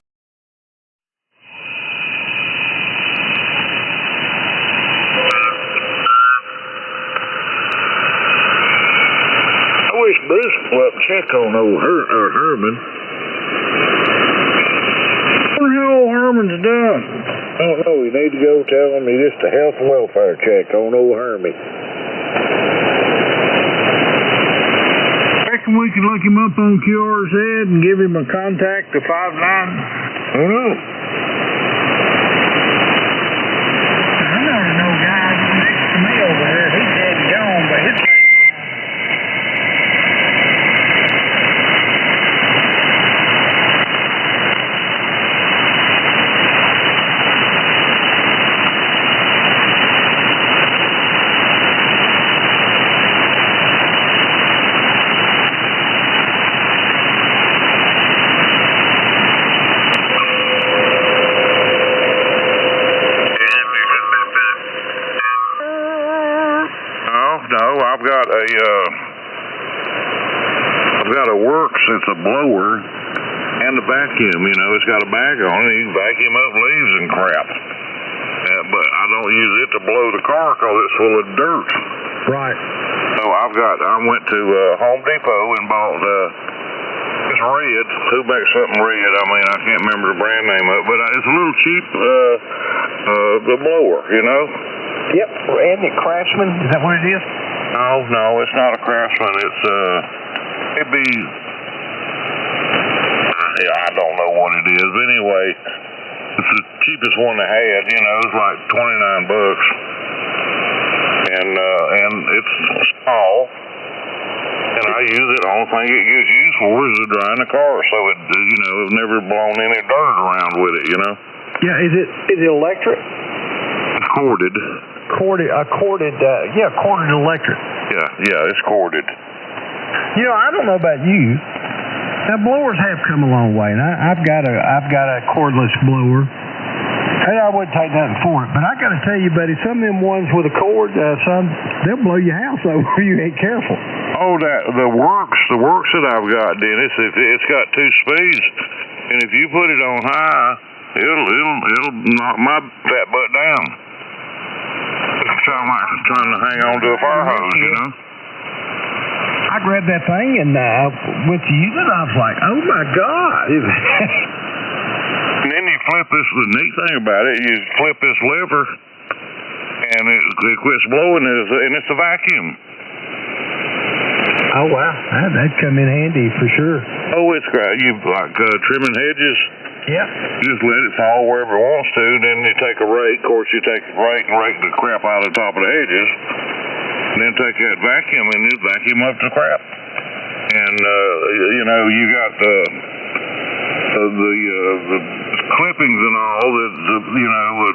I wish Bruce would go up and check on old Herman. I wonder how old Herman's done. I don't know. You need to go tell him he just a health and welfare check on old Hermie. Reckon we can look him up on QR's head and give him a contact to 59? Who knows? I know guy next to me over there. He's dead and gone, but his I've got a Works, it's a blower, and a vacuum, you know, it's got a bag on it, you can vacuum up leaves and crap. But I don't use it to blow the car because it's full of dirt. Right. So I went to Home Depot and bought this red, who makes something red? I mean, I can't remember the brand name of it, but it's a little cheap the blower, you know?
Yep, Andy Craftsman. Is that what it is?
No, it's not a Craftsman. It's it'd be, I don't know what it is. But anyway, it's the cheapest one they had. You know, it's like $29, and it's small. And I use it. The only thing it gets used for is to dry in the car, so it's never blown any dirt around with it. You know.
Yeah, is it electric?
It's corded.
Corded electric.
Yeah, it's corded.
You know, I don't know about you. Now, blowers have come a long way, and I've got a cordless blower, and I wouldn't take nothing for it. But I got to tell you, buddy, some of them ones with a cord, they'll blow your house over if you ain't careful.
Oh, the works that I've got, Dennis, it's got 2 speeds, and if you put it on high, it'll knock my fat butt down. It's kind of like trying to hang on to a fire hose, you know.
I grabbed that thing and went to use it. I was like, oh my God.
And then you flip this, the neat thing about it, you flip this lever and it quits blowing, and it's a vacuum.
Oh, wow. That'd come in handy for sure.
Oh, it's great. You like trimming hedges?
Yeah.
You just let it fall wherever it wants to. Then you take a rake. Of course, you take a rake and rake the crap out of the top of the hedges. And then take that vacuum and you vacuum up the crap. And, you know, you got the clippings and all that, you know,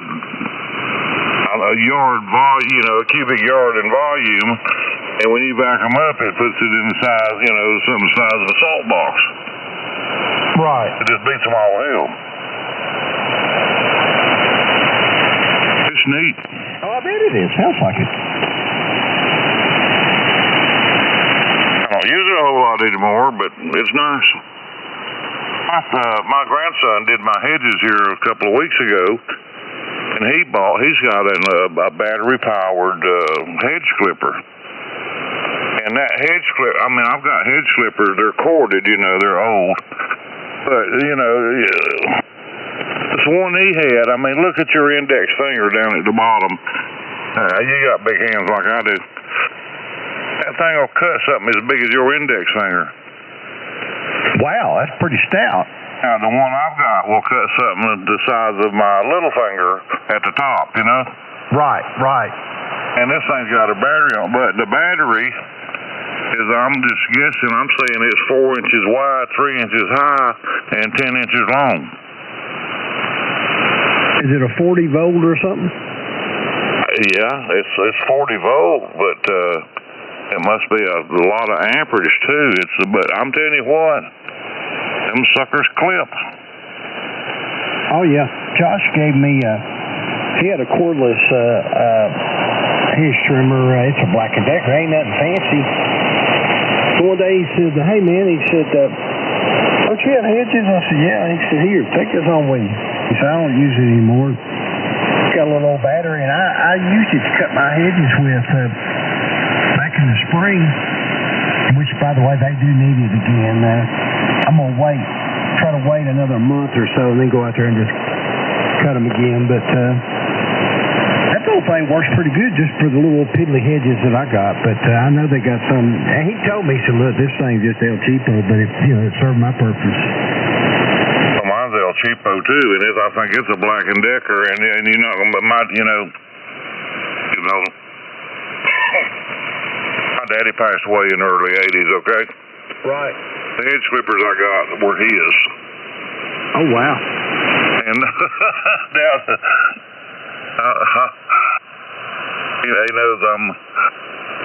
a yard volume, you know, a cubic yard in volume. And when you vac them up, it puts it in the size, you know, some size of a salt box.
Right.
It just beats them all to hell. It's neat.
Oh, I bet it is. Sounds like it.
I don't use it a whole lot anymore, but it's nice. My grandson did my hedges here a couple of weeks ago, and he's got a battery-powered hedge clipper. And that hedge clipper, I mean, I've got hedge clippers, they're corded, you know, they're old. But, you know, this one he had, I mean, look at your index finger down at the bottom. You got big hands like I do. That thing will cut something as big as your index finger.
Wow, that's pretty stout.
Now, the one I've got will cut something the size of my little finger at the top, you know?
Right, right.
And this thing's got a battery on, but the battery is, I'm just guessing, I'm saying it's 4 inches wide, 3 inches high, and 10 inches long.
Is it a 40 volt or something?
Yeah, it's 40 volt, but it must be a lot of amperage too. But I'm telling you what, them suckers clip.
Oh yeah, Josh gave me he had a cordless hedge trimmer. It's a Black & Decker, ain't nothing fancy. One day he said, "Hey man," he said, "don't you have hedges?" I said, "Yeah." He said, "Here, take this on with you." He said, "I don't use it anymore. It's got a little old battery, and I used it to cut my hedges with back in the spring." Which, by the way, they do need it again. I'm gonna try to wait another month or so, and then go out there and just cut them again. But that little thing works pretty good just for the little piddly hedges that I got. But I know they got some. And he told me, he said, "Look, this thing's just El Cheapo, but it served my purpose."
Well, mine's El Cheapo too, and I think it's a Black & Decker, and you're not gonna, my daddy passed away in the early '80s. Okay.
Right.
The hedge clippers I got were his.
Oh wow.
And he knows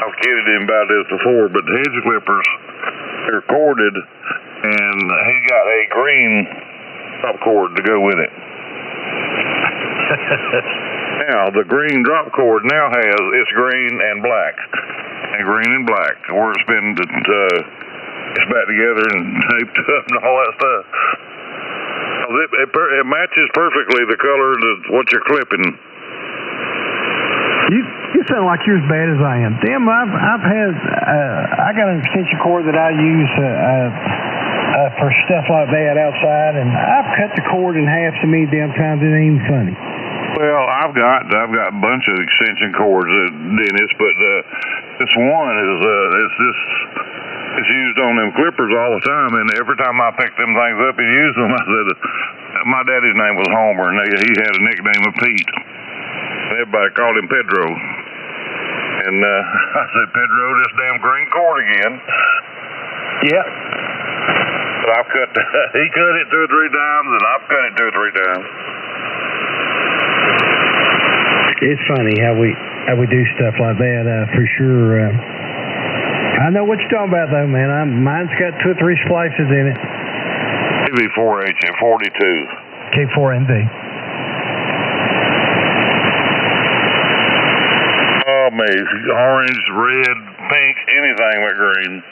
I've kidded him about this before, but the hedge clippers, they're corded, and he got a green drop cord to go with it. Now, the green drop cord now it's green and black. And green and black, where it's been it's back together and taped up and all that stuff. It matches perfectly the color of what you're clipping.
You sound like you're as bad as I am. Damn, I got an extension cord that I use for stuff like that outside, and I've cut the cord in half so many damn times it ain't even funny.
Well, I've got a bunch of extension cords, Dennis, but this one is it's used on them clippers all the time, and every time I pick them things up and use them, I said, my daddy's name was Homer, and he had a nickname of Pete. Everybody called him Pedro. And I said, "Pedro, this damn green cord again."
Yeah.
But he cut it 2 or 3 times, and I've cut it 2 or 3 times.
It's funny how we do stuff like that, for sure. I know what you're talking about, though, man. Mine's got 2 or 3 splices in it.
TV4H and 42.
K4ND.
Oh, man. Orange, red, pink, anything but green.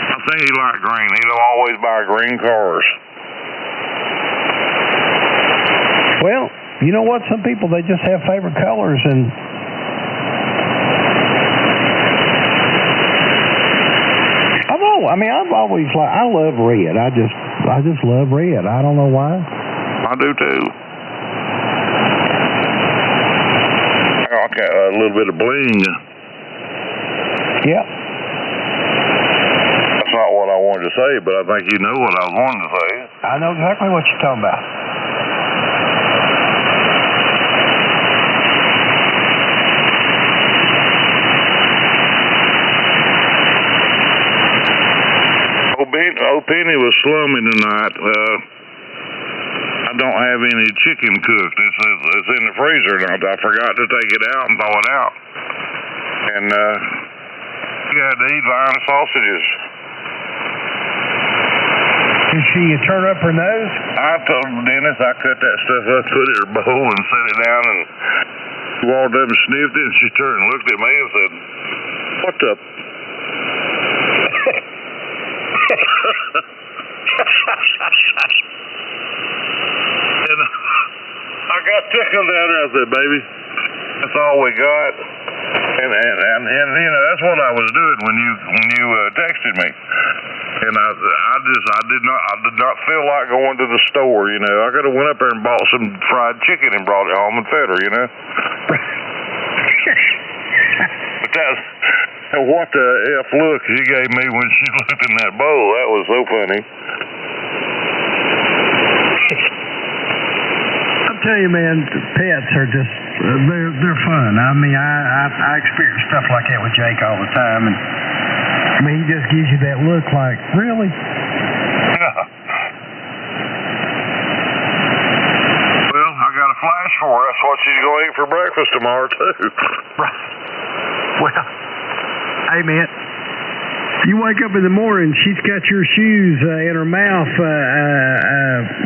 I think he liked green. He'll always buy green cars.
Well, you know what? Some people, they just have favorite colors, and I've always I love red. I just love red. I don't know why.
I do too. a little bit of bling.
Yep.
That's not what I wanted to say, but I think you know what I was wanting to say.
I know exactly what you're talking about.
Old Penny was slumming tonight. I don't have any chicken cooked. It's in the freezer now. I forgot to take it out and thaw it out. And you had to eat line of sausages.
Did she turn up her nose?
I told Dennis I cut that stuff up, put it in her bowl, and set it down, and she walked up and sniffed it, and she turned and looked at me and said, "What the?" And I got tickled at her. I said, "Baby, that's all we got." And you know, that's what I was doing when you texted me. And I did not feel like going to the store. You know, I could have went up there and bought some fried chicken and brought it home and fed her. You know. But that's what the F look she gave me when she looked in that bowl. That was so funny.
I'll tell you, man, pets are just they're fun. I mean, I experience stuff like that with Jake all the time, and I mean, he just gives you that look like, really?
Yeah. Well, I got a flash for her. That's what she's going to eat for breakfast tomorrow, too.
Right. Well, hey, man, you wake up in the morning, she's got your shoes in her mouth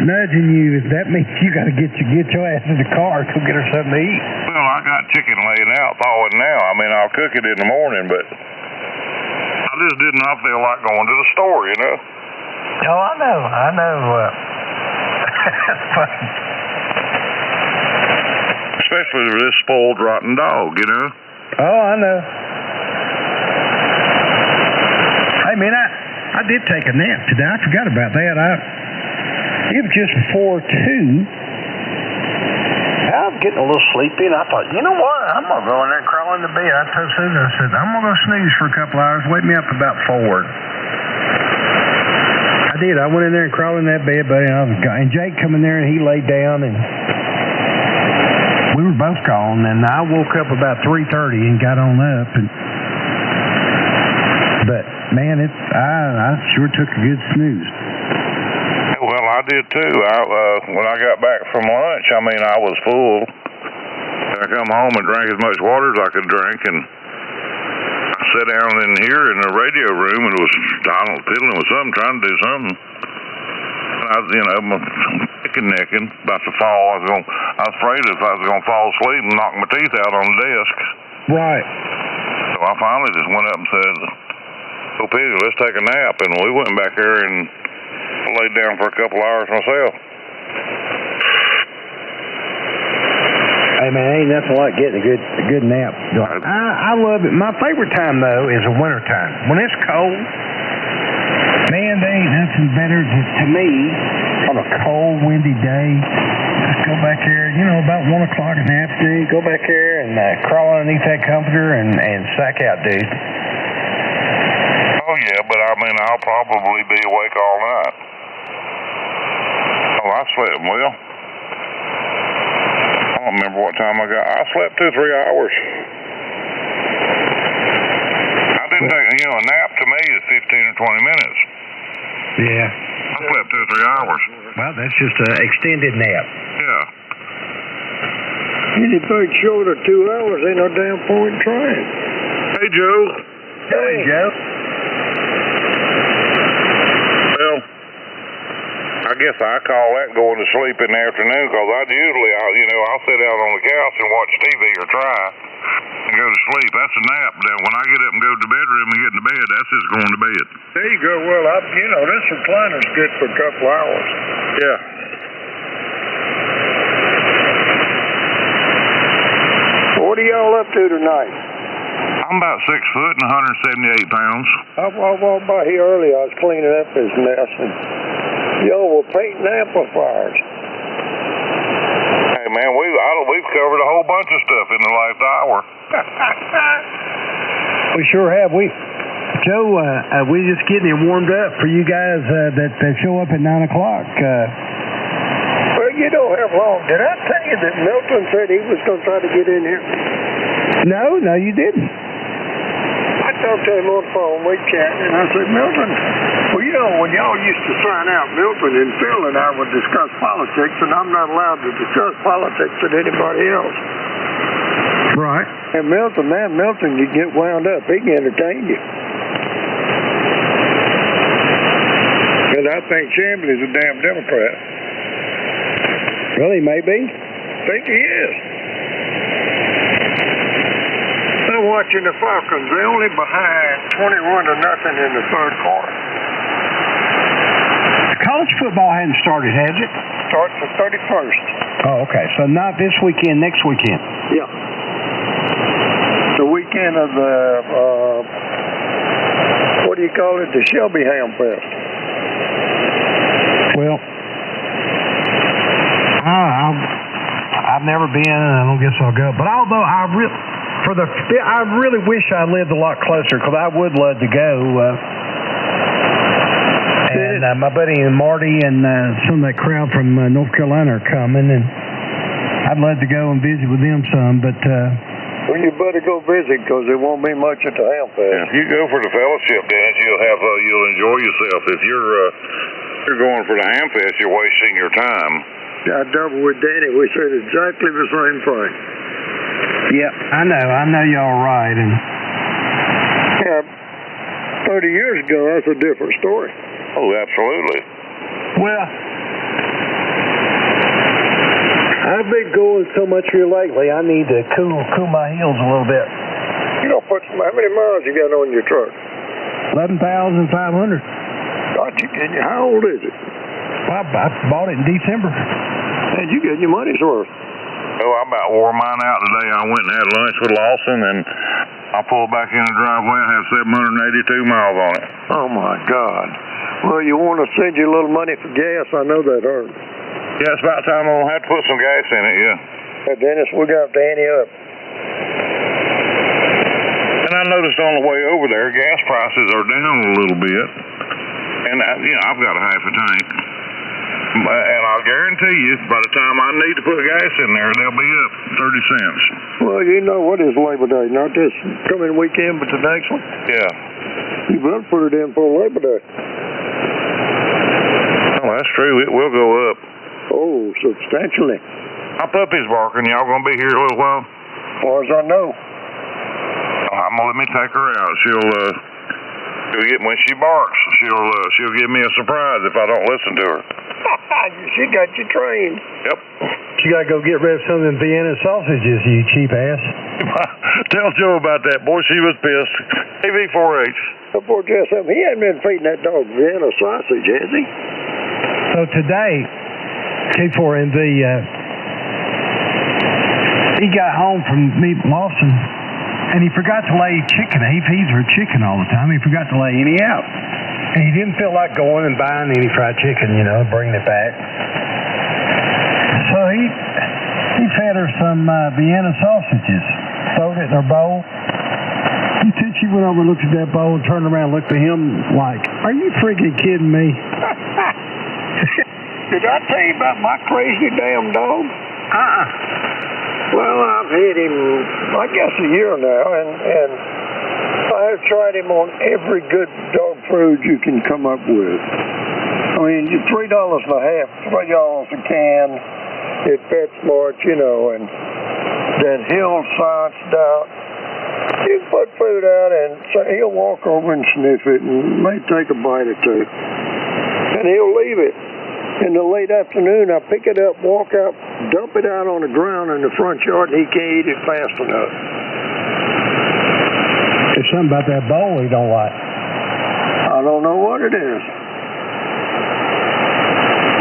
nudging you. That means you got to get your ass in the car and go get her something to eat.
Well, I got chicken laying out, thawing now. I mean, I'll cook it in the morning, but I just did not feel like going to the store, you know?
Oh, I know. That's funny.
Especially with this spoiled, rotten dog, you know?
Oh, I know. Hey, man, I did take a nap today. I forgot about that. It was just before 2. I was getting a little sleepy, and I thought, you know what? I'm going to go in there and crawl in the bed. I told Susan, I said, I'm going to go snooze for a couple hours. Wake me up about 4. I did. I went in there and crawled in that bed, buddy. And Jake come in there, and he laid down, and we were both gone. And I woke up about 3:30 and got on up. But, man, I sure took a good snooze.
Well, I did too. When I got back from lunch, I mean, I was full. I come home and drank as much water as I could drink, and I sat down in here in the radio room and was, fiddling with something, trying to do something. And I was, necking, about to fall. I was afraid if I was going to fall asleep and knock my teeth out on the desk.
Right.
So I finally just went up and said, "Oh, Peter, let's take a nap." And we went back there and laid down for a couple hours myself.
Hey, man, ain't nothing like getting a good nap. I love it. My favorite time, though, is the winter time. When it's cold, man, there ain't nothing better to me on a cold, windy day. Just go back there, about 1 o'clock in the afternoon, go back there and crawl underneath that comforter and sack out, dude.
Oh, yeah, but I mean, I'll probably be awake all night. Oh, I slept well. I don't remember what time I slept 2 or 3 hours. I didn't take, a nap to me is 15 or 20 minutes.
Yeah.
I slept 2 or 3 hours.
Well, that's just an extended nap.
Yeah.
Anything short of 2 hours ain't no damn point in trying.
Hey, Joe.
Hey, Joe.
Well, I guess I call that going to sleep in the afternoon, because I'll sit out on the couch and watch TV or try and go to sleep. That's a nap. Then when I get up and go to the bedroom and get in the bed, that's just going to bed.
There you go. Well, this recliner's good for a couple hours.
Yeah.
What are y'all up to tonight?
I'm about 6 foot and 178 pounds.
I walked by here earlier. I was cleaning up this mess, and y'all were painting amplifiers.
Hey, man, we we've covered a whole bunch of stuff in the last hour.
We sure have. Joe, we're just getting it warmed up for you guys that show up at 9 o'clock.
Well, you don't have long. Did I tell you that Milton said he was going to try to get in here?
No, you didn't.
I talked to him on the phone, we chatted, and I said, Milton, well, you know, when y'all used to sign out, Milton and Phil and I would discuss politics, and I'm not allowed to discuss politics with anybody else.
Right.
And Milton, you get wound up. He can entertain you. Because I think Chambly's a damn Democrat.
Really, maybe?
I think he is. I'm watching the Falcons. They're only behind 21-0 in the third quarter.
College football hadn't started, has it?
Starts the 31st.
Oh, okay. So not this weekend, next weekend.
Yeah. The weekend of the, what do you call it? The Shelby Ham Fest.
Well, I've never been, and I don't guess I'll go. But although I really wish I lived a lot closer, because I would love to go. And my buddy Marty and some of that crowd from North Carolina are coming, and I'd love to go and visit with them some. But
well, you better go visit, because there won't be much at the Ham Fest.
If you go for the fellowship dance, you'll enjoy yourself. If you're going for the Ham Fest, you're wasting your time.
I double with Danny. We said exactly the same thing.
Yeah, I know y'all right. And
yeah, 30 years ago, that's a different story.
Oh, absolutely.
Well,
I've been going so much here lately, I need to cool my heels a little bit. You don't how many miles you got on your truck?
11,500.
God, you kidding? How old is it?
Well, I bought it in December.
And you getting your money's worth.
Oh, I about wore mine out today. I went and had lunch with Lawson, and I pulled back in the driveway and had 782 miles on it.
Oh, my God. Well, you want to send you a little money for gas? I know that hurt.
Yeah, it's about time I'm going to have to put some gas in it, yeah.
Hey, Dennis, we got Danny up.
And I noticed on the way over there, gas prices are down a little bit. And, I've got a half a tank. And I'll guarantee you, by the time I need to put gas in there, they'll be up 30 cents.
Well, you know what is Labor Day? Not this coming weekend, but the next one?
Yeah.
You better put it in for Labor Day.
Oh, that's true. It will go up.
Oh, substantially.
My puppy's barking. Y'all going to be here a little while?
As far as I know.
I'm going to let me take her out. When she barks, she'll give me a surprise if I don't listen to her.
She got you trained.
Yep.
You got to go get rid of some of them Vienna sausages, you cheap ass.
Tell Joe about that. Boy, she was pissed. AV4H.
Oh, poor Jess, he hadn't been feeding that dog Vienna sausage, has he?
So today, K4MV, he got home from meeting Lawson, and he forgot to lay chicken. He feeds her chicken all the time. He forgot to lay any out. And he didn't feel like going and buying any fried chicken, bringing it back. So he fed her some Vienna sausages, throwed it in her bowl. And then she went over and looked at that bowl and turned around and looked at him like, are you freaking kidding me?
Did I tell you about my crazy damn dog? Well, I've had him, I guess, a year now, and I've tried him on every good dog food you can come up with. I mean, $3 and a half, $3 a can at PetSmart, and then he'll science out. You put food out, and so he'll walk over and sniff it, and may take a bite or two, and he'll leave it. In the late afternoon, I pick it up, walk out, dump it out on the ground in the front yard, and he can't eat it fast enough.
There's something about that bowl he don't like.
I don't know what it is.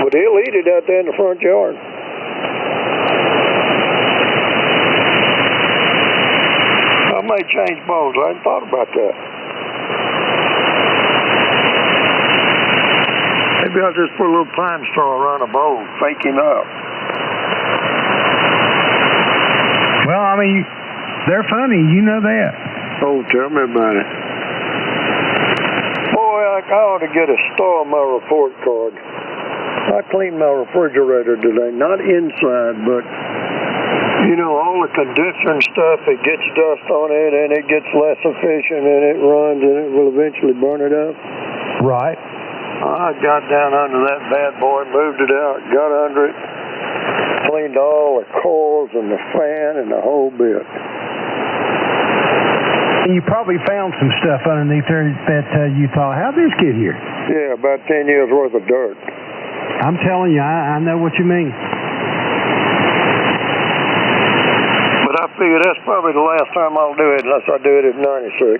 But he'll eat it out there in the front yard. I may change bowls. I hadn't thought about that. Maybe I'll just put a little pine straw around a bowl, fake him up.
mean, they're funny. You know that.
Oh, tell me about it. Boy, I ought to get a star on my report card. I cleaned my refrigerator today, not inside, but, you know, all the condenser and stuff, it gets dust on it, and it gets less efficient, and it runs, and it will eventually burn it up.
Right.
I got down under that bad boy, moved it out, got under it, cleaned all the coils and the fan and the whole bit.
And you probably found some stuff underneath there that you thought, how'd this get here?
Yeah, about 10 years worth of dirt.
I'm telling you, I know what you mean.
But I figure that's probably the last time I'll do it unless I do it at 96.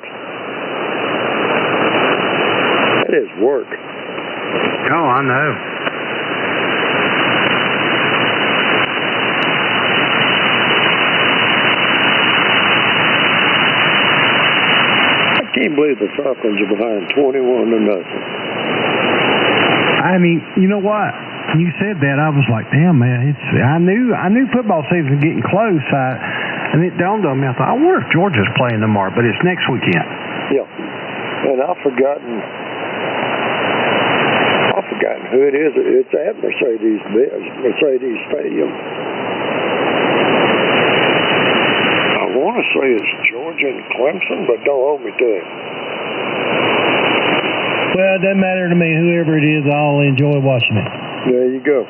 It is work.
Oh, I know.
I can't believe the Falcons are behind 21-0.
I mean, you know what? You said that, I was like, damn, man. I knew football season was getting close, and it dawned on me. I thought, I wonder if Georgia's playing tomorrow, but it's next weekend.
Yeah, and I've forgotten who it is. It's at Mercedes Stadium. I want to say it's Georgia and Clemson, but don't hold me to it.
Well, it doesn't matter to me. Whoever it is, I'll enjoy watching it.
There you go.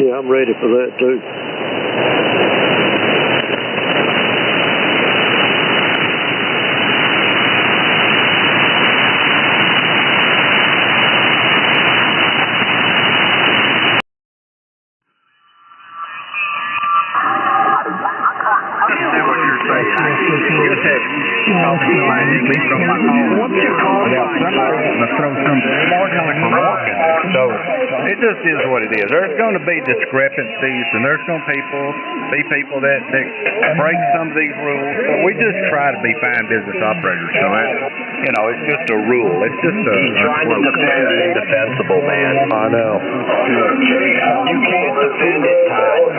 Yeah, I'm ready for that, too.
So it just is what it is. There's going to be discrepancies, and there's going to be people that break some of these rules. So we just try to be fine business operators. So it's just a rule. It's just a
trying to defend the indefensible, man.
I know.
You can't defend it, Todd.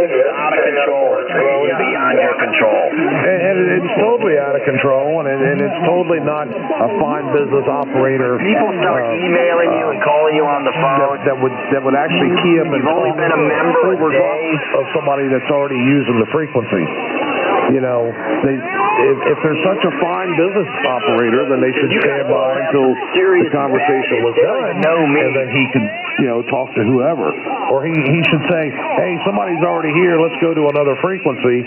It's out of control. It's growing beyond your control.
And it's totally out of control, and it's totally not a fine business operator.
People start emailing you and calling you on the phone.
That would actually key up and
You've only been a member a day
of somebody that's already using the frequency. You know, if they're such a fine business operator, then they should stand by until the conversation was done, and then he could, talk to whoever. Or he should say, hey, somebody's already here, let's go to another frequency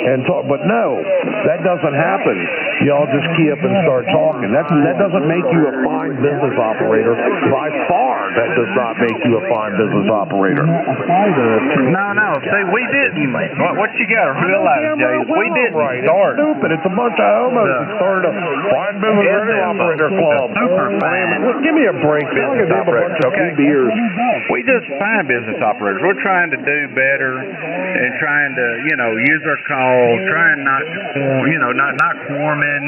and talk. But no, that doesn't happen. Y'all just key up and start talking. That doesn't make you a fine business operator. By far, that does not make you a fine business operator.
No. See, we didn't. What you got to realize, Jay, is we didn't start.
It's stupid. It's a bunch of homos that started a fine business radio operator club.
Super fine.
Give me a break.
Business operators, okay?
Beers.
We just fine business operators. We're trying to do better and trying to, use our calls, trying not to, not corming,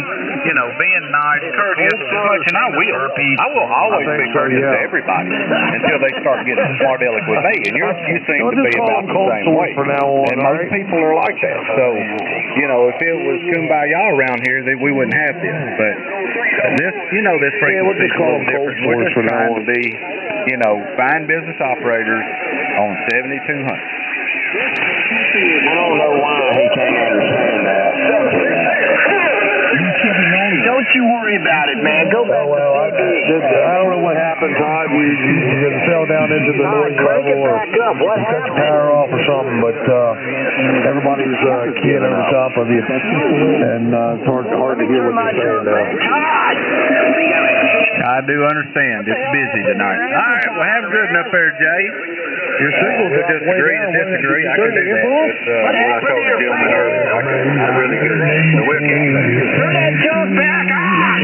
being nice, courteous, such, and I will always be courteous to everybody until they start getting smart aleck with me, and you seem to be about the same way. And most people are like that. So, if it was kumbaya around here, then we wouldn't have this. But this, this frequency is a little different. We're just trying to be, fine business operators on 7200.
I don't know why he can't understand that. Don't you worry about it, man. Go back to
I don't know what happened, Todd. You fell down into the noise level or you cut your power off or something, but everybody's keying over top of you, and it's hard to hear what you're saying now.
I do understand. It's busy tonight. All right, well, have a good one up there, Jay. Your signals are disagree to disagree. I can do that. But what I told the gentleman earlier, I'm really good at that. So we'll get that.
Turn that junk back on!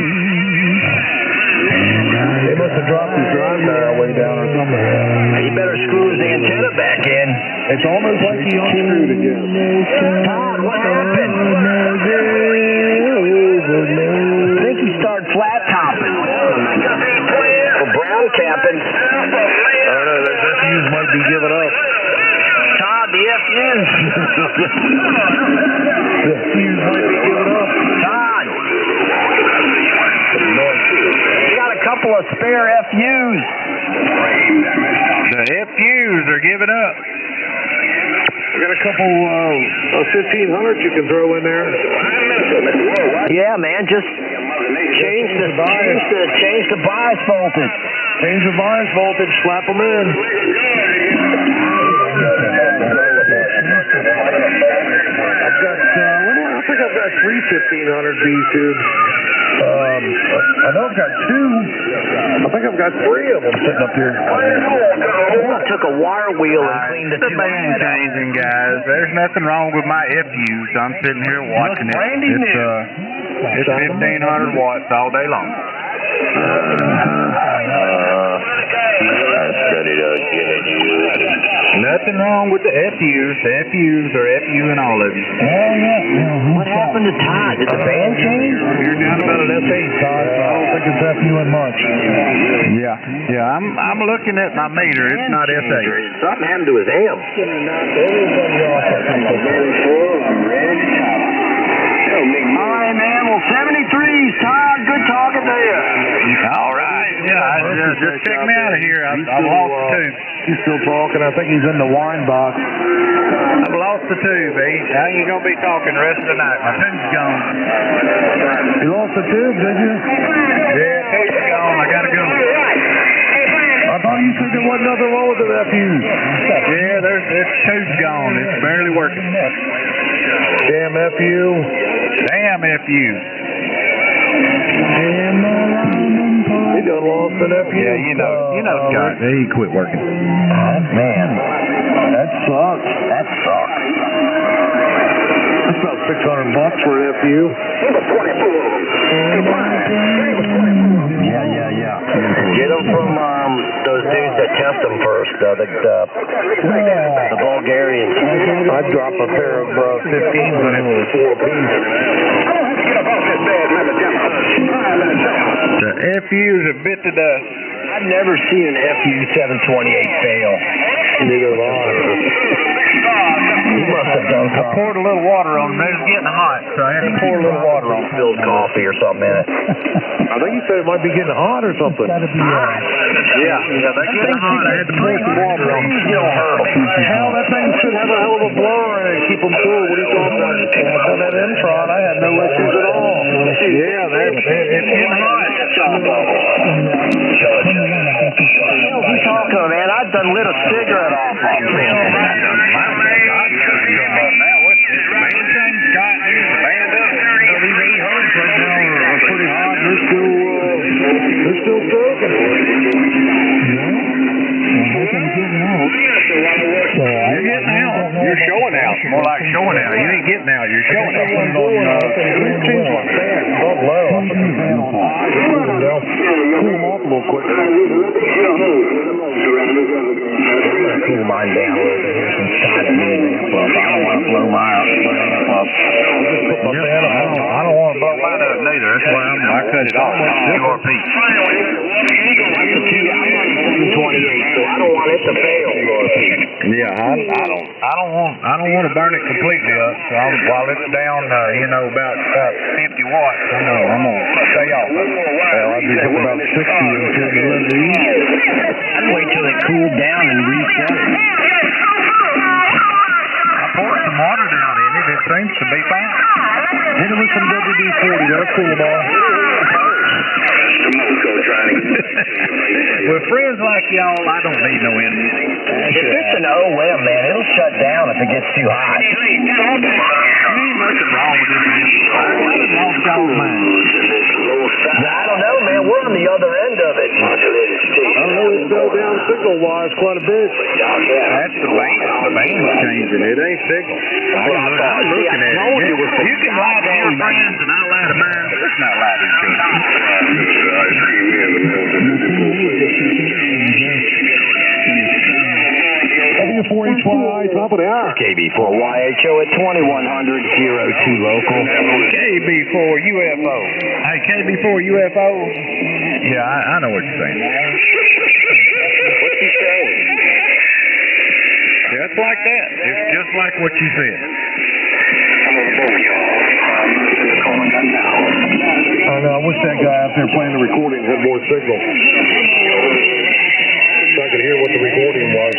They must have dropped his drive dial way down or something.
He better screw his antenna back in.
It's almost like he unscrewed again.
Todd, what happened? I think he started flat topping. Or brown capping.
I don't know, that fuse might be giving up.
Todd,
Todd, the FUs.
The FUs might be giving up.
Todd. We got a couple of spare FUs.
The FUs are giving up.
We got a couple 1500s you can throw in there.
Yeah, man, just change the bias voltage.
Change the bias voltage, slap them in. I think I've got 3 1500 B tubes. I know I've got 2. I think I've got 3 of them sitting up here.
I took a wire wheel and cleaned the
It's a band changing, guys. There's nothing wrong with my FUs. I'm sitting here watching it. It's 1500 watts all day long.
That's ready to get it used.
Nothing wrong with the FUs. The FUs are FUing all of you.
What happened to Todd? Did the band change?
You're down about an
Todd, so I don't think it's FUing much.
Yeah. I'm looking at my meter. It's not SA.
Something happened to his amp. All right, man. Well, 73's Todd. Good talking to you.
All right. Yeah, just check me out of here. I've lost the tube.
He's still talking. I think he's in the wine box.
I've lost the tube, I ain't going to be talking the rest of the night. My tube's gone.
You lost the tube, did you?
Yeah, tube's gone. I got to go.
I thought you said there wasn't nothing wrong with the FUs.
Yeah, this tube's gone. It's barely working.
Damn FU.
Damn FU.
He done lost an FU.
Yeah, you know, Scott. He quit working.
Oh, man.
That sucks. That's about $600 for an FU.
Yeah. Get them from those dudes that test them first, the Bulgarians.
I'd drop a pair of 15s on it for 4 apiece.
The FUs are bit to dust.
I've never seen an FU 728 fail.
Neither have I.
You must have done
I poured a little water on them. They was getting hot, so I had to pour a little water on them.
spilled coffee or something in it.
I think you said it might be getting hot or something.
Yeah, they're getting hot. I had to pour some water on them. Still hurt them.
Hell, that thing should have a hell of a blower in it and keep them cool. What are you talking about? On that Intron, I had no issues at all.
Yeah, it's getting hot.
What are you talking about, man? I've done lit a cigarette off on
They're still broken.
You're getting out. You're showing out. More like showing out. You ain't getting out. You're showing out.
Cool them off a little quick.
Cool mine down a little bit here since Todd's moving up. I don't want to blow mine up.
I don't want to blow mine up neither. That's why I cut it off. QRP.
I'm 28, so I don't want it to fail.
Yeah, I don't want to burn it completely up. So while it's down, about 50 watts, I'm gonna stay off.
Well, I'd be thinking about 60 until the end of the evening.
I'd wait till it cooled down and reset it.
I poured some water down in it. It seems to be fine.
Hit it with some WD-40. That'll cool them off.
With friends like y'all, I don't need no enemies.
If it's an OM, man, it'll shut down if it gets too hot.
There ain't nothing wrong with this Nothing wrong with y'all's mind.
I don't know, man. We're on the other end of it.
I know it fell down signal-wise quite a bit.
That's the band. The band's changing. It ain't signal. I'm looking at it. You can lie to your friends and I lie to mine, but let's not lie to each
W4HY, top of the hour.
KB4YHO at 2100 02 local.
KB4 UFO. Hey, KB4 UFO. Yeah, I know what you're saying.
What's he saying?
Yeah, that's like that. It's just like what you said.
I know. I wish that guy out there playing the recording had more signal, so I could hear what the recording was.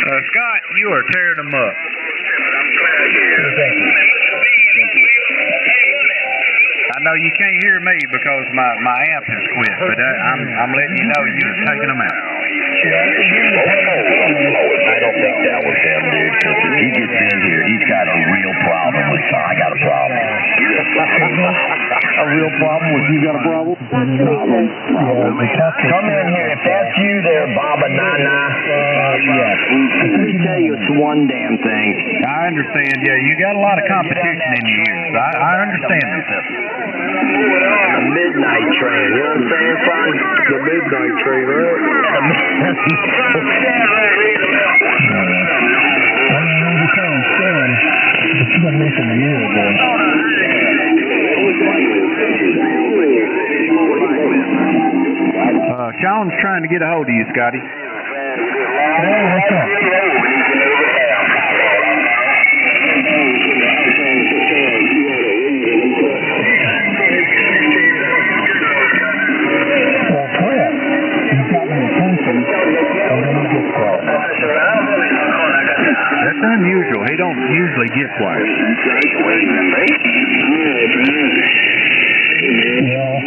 Scott, you are tearing them up. I know you can't hear me because my amp has quit, but I'm letting you know you're taking them out.
I don't think that was him, dude. Because if he gets in here, he's got a real problem with I got a problem.
A real problem with you got a problem?
Problem. Come in here. If that's you there, Baba Nana. Yes. Let me tell you, it's one damn thing.
I understand. Yeah, you got a lot of competition in your ears. I understand this.
The midnight train. You know what I'm saying, son?
The midnight train, right?
You gotta listen to me, boy.
Sean's trying to get a hold of you, Scotty.
Hey, what's up? Well, crap. You got my attention, and then you get quiet.
That's unusual. He don't usually get quiet.
Well,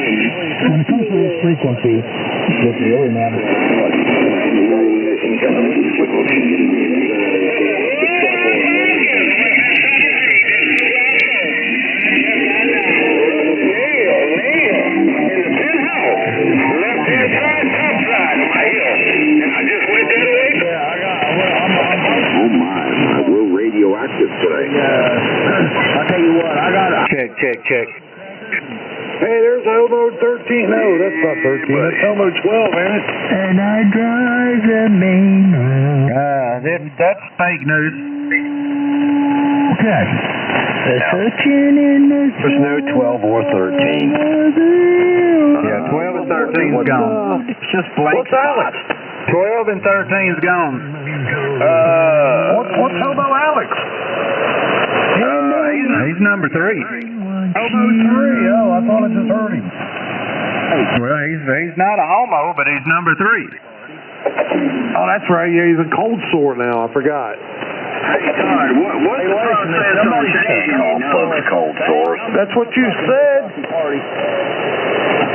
when it comes to this frequency, it really matters.
We're radioactive today.
I'll tell you what, I got
Check.
Hey, there's Elmo 13. No, that's not 13. That's Elmo 12, ain't it?
And I drive the main road.
That's fake news.
Okay. Searching in the
There's no 12 or 13.
Yeah, 12 and 13's gone.
It's just blank.
What's Alex?
12 and 13's gone.
What's Hobo Alex?
He's number 3.
Hobo 3. Oh, I thought I just heard him.
Well, he's not a homo, but he's number 3.
Oh, that's right. Yeah, he's a cold sore now. I forgot.
Hey, God, what's the process on changing folks cold sores?
That's what you said.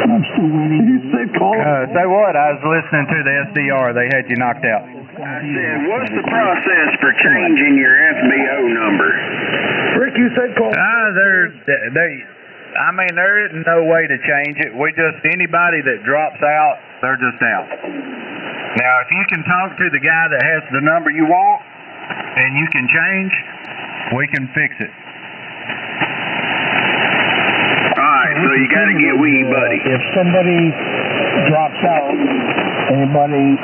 I'm still waiting.
You said cold sore.
Say what? I was listening to the SDR. They had you knocked out.
I said, what's the process for changing your FBO number?
Rick, you said cold.
There isn't no way to change it. Anybody that drops out, they're just out. Now, if you can talk to the guy that has the number you want, and you can change, we can fix it.
Alright, so you gotta get with you, buddy.
If somebody drops out, everybody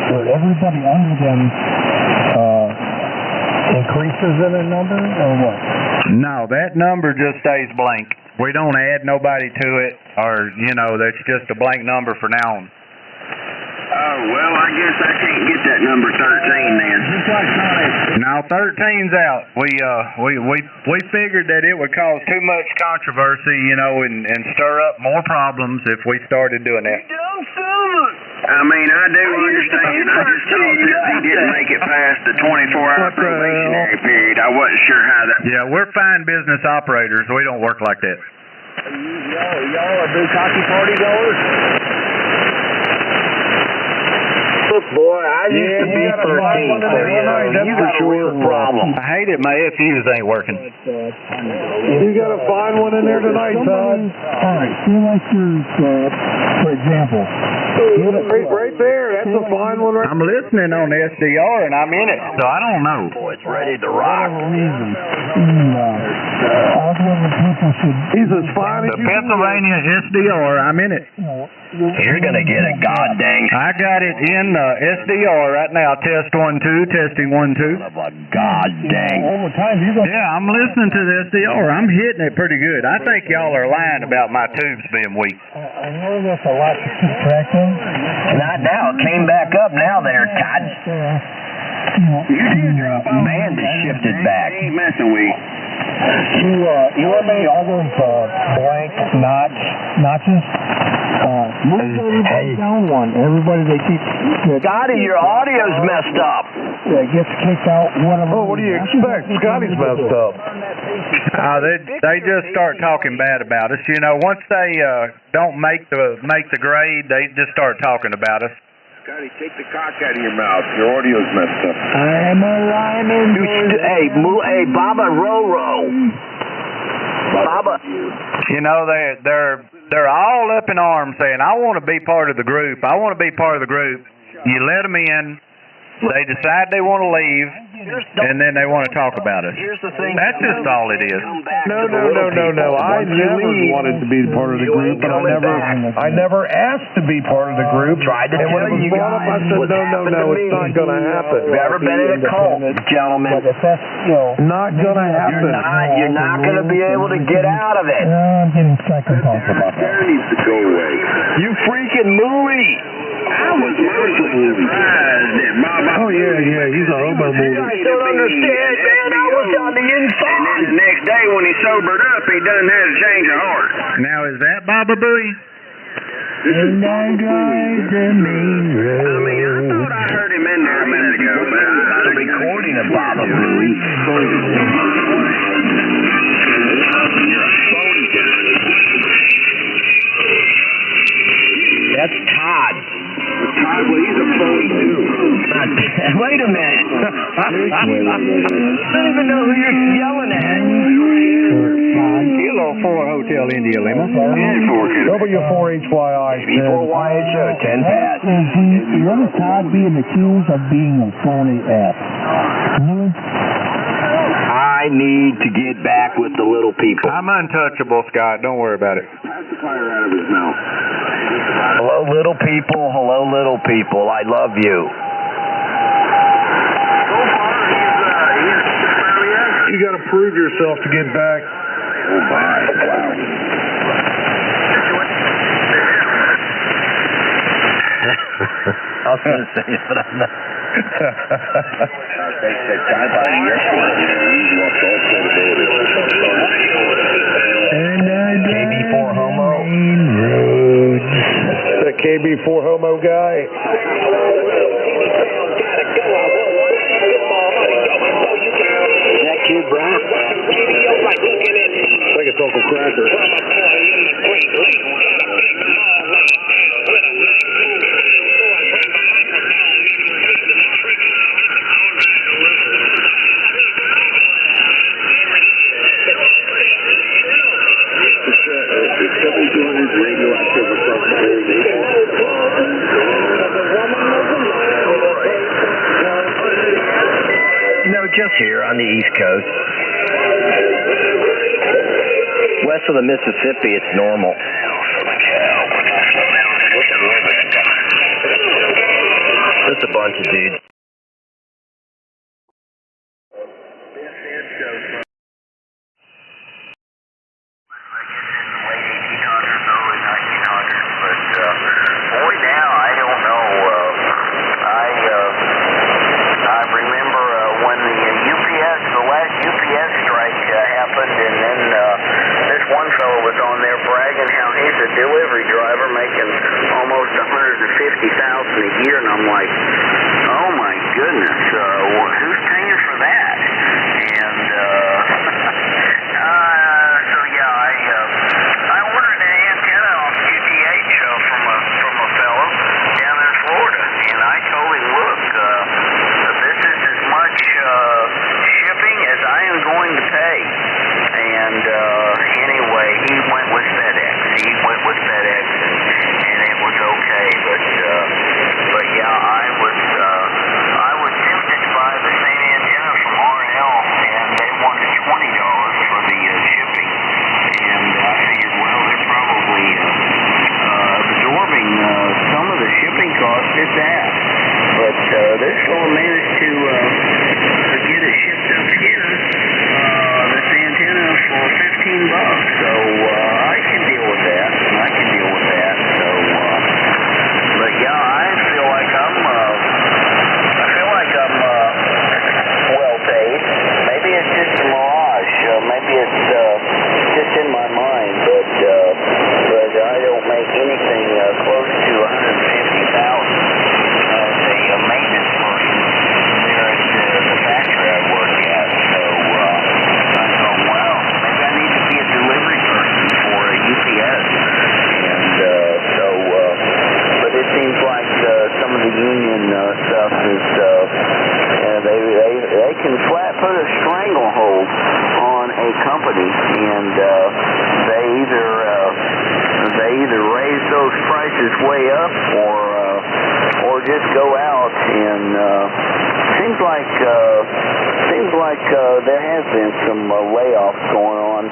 under them increases in a number, or what?
No, that number just stays blank. We don't add nobody to it, or, that's just a blank number for now on.
Oh, well, I guess I can't get that number 13 then.
Now 13's out. We figured that it would cause too much controversy, and stir up more problems if we started doing that.
I mean, I do understand. I just thought that he didn't make it past the 24-hour probationary period. I wasn't sure how that...
Yeah, we're fine business operators. We don't work like that.
Y'all are bukkake party goers?
Look, boy, I used to be 13, so you got a real problem.
I hate it. My FUs ain't working.
You got to find one in there tonight, Todd.
All right, feel like you're, for example,
Right there. That's a fine one right
I'm listening on SDR and I'm in it, so I don't know.
It's ready to rock.
He's as fine as
The Pennsylvania SDR, I'm in it.
You're going to get a goddamn...
I got it in SDR right now. Test 1 2, testing 1 2.
Goddamn.
Yeah, I'm listening to the SDR. I'm hitting it pretty good. I think y'all are lying about my tubes being weak.
I know that's a lot to keep track of.
Not now. It came back up now there, Todd. You did drop off. Band has shifted back. Ain't messing with
You eliminate all those blank notches. Move everybody down one. Everybody they keep.
Scotty, your audio's messed up.
Yeah, gets kicked out. One of them.
Oh, what do you expect? Scotty's messed up.
They just start talking bad about us. You know, once they don't make the grade, they just start talking about us.
Scotty, take the cock out of your mouth. Your audio's messed up.
I'm a lineman.
Hey, Baba Roro. Baba.
You know, they're all up in arms saying, I want to be part of the group. I want to be part of the group. You let them in. They decide they want to leave, and then they want to talk about us. That's just all it is.
No. I never wanted to be part of the group, but I never asked to be part of the group.
Tried to
and when
tell
it was
you
brought up, I said, no, it's not going to happen.
Never been in a cult, gentlemen.
Not going to happen.
You're not going to be able to get out of it.
I'm getting second thoughts about that.
There needs to go away.
You freaking movie.
I was mercifully surprised that Baba...
Oh, yeah, he's a homo movie.
I don't understand, man. I was on the inside. And then the next day when he sobered up, he done had a change of heart.
Now, is that Baba Booey?
And I drive the main road.
I mean, I thought I heard him in there a minute ago, but I thought a recording of Baba Booey. That's Todd.
Todd, well, he's a phony, too.
Wait a minute. I don't even know who you're yelling at.
Kilo 4 Hotel India Lima.
W4HYI.
B4YHO, 10 Pat.
What is Todd being accused of being a phony F? Really?
I need to get back with the little people.
I'm untouchable, Scott. Don't worry about it.
Pass the fire out of his mouth.
Hello, little people. Hello, little people. I love you.
You got to prove yourself to get back.
Oh, my. Wow.
I was going to say it, but I'm not.
They said, "Guy by the airport, you lost all credibility."
KB4 Homo.
The KB4 Homo guy.
Is that Kid Brown?
I think it's Uncle Cracker.
Just here on the East Coast. West of the Mississippi, it's normal. Just a bunch of dudes.
Delivery driver making almost $150,000 a year, and I'm like, oh my goodness, who's paying for that? And so yeah, I ordered an antenna off QTH from a fellow down in Florida, and I told him, look, this is as much shipping as I am going to pay. And anyway, he went with FedEx. And it was okay, but
prices way up or just go out. And seems like there has been some layoffs going on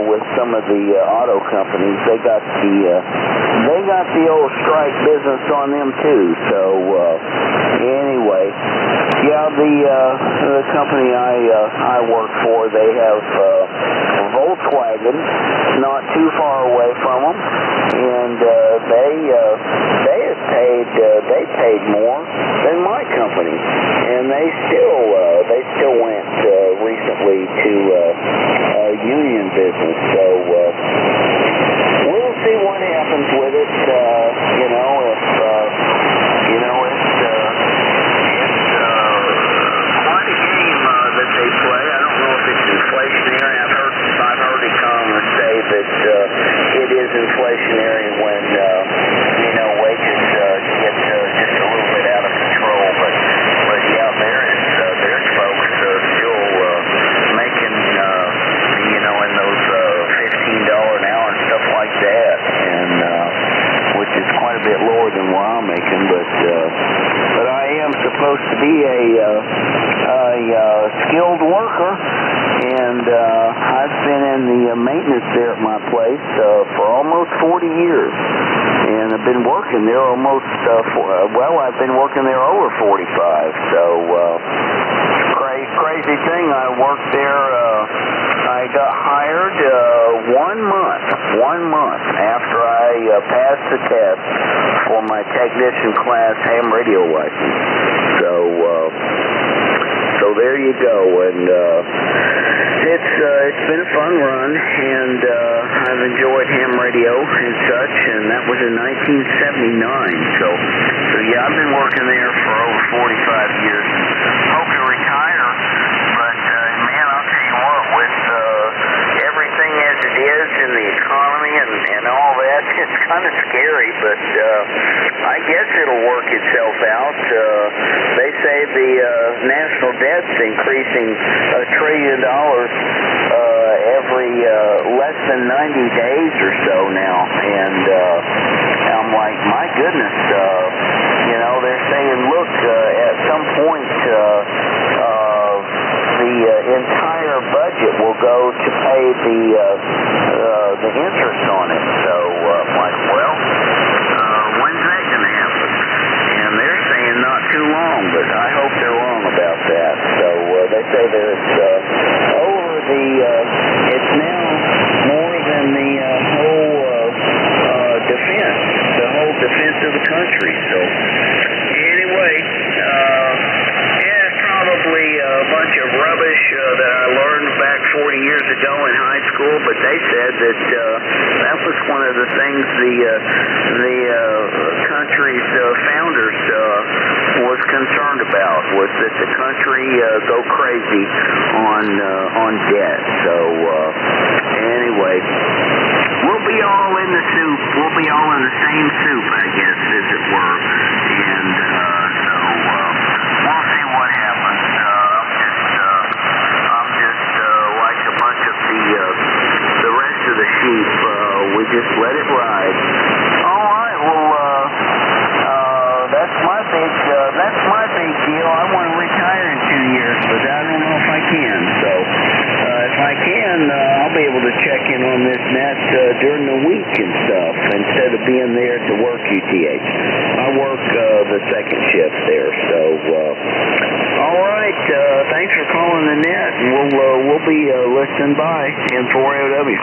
with some of the auto companies. They got the old strike business on them too. So anyway, yeah, the company I work for, they have Volkswagen not too far away from them, and they paid more than my company, and they still went recently to union business. So we'll see what happens with it. Quite a game that they play. I don't know if it's inflationary. I've heard economists say that it is inflationary when wages get just a little bit out of control. But yeah, there's folks still making in those $15 an hour and stuff like that, and which is quite a bit lower than what I'm making. But I am supposed to be a skilled worker, and I've been in the maintenance there at my place for almost 40 years, and I've been working there almost I've been working there over 45. So crazy thing, I worked there. I got hired 1 month after I passed the test for my technician class ham radio license. So there you go, and it's been a fun run, and I've enjoyed ham radio and such, and that was in 1979. So yeah, I've been working there for over 45 years. Hope to retire, but man, I'll tell you what, with everything as it is in the economy and all that, it's kind of scary, but I guess it'll work itself out. They say the national debt's increasing $1 trillion every less than 90 days or so now, and I'm like, my goodness, they're saying, look, at some point the entire budget will go to pay the interest on it. So I'm like, well, when's that going to happen? And they're saying not too long, but I hope they're wrong about that. So they say there's it's now more than the whole defense of the country. So anyway, it's probably a bunch of rubbish that I learned back 40 years ago in high school, but they said that that was one of the things the country's founders was concerned about, was that the country go crazy on debt. So anyway, we'll be all in the soup. We'll be all in the same soup, I guess, as it were. And so we'll see what happens. I'm just like a bunch of the rest of the sheep. We just let it ride. All right. Well, that's my big deal. I want to retire in 2 years, but I don't know if I can. So if I can, I'll be able to check in on this net during the week and stuff instead of being there to work UTH. I work the second shift there. So all right. Thanks for calling the net, and we'll be listening by in 4AOW.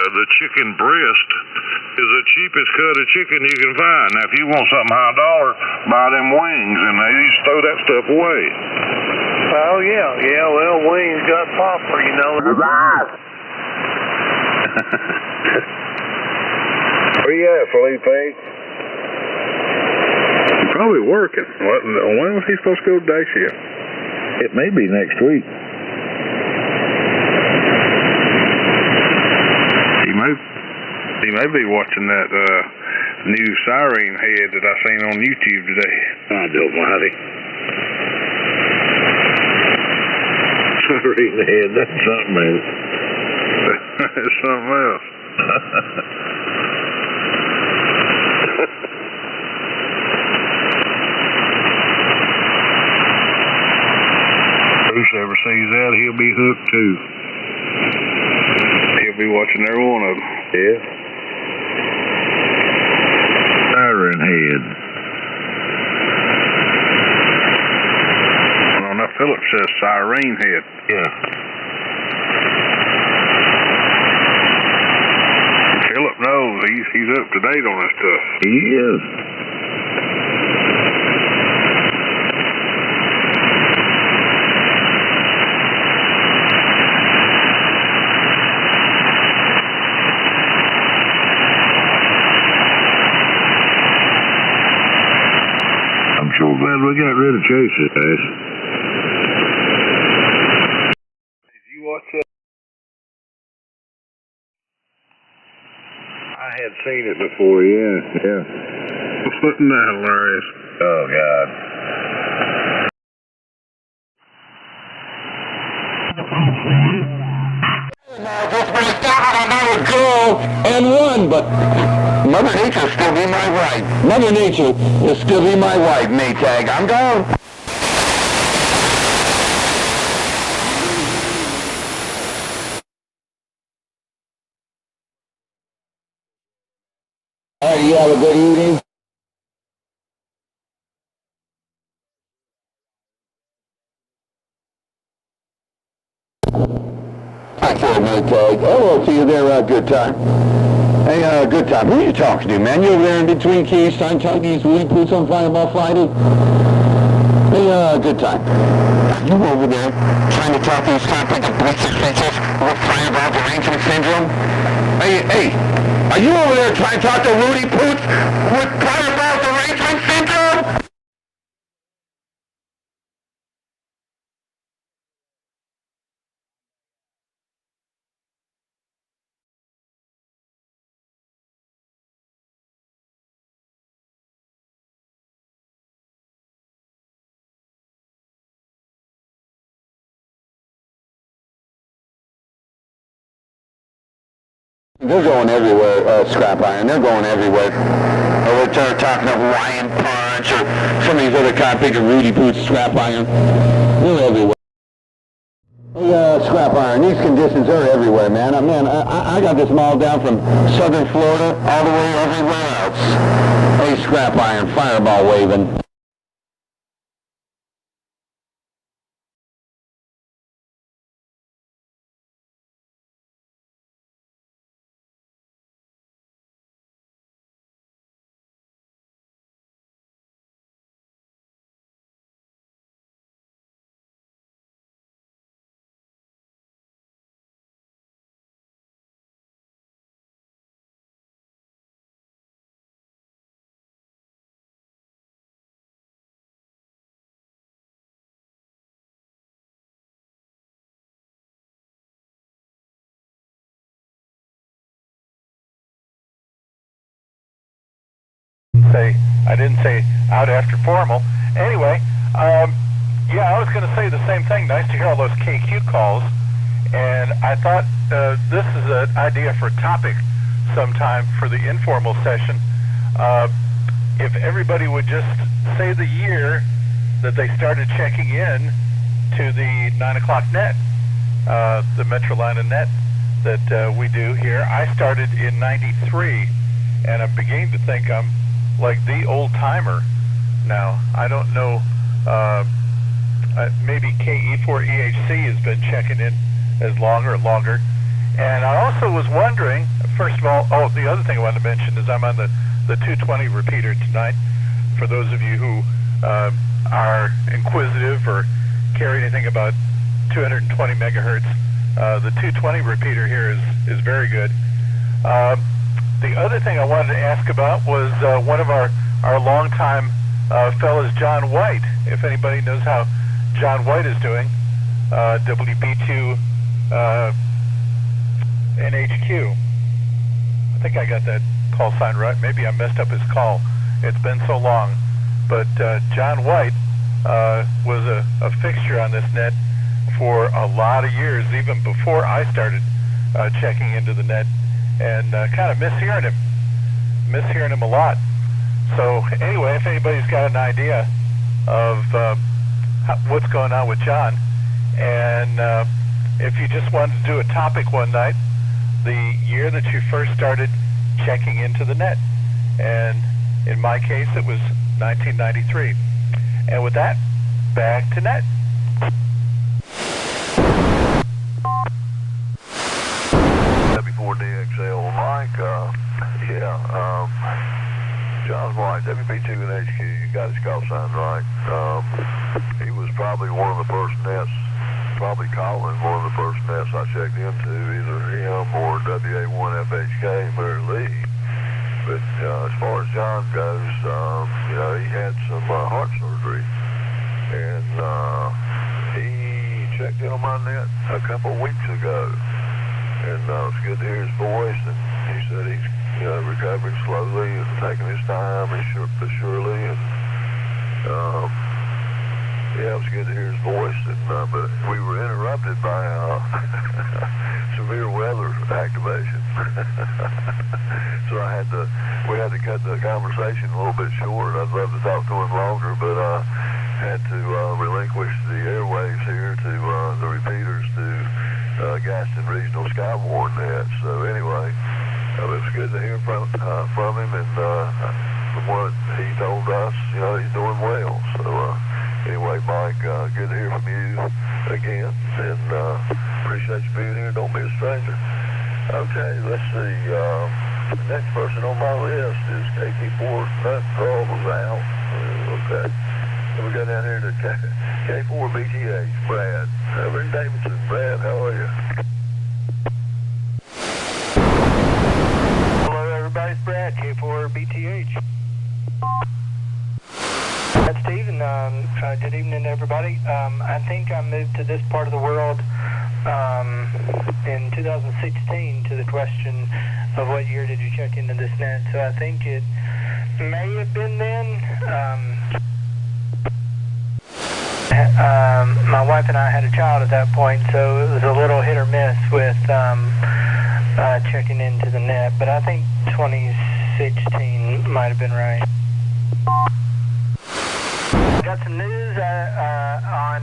The chicken breast is the cheapest cut of chicken you can find. Now, if you want something high dollar, buy them wings, and they used to throw that stuff away.
Oh, yeah, well, wings got popper, you know.
Felipe? He's probably working. When was he supposed to go to day shift?
It may be next week.
He may be watching that new siren head that I seen on YouTube today.
I don't mind it. Siren head, that's something else.
It's something else. Bruce ever sees that, he'll be hooked too. He'll be watching every one of them.
Yeah. Siren head.
Well, now Philip says siren head.
Yeah.
Philip knows he's up to date on that stuff.
He is.
I'm sure glad we got rid of Chase's ass. Did you watch that?
I had seen it before, yeah.
Wasn't that hilarious?
Oh, God.
And one, but Mother Nature still be my wife. Mother Nature will still be my wife, Maytag. I'm gone. All right, you have a good evening. Thank you, Maytag. Hello to you there, good time. Hey, good time. Who are you talking to, man? You over there in between keys trying to talk these woolly poots on Fireball Friday? Hey, good time. Are you over there trying to talk these complex ballistic creatures with Fireball derangement syndrome? Hey, are you over there trying to talk to Rudy Poots with Fireball derangement syndrome? They're going everywhere, Scrap Iron. They're going everywhere. We're talking of Lion Punch or some of these other kind of big Rudy Boots, Scrap Iron. They're everywhere. Scrap Iron. These conditions are everywhere, man. I got this mall down from southern Florida all the way everywhere else. Hey, Scrap Iron, Fireball waving.
I didn't say out after formal. Anyway, yeah, I was going to say the same thing. Nice to hear all those KQ calls. And I thought this is an idea for a topic sometime for the informal session. If everybody would just say the year that they started checking in to the 9 o'clock net, the Metrolina net that we do here. I started in '93, and I'm beginning to think I'm like the old timer now. I don't know, maybe KE4EHC has been checking in as longer and longer. And I also was wondering, first of all, the other thing I wanted to mention is I'm on the 220 repeater tonight. For those of you who are inquisitive or care anything about 220 megahertz, the 220 repeater here is very good. The other thing I wanted to ask about was one of our longtime fellows, John White. If anybody knows how John White is doing, WB2 NHQ. I think I got that call sign right. Maybe I messed up his call. It's been so long. But John White was a fixture on this net for a lot of years, even before I started checking into the net, and kind of miss hearing him a lot. So anyway, if anybody's got an idea of what's going on with John, and if you just wanted to do a topic one night, the year that you first started checking into the net, and in my case it was 1993. And with that, back to net.
W4DXL Mike, John White, WB2 and HQ, you got his call sign right. He was probably one of the first nets, probably calling one of the first nets I checked into, either him or WA1FHK, Mary Lee. But as far as John goes, he had some heart surgery, and he checked in on my net a couple of weeks ago, and it was good to hear his voice, and he said he's recovering slowly and taking his time, and surely, and it was good to hear his voice, and but we were interrupted by severe weather activation. So we had to cut the conversation a little bit short. I'd love to talk to him longer, but had to relinquish the airwaves here to the repeaters to Gaston Regional Skywarn net. So anyway, it was good to hear from him, and from what he told us, he's doing well. So anyway, Mike, good to hear from you again, and appreciate you being here. Don't be a stranger. Okay, let's see. The next person on my list is KT4. That call was out. Okay. So we go down here to K4 BTH, Brad. Rick Davidson, Brad, how are you?
Hello, everybody. It's Brad, K4 BTH. That's Steve, and good evening to everybody. I think I moved to this part of the world in 2016 to the question of what year did you check into this net. So I think it may have been then. My wife and I had a child at that point, so it was a little hit or miss with checking into the net. But I think 2016 might have been right. Got some news on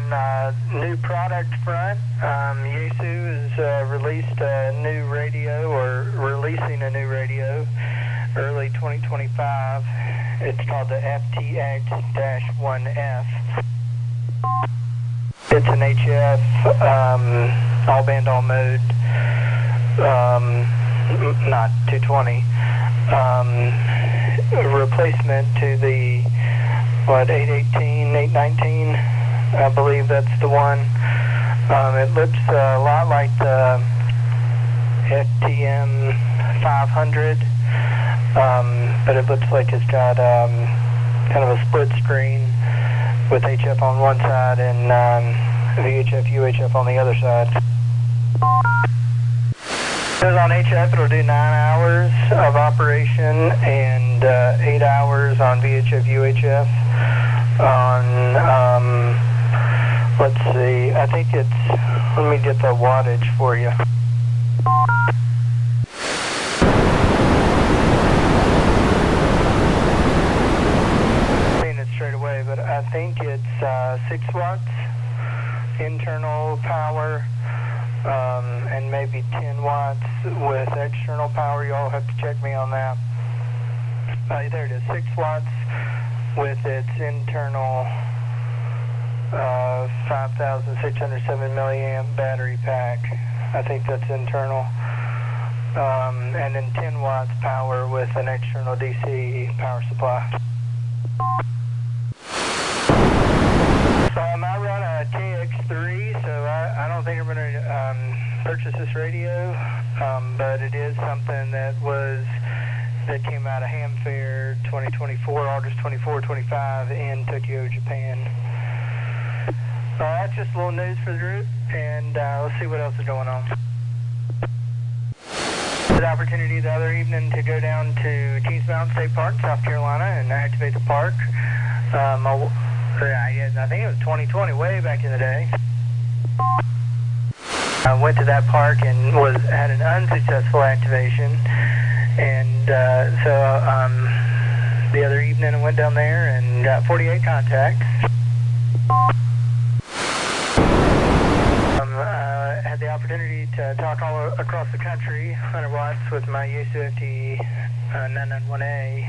new product front. Yaesu has released a new radio, or releasing a new radio, early 2025. It's called the FTX-1F. It's an HF, all band, all mode, not 220. A replacement to the 818, 819, I believe that's the one. It looks a lot like the FTM 500, but it looks like it's got kind of a split screen with HF on one side and VHF, UHF on the other side. On HF, it'll do 9 hours of operation and 8 hours on VHF, UHF. On, let's see, I think it's, let me get the wattage for you. Seeing it straight away, but I think it's 6 watts internal power. And maybe 10 watts with external power. Y'all have to check me on that. There it is, 6 watts with its internal 5,607 milliamp battery pack. I think that's internal. And then 10 watts power with an external DC power supply. So I run a KX3, so I don't think I'm going to purchase this radio, but it is something that was that came out of Ham Fair 2024, August 24, 25 in Tokyo, Japan. That's just a little news for the group, and let's see what else is going on. Had the opportunity the other evening to go down to Kings Mountain State Park, South Carolina, and activate the park. I think it was 2020, way back in the day. I went to that park and had an unsuccessful activation, and the other evening I went down there and got 48 contacts. Had the opportunity to talk all across the country, 100 watts with my Yaesu FT 991A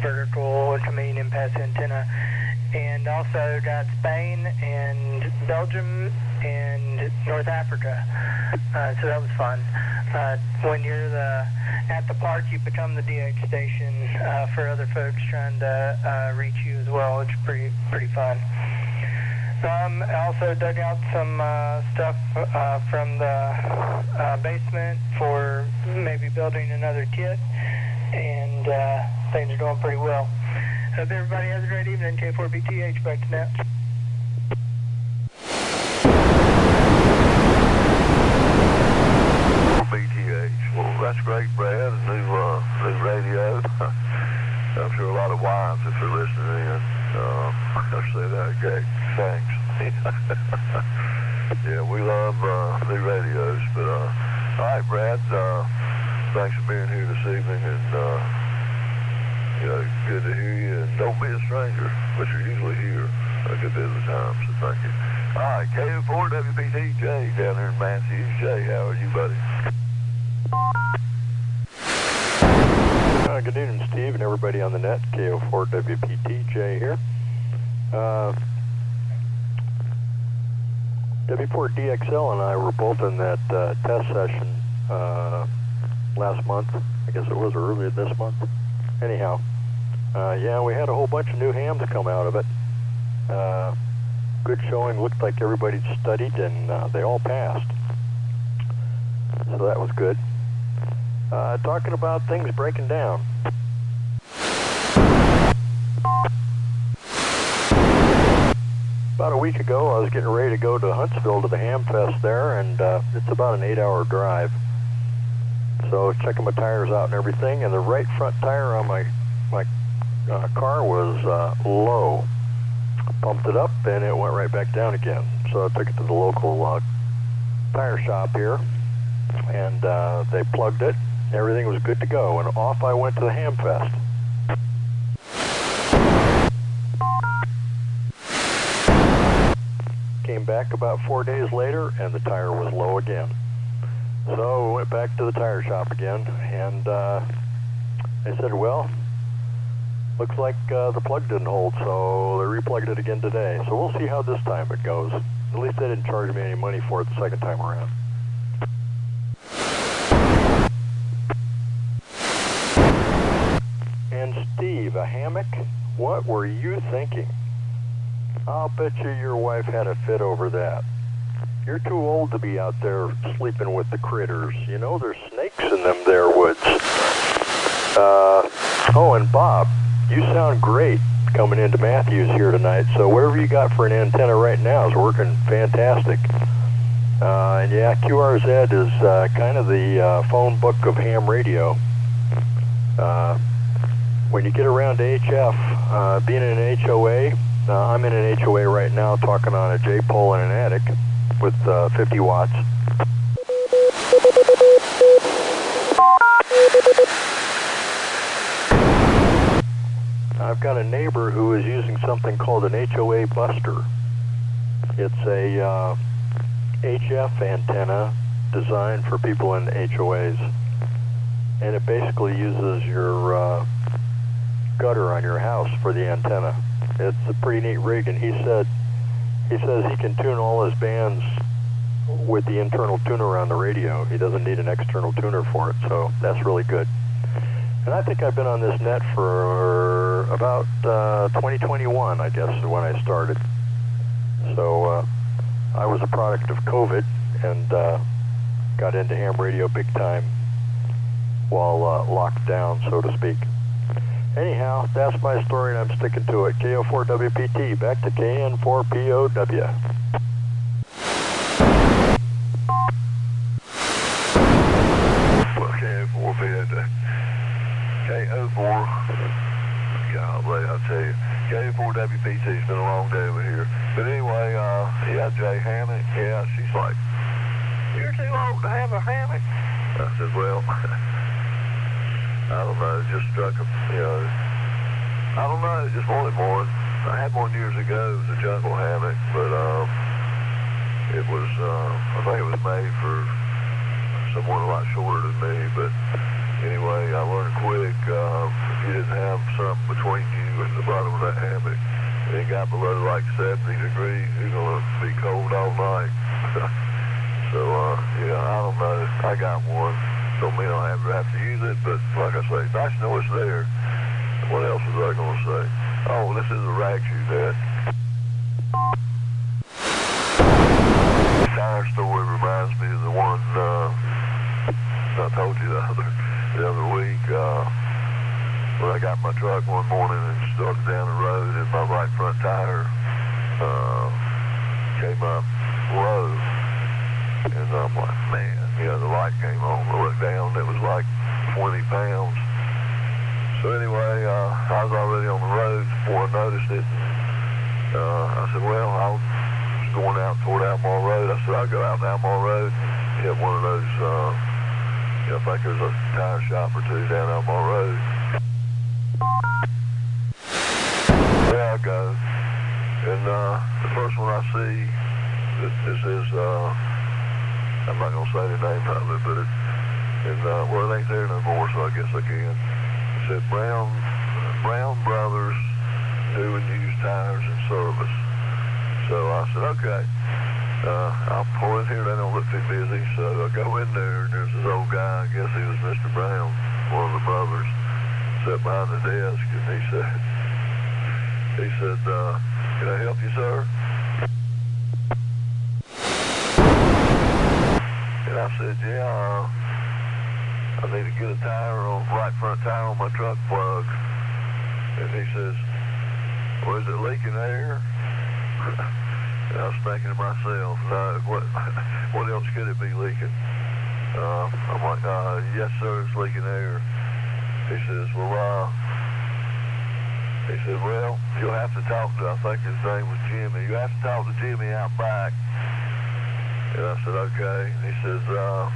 vertical chameleon impasse antenna, and also got Spain and Belgium and North Africa. So that was fun. When you're at the park, you become the DX station for other folks trying to reach you as well, which is pretty fun. I also dug out some stuff from the basement for maybe building another kit, and things are going pretty well. Hope everybody has a great evening. K4BTH, back to net.
BTH. Well, that's great, Brad. New radio. I'm sure a lot of wives, if they're listening in, I'll say that. Okay, thanks. Yeah, we love new radios. But all right, Brad. Thanks for being here this evening, and good to hear you. And don't be a stranger, but you're usually here a good bit of the time. So thank you. All right, KO4WPT Jay down there in Matthews. Jay, how are you, buddy?
Good evening, Steve, and everybody on the net. KO4WPT Jay here. W4DXL and I were both in that test session last month. I guess it was earlier this month. Anyhow, yeah, we had a whole bunch of new hams come out of it. Good showing. Looked like everybody studied, and they all passed. So that was good. Talking about things breaking down. About a week ago, I was getting ready to go to Huntsville to the Ham Fest there, and it's about an 8-hour drive. So checking my tires out and everything, and the right front tire on my car was low. Pumped it up, and it went right back down again. So I took it to the local tire shop here, and they plugged it. Everything was good to go, and off I went to the Ham Fest. Came back about 4 days later, and the tire was low again. So we went back to the tire shop again, and they said, well, looks like the plug didn't hold, so they replugged it again today. So we'll see how this time it goes. At least they didn't charge me any money for it the second time around. And Steve, a hammock? What were you thinking? I'll bet you your wife had a fit over that. You're too old to be out there sleeping with the critters. You know, there's snakes in them there woods. Oh, and Bob, you sound great coming into Matthews here tonight. So whatever you got for an antenna right now is working fantastic. And yeah, QRZ is kind of the phone book of ham radio. When you get around to HF, being in an HOA, I'm in an HOA right now talking on a J-pole in an attic with 50 watts. I've got a neighbor who is using something called an HOA buster. It's a HF antenna designed for people in HOAs. And it basically uses your gutter on your house for the antenna. It's a pretty neat rig, and he says he can tune all his bands with the internal tuner on the radio. He doesn't need an external tuner for it, so that's really good. And I think I've been on this net for about 2021, I guess, is when I started. So I was a product of COVID and got into ham radio big time while locked down, so to speak. Anyhow, that's my story, and I'm sticking to it. KO4WPT, back to KN4POW.
Well, KO4POW. KO4, golly, I'll tell you. KO4WPT's been a long day over here. But anyway, yeah, Jay Hammock, yeah, she's like, you're too old to have a hammock. I said, well, I don't know, it just struck him, you know. I don't know, just wanted one. I had one years ago, it was a jungle hammock, but it was, I think it was made for someone a lot shorter than me, but anyway, I learned quick, if you didn't have something between you and the bottom of that hammock, and it got below like 70 degrees, you're going to be cold all night. So, yeah, I don't know. I got one. Don't mean I'll ever have to use it, but like I say, nice to know it's there. What else was I going to say? Oh, this is a rag shoe net. The tire story reminds me of the one I told you the other week when I got my truck one morning and started down the road and my right front tire came up low. And I'm like, man, you know, the light came on. I looked down, it was like 20 pounds. So anyway, I was already on the road before I noticed it. I said, well, I was going out toward Almar Road. I said, I'll go out to Almar Road and hit one of those, you know, I think there's a tire shop or two down Almar Road. There I go. And the first one I see, this is, I'm not going to say the name of it, but well, it ain't there no more, so I guess I can. It said Brown Brothers New and Used Tires and Service. So I said, okay, I'll pull in here. They don't look too busy, so I go in there, and there's this old guy, I guess he was Mr. Brown, one of the brothers, sat behind the desk, and he said, can I help you, sir? And I said, yeah, I need to get a right front tire on my truck plug. And he says, well, is it leaking air? And I was thinking to myself, no, what else could it be leaking? I'm like, yes, sir, it's leaking air. He says, well, you'll have to talk to, I think his name was Jimmy. You have to talk to Jimmy out back. And I said, okay. And he says, I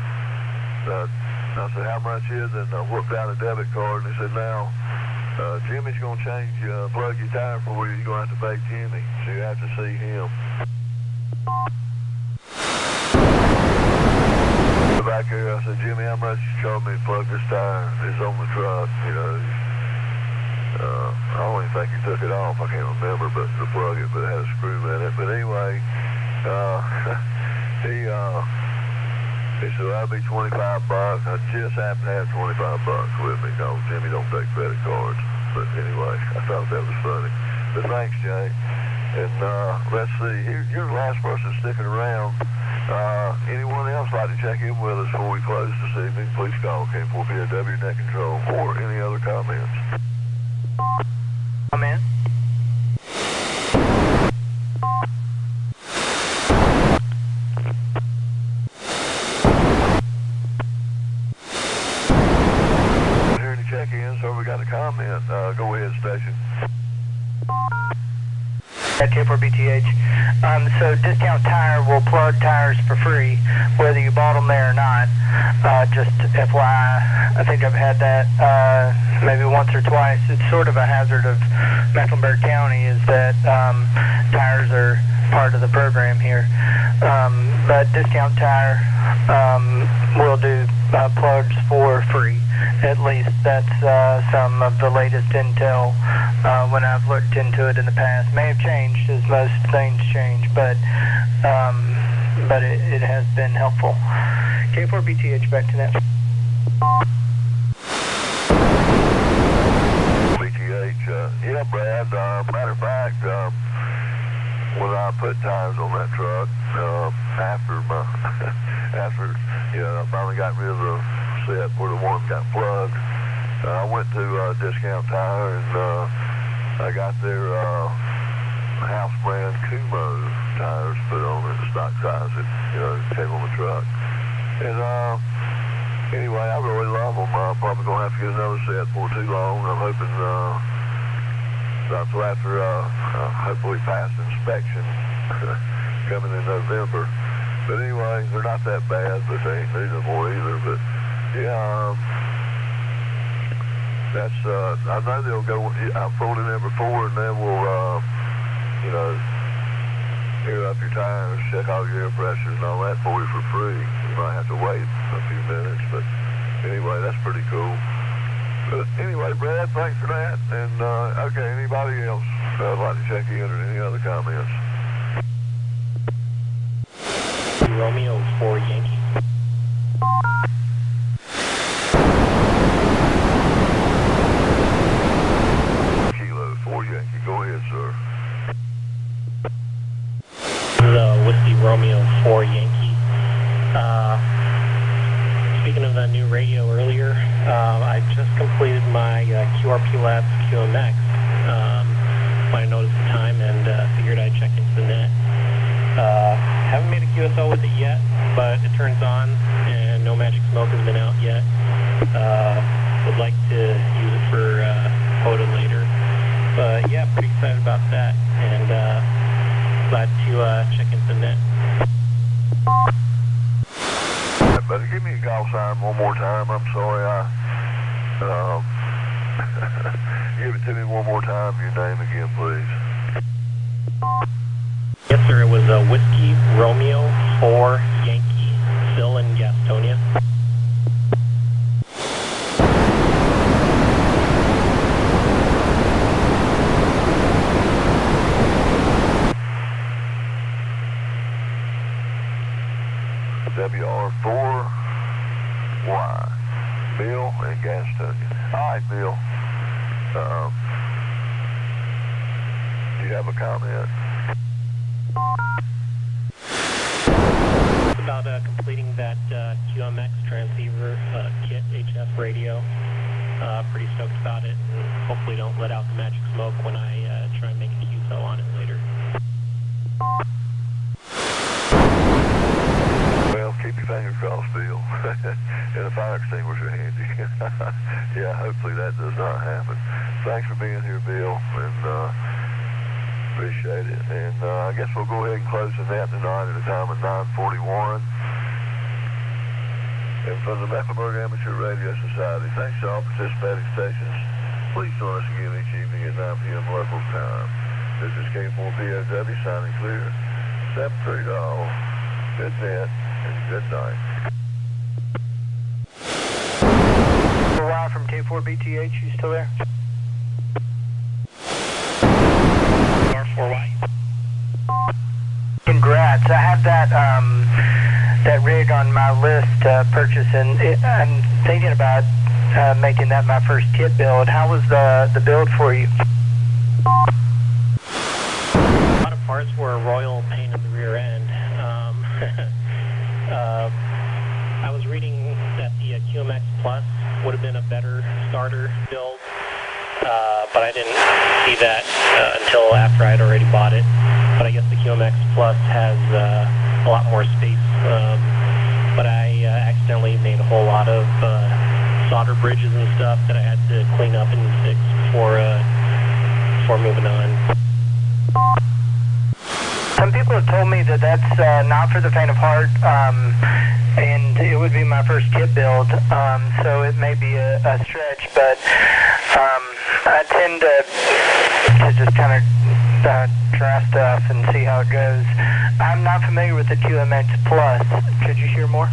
said, how much is it? And I whipped out a debit card, and he said, now, Jimmy's going to plug your tire for you. You're going to have to pay Jimmy. So you have to see him. Back here, I said, Jimmy, how much you charge me to plug this tire? It's on the truck, you know. I don't even think he took it off. I can't remember, but to plug it, but it had a screw in it. But anyway, he said, that'll be $25. I just happen to have $25 with me because Jimmy don't take credit cards. But anyway, I thought that was funny. But thanks, Jay. And let's see, you're the last person sticking around. Anyone else like to check in with us before we close this evening? Please call KN4POW Net Control or any other comments.
Comment.
Here to check in, so we got a comment. Go ahead, station.
At K4BTH. So Discount Tire will plug tires for free, whether you bought them there or not. Just FYI, I think I've had that maybe once or twice. It's sort of a hazard of Mecklenburg County is that tires are part of the program here. But Discount Tire will do plugs for free. At least that's some of the latest intel when I've looked into it in the past. May have changed as most things change, but it has been helpful. K4BTH, back to that.
BTH, yeah, Brad, matter of fact, when I put tires on that truck, after I finally got rid of the set where the one got plugged. I went to Discount Tire and I got their house brand Kumo tires put on it, the stock size that came on the truck. And anyway, I really love them. I'm probably gonna have to get another set before too long. I'm hoping until after hopefully pass inspection coming in November. But anyway, they're not that bad, but they ain't new no more either. But yeah, that's I know they'll go. I've pulled in there before, and they will air up your tires, check all your air pressures and all that for you for free. You might have to wait a few minutes, but anyway, that's pretty cool. But anyway, Brad, thanks for that. And okay, anybody else I'd like to check in or any other comments?
Romeo 4 Yankee.
Kilo 4 Yankee, go ahead, sir.
Whiskey Romeo 4 Yankee. Speaking of a new radio earlier, I just completed my QRP Labs QMX. I noticed the time and figured I'd check into the net. Haven't made a QSO with it yet, but it turns on and no magic smoke has been out yet. Would like to use it for POTA later. But yeah, pretty excited about that, and glad to check into the net.
But give me a call sign one more time. I'm sorry. Give it to me one more time. Your name again, please.
Yes, sir. It was Whiskey Romeo 4 Yankee, Phil in Gastonia.
WR4Y, Bill in Gastonia. All right, Bill. Do you have a comment?
It's about completing that QMX transceiver kit HF radio. Pretty stoked about it, and hopefully don't let out the magic smoke when I try and make a QSO on it later.
Well, keep your fingers crossed, Bill. And a fire extinguisher handy. Yeah, hopefully that does not happen. Thanks for being here, Bill, and appreciate it. And I guess we'll go ahead and close the net tonight at a time of 9:41. And from the Mecklenburg Amateur Radio Society, thanks to all participating stations. Please join us again each evening at 9 p.m. local time. This is K4POW signing clear. 7-3 all. Good net and good night.
From K4BTH, you still there?
R4Y.
Congrats. I have that rig on my list to purchase, and I'm thinking about making that my first kit build. How was the build for you?
A lot of parts were a royal pain in the rear end. I was reading that the QMX Plus would have been a better starter build, but I didn't see that until after I'd already bought it. But I guess the QMX Plus has a lot more space, but I accidentally made a whole lot of solder bridges and stuff that I had to clean up and fix before moving on.
Some people have told me that that's not for the faint of heart, and it would be my first kit build, so it may be a stretch, but I tend to just kind of try stuff and see how it goes. I'm not familiar with the QMX Plus. Could you share more?
I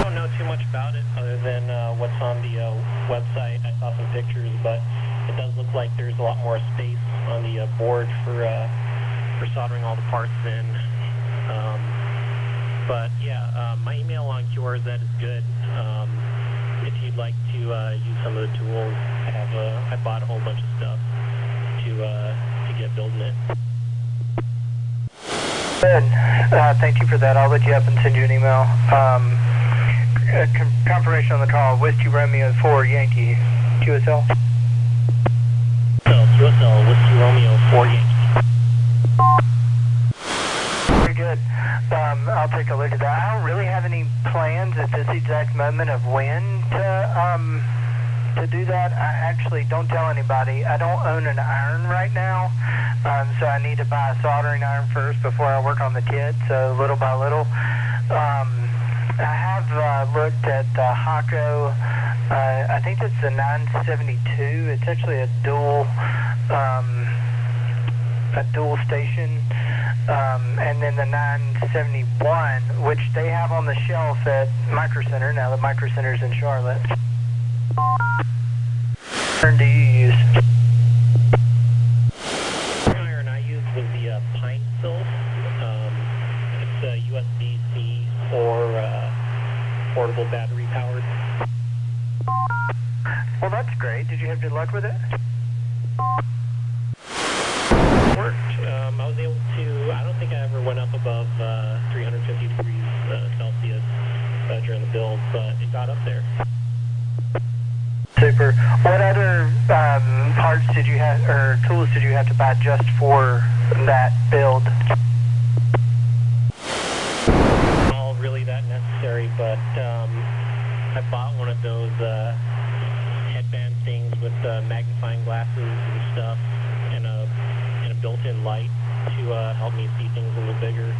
don't know too much about it other than what's on the website. I saw some pictures, but it does look like there's a lot more space on the board for soldering all the parts in. But yeah, my email on QRZ is good. If you'd like to use some of the tools, I bought a whole bunch of stuff to get building it.
Good. Thank you for that. I'll let you up and send you an email. Confirmation on the call. Whiskey Romeo 4 Yankee. QSL?
QSL, Whiskey Romeo 4 Yankee.
Very good. I'll take a look at that. I don't really have any plans at this exact moment of when to do that. I actually don't tell anybody. I don't own an iron right now, so I need to buy a soldering iron first before I work on the kit, so little by little. I have looked at the Hako. I think it's the 972. It's actually a dual station, and then the 971, which they have on the shelf at Micro Center, now that Micro Center's in Charlotte. What iron do you use?
The iron I used was the Pine Silk. It's USB-C for portable battery powered.
Well, that's great. Did you have good luck with it?
Worked. I was able to, I don't think I ever went up above 350 degrees Celsius during the build, but it got up there.
Super. What other parts did you have, or tools did you have to buy just for that build?
All really that necessary, but I bought one of those headband things with magnifying glasses and stuff, and a built-in light to help me see things a little bigger.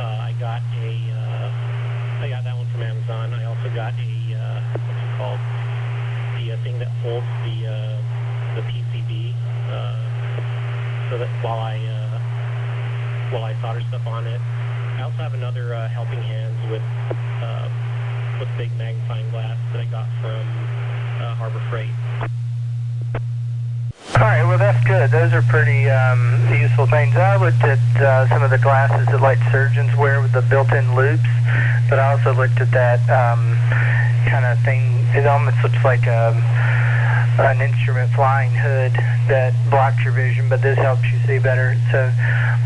I got that one from Amazon. I also got a what's it called? The thing that holds the PCB, so that while I solder stuff on it. I also have another helping hands with big magnifying glass that I got from Harbor Freight.
All right, well that's good. Those are pretty useful things. I looked at some of the glasses that like surgeons wear with the built-in loops, but I also looked at that kind of thing. It almost looks like an instrument flying hood that blocks your vision, but this helps you see better. So,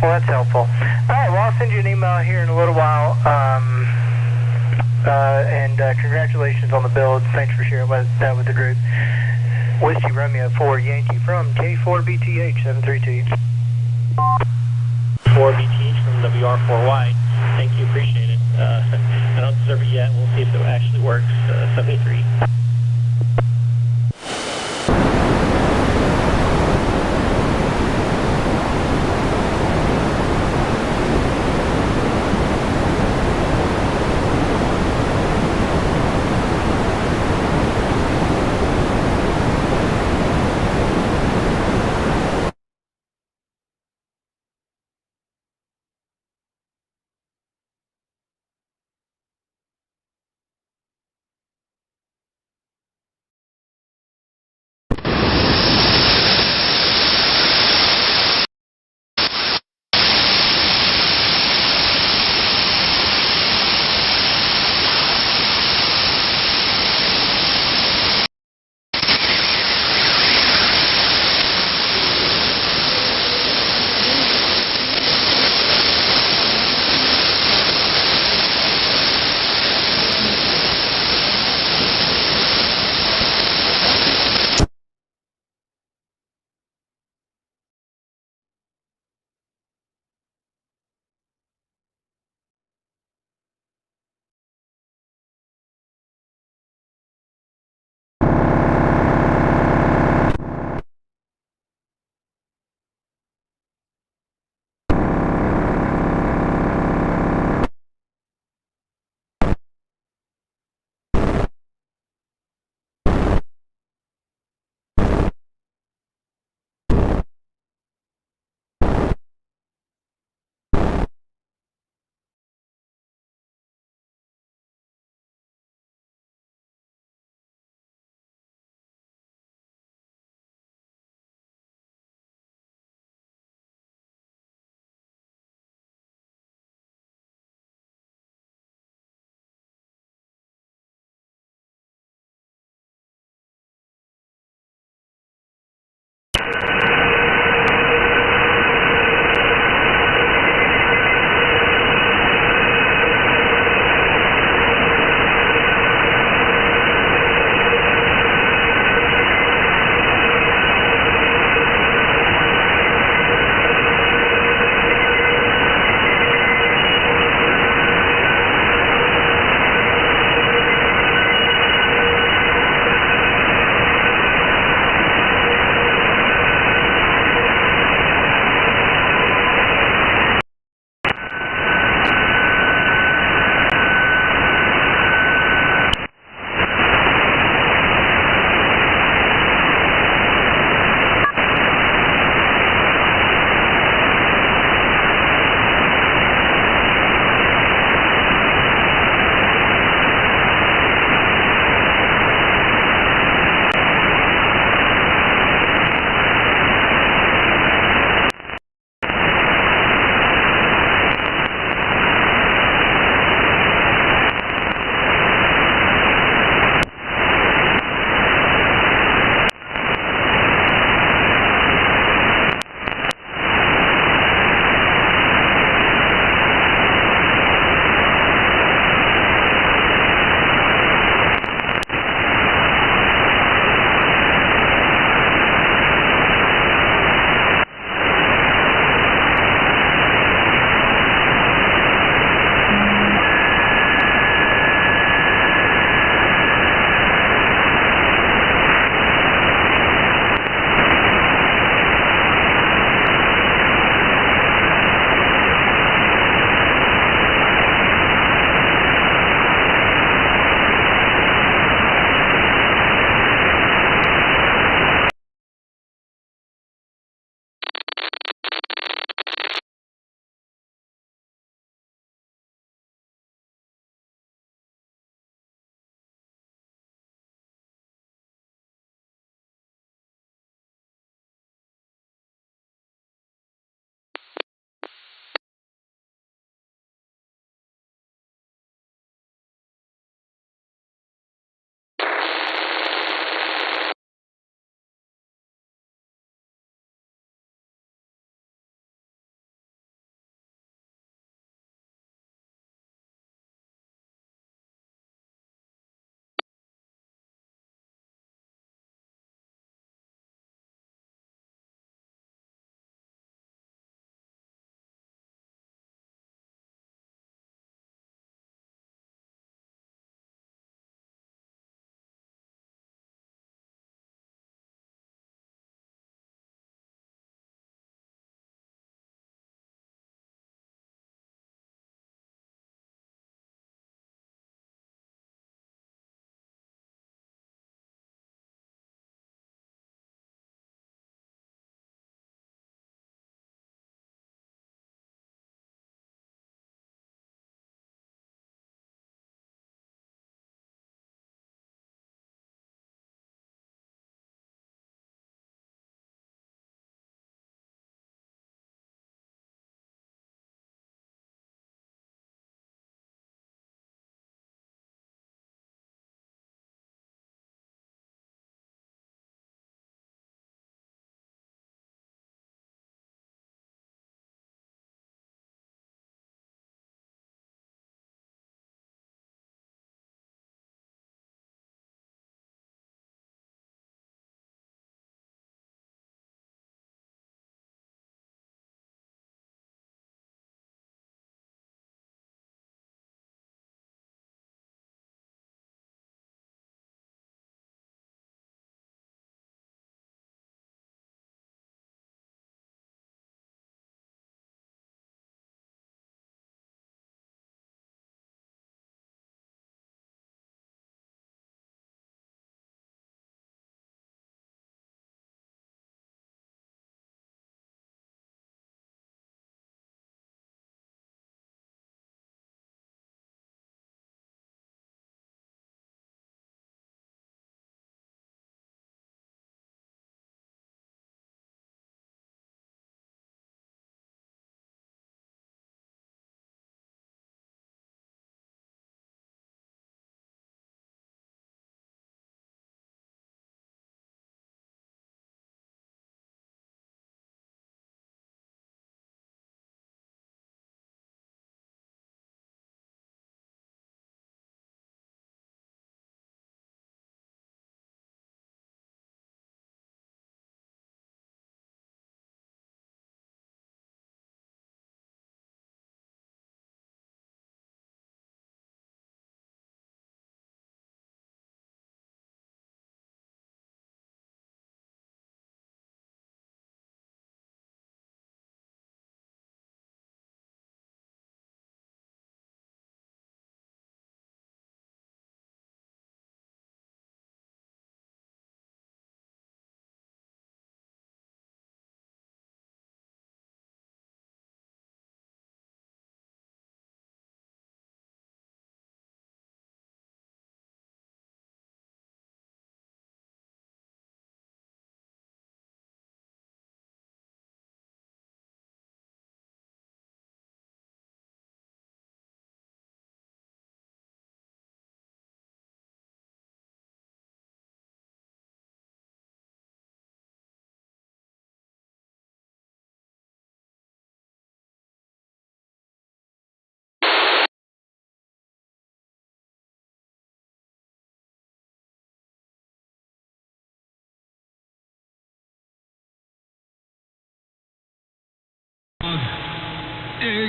well, that's helpful. All right, well I'll send you an email here in a little while. And congratulations on the build. Thanks for sharing that with the group. Whiskey Romeo 4 Yankee from K4BTH 732.
4BTH from WR4Y. Thank you, appreciate it. I don't deserve it yet. We'll see if it actually works. 73.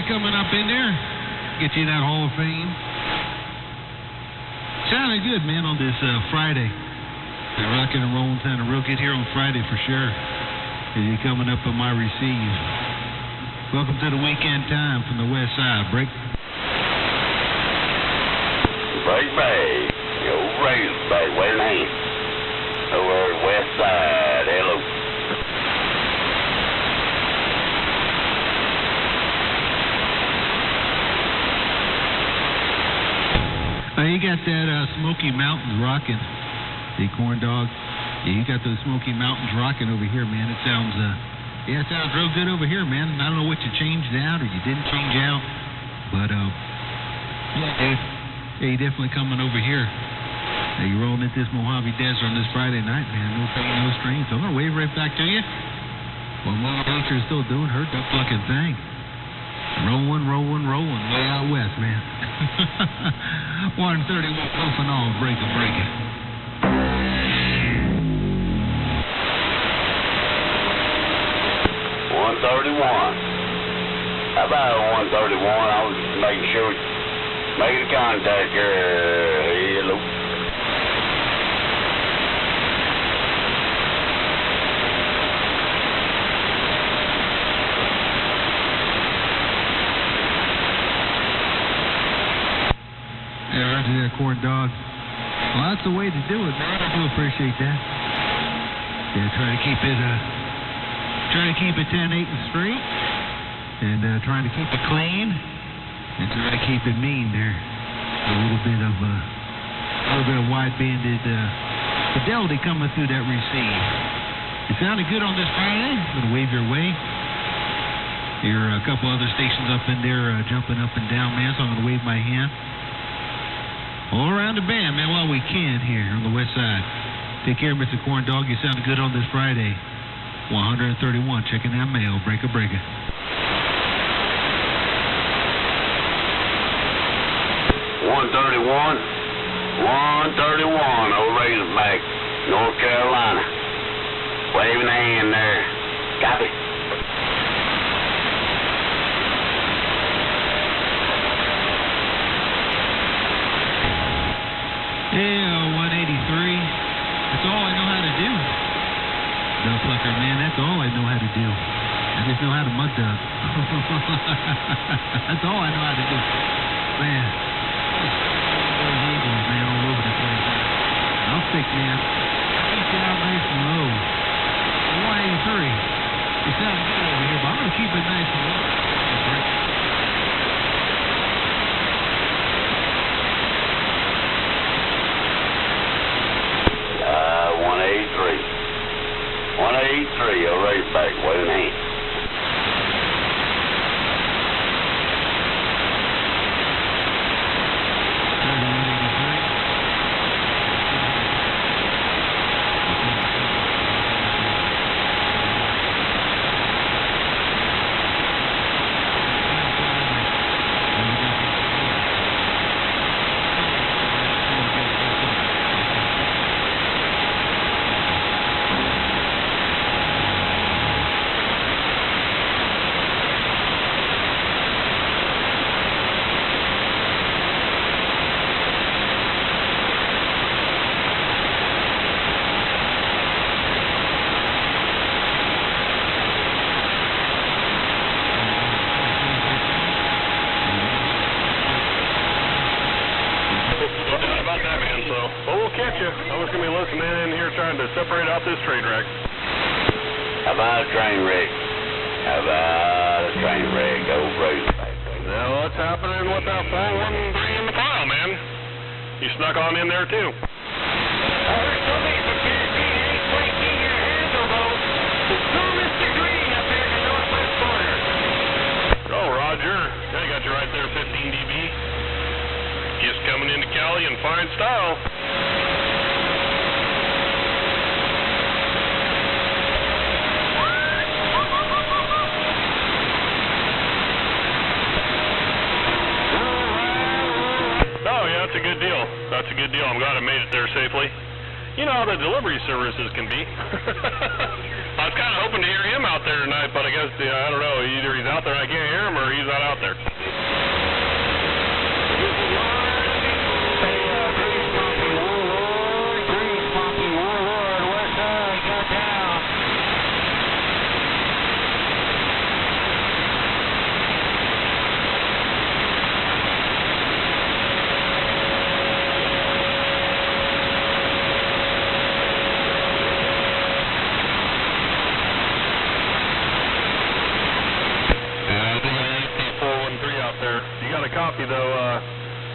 coming up in there. Get you in that Hall of Fame. Sounded good, man, on this Friday. The rocking and rolling sounded real good here on Friday for sure. As you're coming up on my receive. Welcome to the weekend time from the west side. Break.
Break Bay. The old Razorback. Wait a minute. Over the west side. Hello.
You got that Smoky Mountains rocking. The corn dog. Yeah, you got those Smoky Mountains rocking over here, man. It sounds, it sounds real good over here, man. I don't know what you changed out or you didn't change out, but yeah, dude. Yeah, you definitely coming over here. Now you're rolling into this Mojave Desert on this Friday night, man. No pain, no strain. So I'm gonna wave right back to you. What Mother Nature is still doing her duck fucking thing. Rolling, way out west, man. 131 off and all, break it.
131. How about 131? I was just making sure, making contact here. Hello.
Yeah, right there, corn dog. Well, that's the way to do it, man. I do appreciate that. Yeah, trying to keep it 10, 8 and straight, and trying to keep it clean, and trying to keep it mean there. A little bit of wide-banded fidelity coming through that receive. It sounded good on this Friday. I'm gonna wave your way. There are a couple other stations up in there jumping up and down, man. So I'm gonna wave my hand. All around the band, man, while we can here on the west side. Take care, Mr. Corn Dog. You sounded good on this Friday. 131, checking that mail. Breaker.
131, old Razorback, North Carolina. Waving a hand there. Copy.
Yeah, 183. That's all I know how to do. Duck plucker, man, that's all I know how to do. I just know how to mud duck. That's all I know how to do. Man. Those eagles, man, all over the place. I'll stick, man. I'll keep you out nice and low. 183. It sounds good over here, but I'm going to keep it nice and low.
183, a Razorback, waving a hand.
Separate out this train wreck.
How about a train wreck? Old Razorback.
Now what's happening with that 413 in the file, man? You snuck on in there too. Oh, Roger. I got you right there, 15 dB. Just coming into Cali in fine style. That's a good deal. I'm glad I made it there safely. You know how the delivery services can be. I was kind of hoping to hear him out there tonight, but I guess, I don't know, either he's out there and I can't hear him or he's not out there.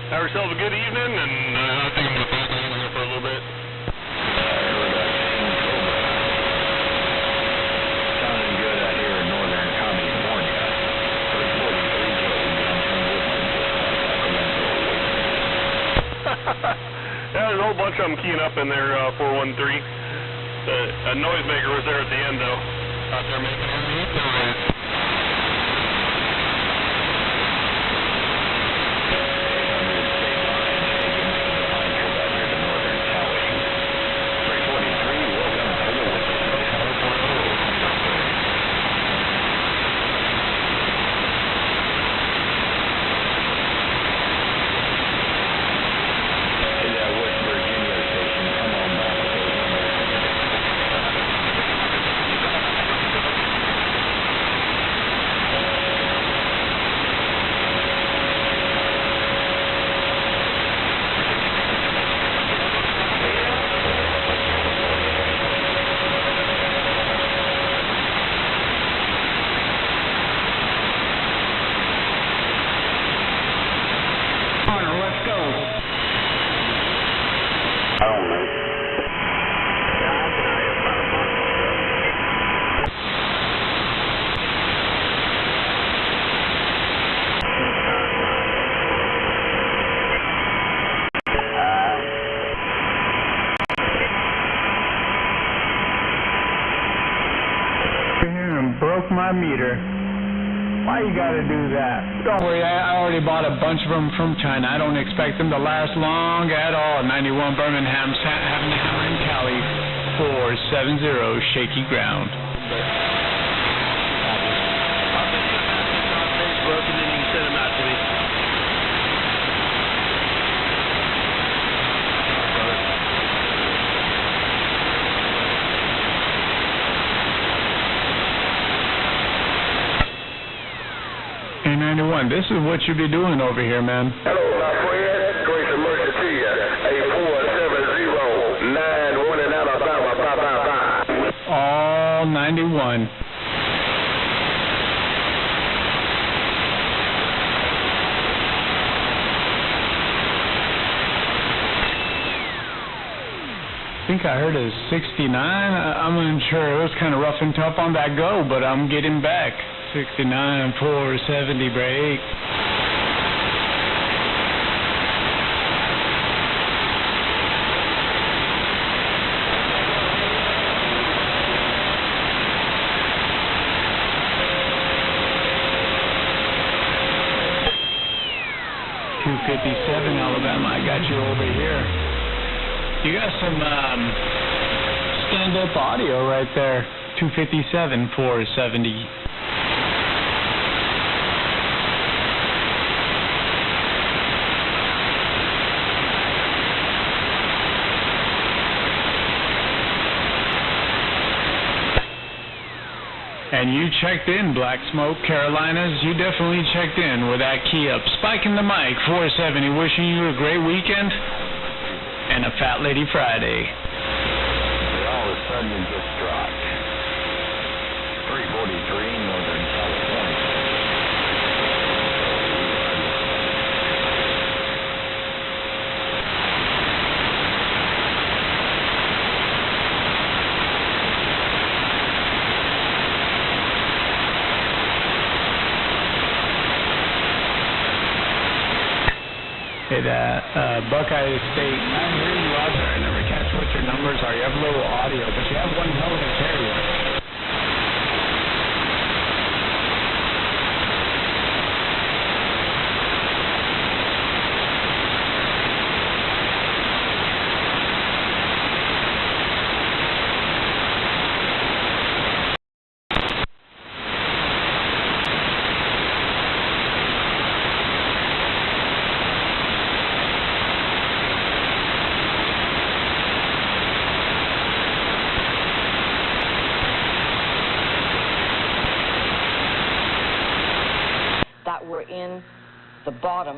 have yourself a good evening, and I think I'm going to pass on here for a little bit.
Sounding good out here in Northern California. 343 Joe, Junction Woodland, Sacramento.
Yeah, there's a whole bunch of them keying up in there, 413. A noisemaker was there at the end, though. Out there making noise.
Broke my meter. Why you gotta do that? Don't worry, I already bought a bunch of them from China. I don't expect them to last long at all. 91 Birmingham, having a hammer in Cali, 470 shaky ground.
Facebook, and then you can send them out to me.
A91, this is what you be doing over here, man.
Hello, my friend. Grace and mercy to you. 8470-91 in Alabama. Bye.
All 91. I think I heard a 69. I'm unsure. It was kind of rough and tough on that go, but I'm getting back. 69, 470 break. .257 Alabama, I got you over here. You got some stand-up audio right there. 257, 470. And you checked in, Black Smoke, Carolinas. You definitely checked in with that key up. Spiking the mic, 470. Wishing you a great weekend and a Fat Lady Friday.
All of a sudden it just dropped. 343 Northern California.
Hey, Buckeye State, I hear you out there. I never catch what your numbers are. You have a little audio, but you have one hell of a carrier.
We're in the bottom,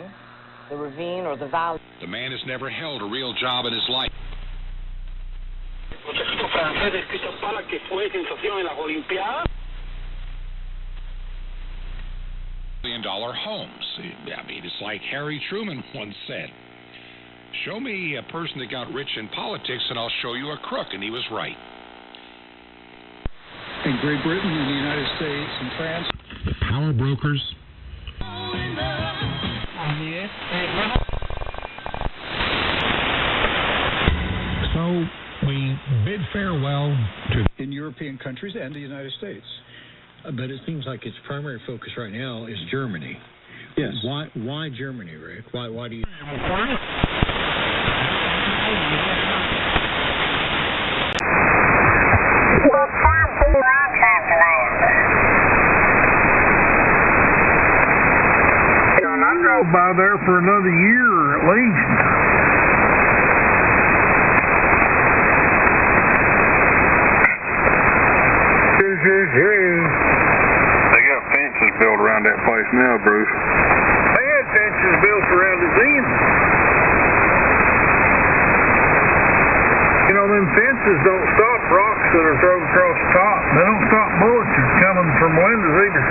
the ravine or the valley.
The man has never held a real job in his life.
Muchachito francés de Christophe Pala, que fue sensación en las Olimpiadas.
million-dollar homes. I mean, it's like Harry Truman once said. Show me a person that got rich in politics, and I'll show you a crook, and he was right.
In Great Britain, in the United States, in France.
The power brokers.
So we bid farewell to in European countries and the United States.
But it seems like its primary focus right now is Germany.
Yes.
Why Germany, Rick? Why do you...
And I drove by there for another year at least.
They got fences built around that place now, Bruce.
They had fences built around it then. You know, them fences don't stop rocks that are thrown across the top. They don't stop bullets that's coming from windows either.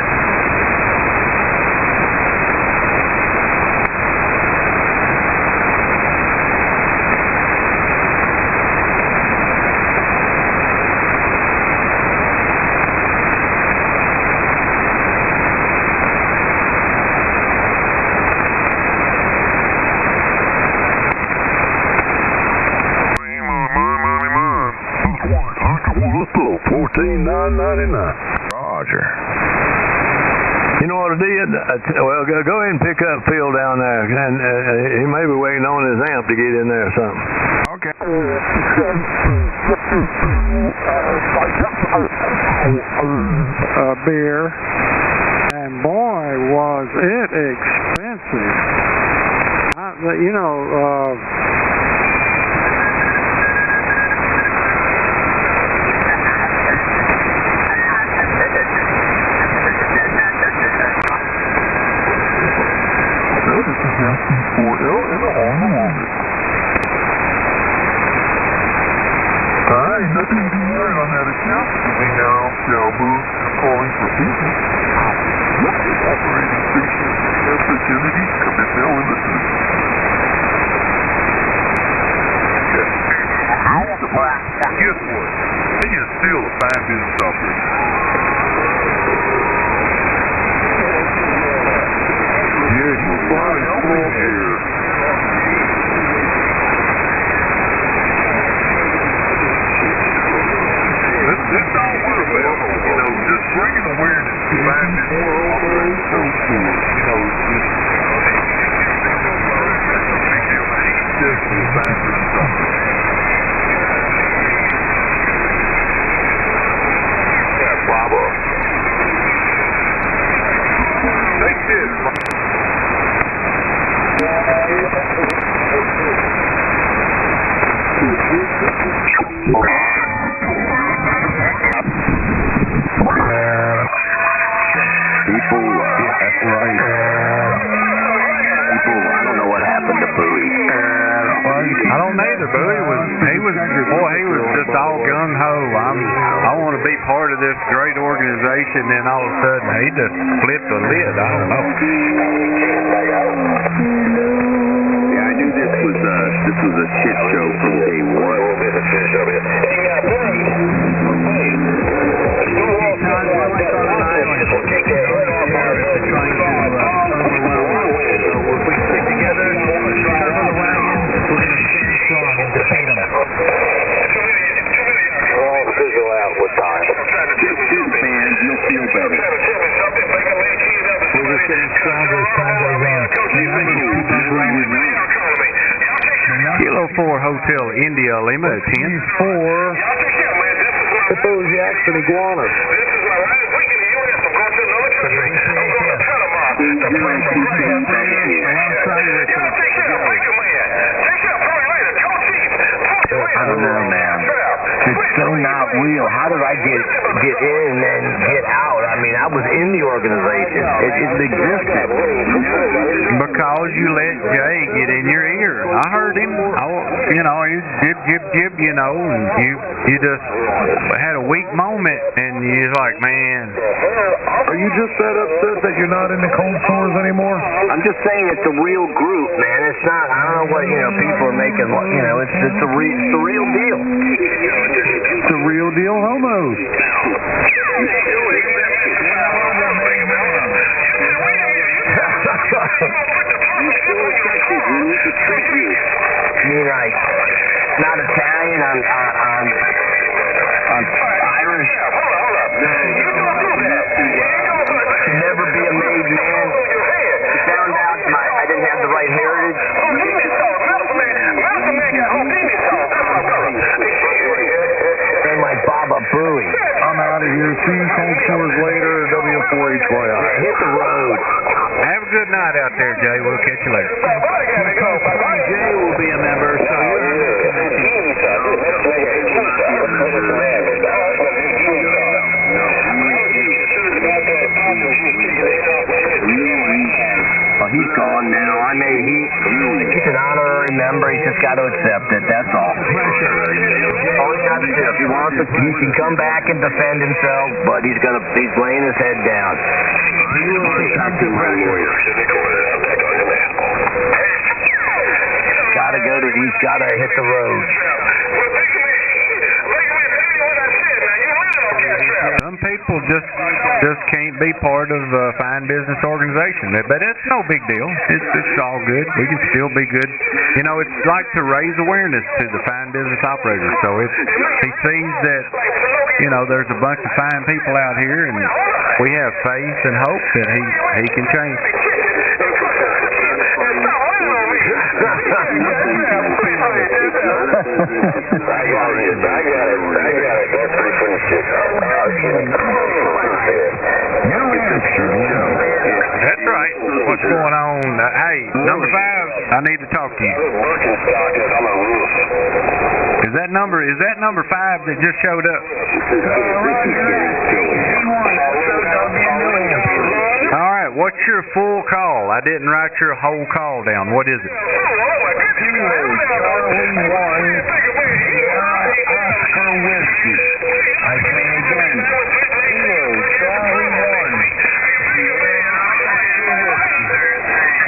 Roger. You know what I did? Well, go ahead and pick up Phil down there, and he may be waiting on his amp to get in there or something.
Okay.
Beer, and boy, was it expensive. You know,
Alright, nothing to worry on that account. We now shall move calling for people. Operating station Spencer Kennedy, commit now and listen. Guess what? He is still a fine business operator. Yeah, he's flying over here. Let's not worry about it. You know, just bringing awareness to fine business operators so cool. You know, just a fine business operator. Yeah, Bravo. Take this.
People, that's right. People, I don't know what happened to Bowie.
I don't either. Bowie he was just all gung ho. I want to be part of this great organization, and all of a sudden he just flipped the lid. I don't know.
Yeah, I knew this was a shit show from day one.
Kilo 4 Hotel India Lima 10-4.
Suppose Jackson Iguana.
I don't know, man. It's so
not real. How did I get in and then get out? I mean, I was in the organization. It existed.
Because you let Jay get in your ear. I heard him. You know, he jib, you know, and you just had a weak moment, and you're like, man.
Are you just that upset that you're not in the cold sores anymore? I'm just saying it's a real group, man. It's not. I don't know what people are making. It's a real deal.
It's a real deal, homos.
You mean like not Italian on Irish? To never be a made man. You found out I didn't have the right heritage. And like Baba Booey.
I'm out of here. See you cold sores later. W4HYI.
Hit the road.
Have a good night out there, Jay. We'll catch you later.
Jay will be a member, so he's gone now. He's an honorary member. He's just got to accept it. That's all. All he's got to do, if he wants to, he can come back and defend himself, but he's laying his head down. He's got to hit the road.
Some people just can't be part of a fine business organization, but it's no big deal. It's all good. We can still be good. You know, it's like to raise awareness to the fine business operators. So if he sees that, there's a bunch of fine people out here, and we have faith and hope that he can change.
I got it. That's pretty funny shit.
That's right. What's going on? Hey, number 5, I need to talk to you. Is that number 5 that just showed up? All right, what's your full call? I didn't write your whole call down. What is it?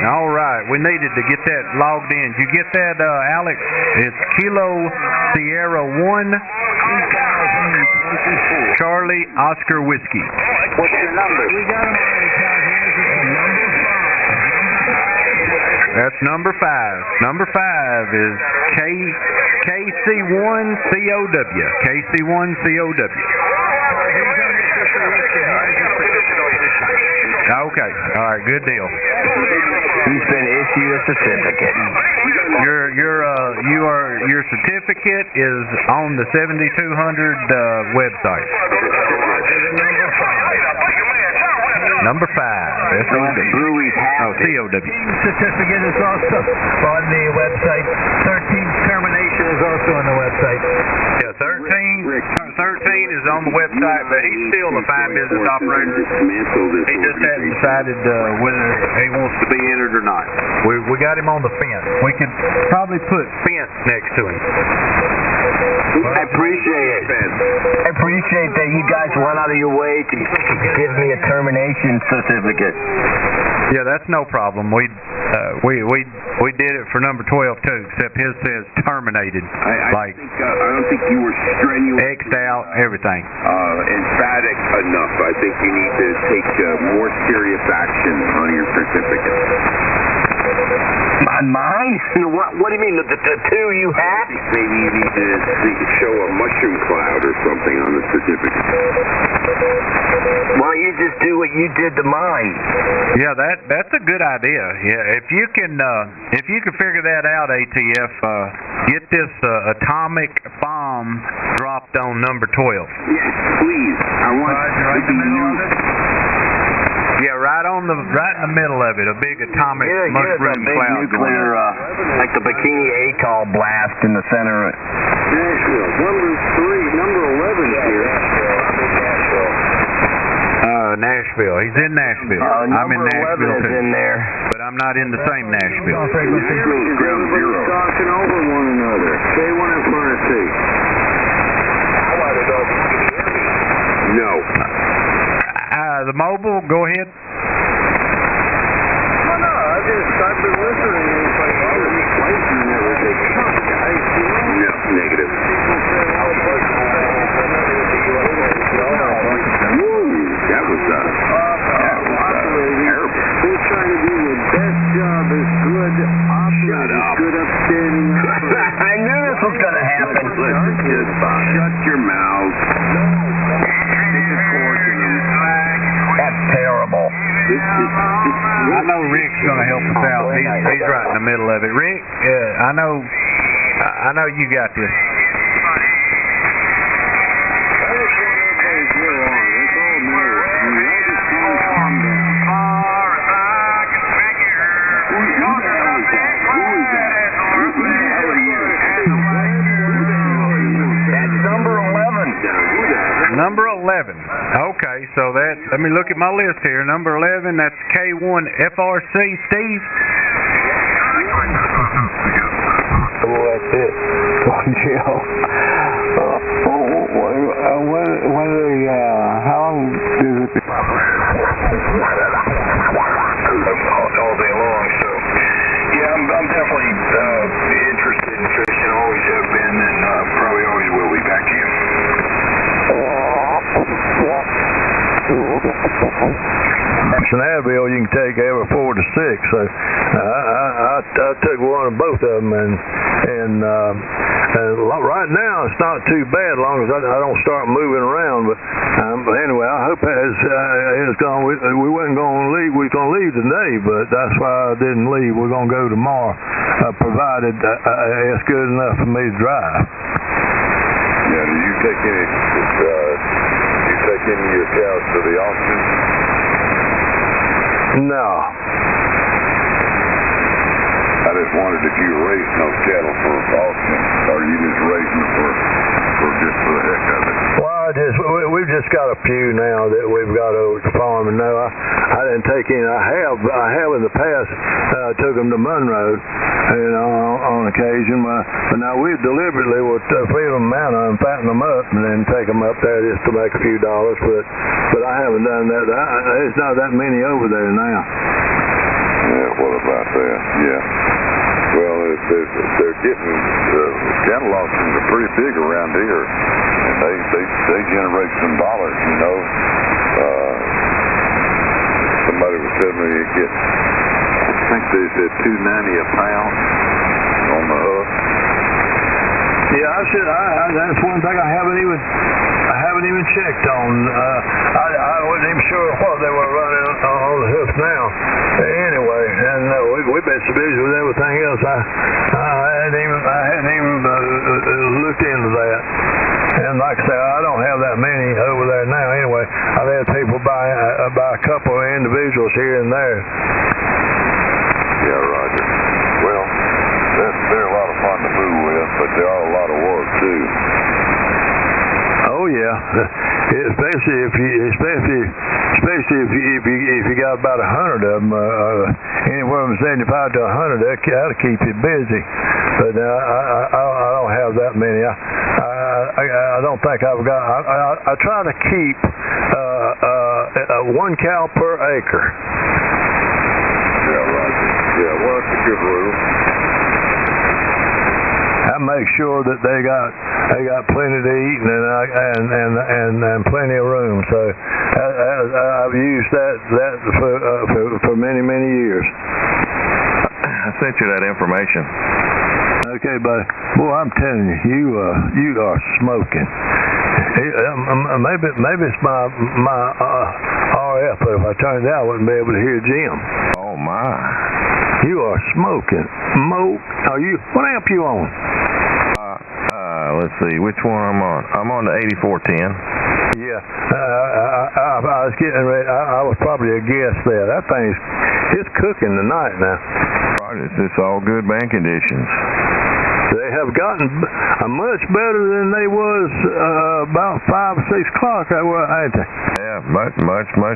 All right, we needed to get that logged in. Did you get that, Alex? It's Kilo Sierra 1 Charlie Oscar Whiskey.
What's your number?
That's number 5. Number 5 is KC1COW. KC1COW. Okay. All right. Good deal.
He's been issued a certificate.
Your certificate is on the 7200 website. Number 5.
Brewery's
COW.
Certificate is also on the website. 13's termination is also on the website.
Yeah, 13 is on the website, but he's still a fine business operator. He just hasn't decided whether he wants to be entered or not. We got him on the fence. We could probably put fence next to him.
I appreciate it. I appreciate that you guys went out of your way to give me a termination certificate.
Yeah, that's no problem. We did it for number 12 too, except his says terminated.
I don't think you were strenuous.
X'd out, everything.
Emphatic enough. I think you need to take more serious action on your certificate.
On mine? What do you mean, the two you have?
Maybe you need to show a mushroom cloud or something on the certificate.
Why don't you just do what you did to mine?
Yeah, that's a good idea. Yeah, if you can figure that out, ATF, get this atomic bomb dropped on number 12.
Yes, please. I want to be you.
Yeah, right in the middle of it, a big atomic mushroom cloud going up.
Like the Bikini Atoll blast in the center.
Nashville. Number 11 here.
Nashville. He's in Nashville. I'm in Nashville too.
In there.
But I'm not in the same Nashville.
Everybody's talking over one another. K1 in front of T.
I want to know if you can hear me.
No. The mobile, go ahead.
No, I've been listening and it's like, oh, you're waiting and everything. Come on, guys.
No, negative. That was terrible.
They're trying to do your best job as good operators, good upstanding operators.
I knew this was going to happen.
Listen, just shut your mouth.
That's terrible.
I know Rick's going to help us out. He's right in the middle of it. Rick, I know you got this. Number 11. Okay, so let me look at my list here. Number 11, that's K1 FRC. Steve?
Well, that's it. How long does it be?
All day long, so yeah, I'm definitely interested in fishing. Always have been, and probably always will be. Back to you.
Snellville, you can take every 4 to 6. So I took one of both of them, and right now it's not too bad as long as I don't start moving around. But anyway, I hope it's gone. We wasn't going to leave. We was going to leave today, but that's why I didn't leave. We're going to go tomorrow, provided it's good enough for me to drive.
Yeah, do you take any of your cows to the auction?
No.
I just wondered if you were raising those cattle for auction, or you just raising them for the heck of it.
Well, we've just got a few now that we've got over at the farm, and no, I didn't take any. I have in the past took them to Monroe, on occasion. But now we deliberately would feed them manna and fatten them up, and then take them up there just to make a few dollars. But I haven't done that. There's not that many over there now.
Yeah, what about that? Yeah. Well, they're getting cattle auctions are pretty big around here, and they generate some dollars. Somebody was telling me you get, I think they said $2.90 a pound on the hook.
Yeah, that's one thing I haven't even checked on. I wasn't even sure what they were running on the hoof now. Anyway, and we've been so busy with everything else. I hadn't even looked into that. And like I say, I don't have that many over there now. Anyway, I've had people buy a couple of individuals here and there.
Yeah, Roger. Well, they're a lot of fun to fool with, but they are a lot of work too.
Oh yeah, especially if you got about 100 of them, anywhere from 75 to 100, that'll keep you busy. But I don't have that many. I don't think I've got. I try to keep 1 cow per acre.
Yeah, Roger. Yeah, well, that's a good rule.
I make sure that they got plenty to eat and plenty of room. So I've used that for many years.
I sent you that information.
Okay, buddy. Boy, I'm telling you, you are smoking. Maybe it's my RF, but if I turned it down, I wouldn't be able to hear Jim.
Oh my!
You are smoking. Are you? What amp you on?
Let's see, which one I'm on. I'm on the 8410.
Yeah, I was getting ready. I was probably a guest there. That thing's it's cooking tonight now.
Right, it's all good bank conditions.
They have gotten much better than they was about 5 or 6 o'clock. Ain't they?
Yeah, much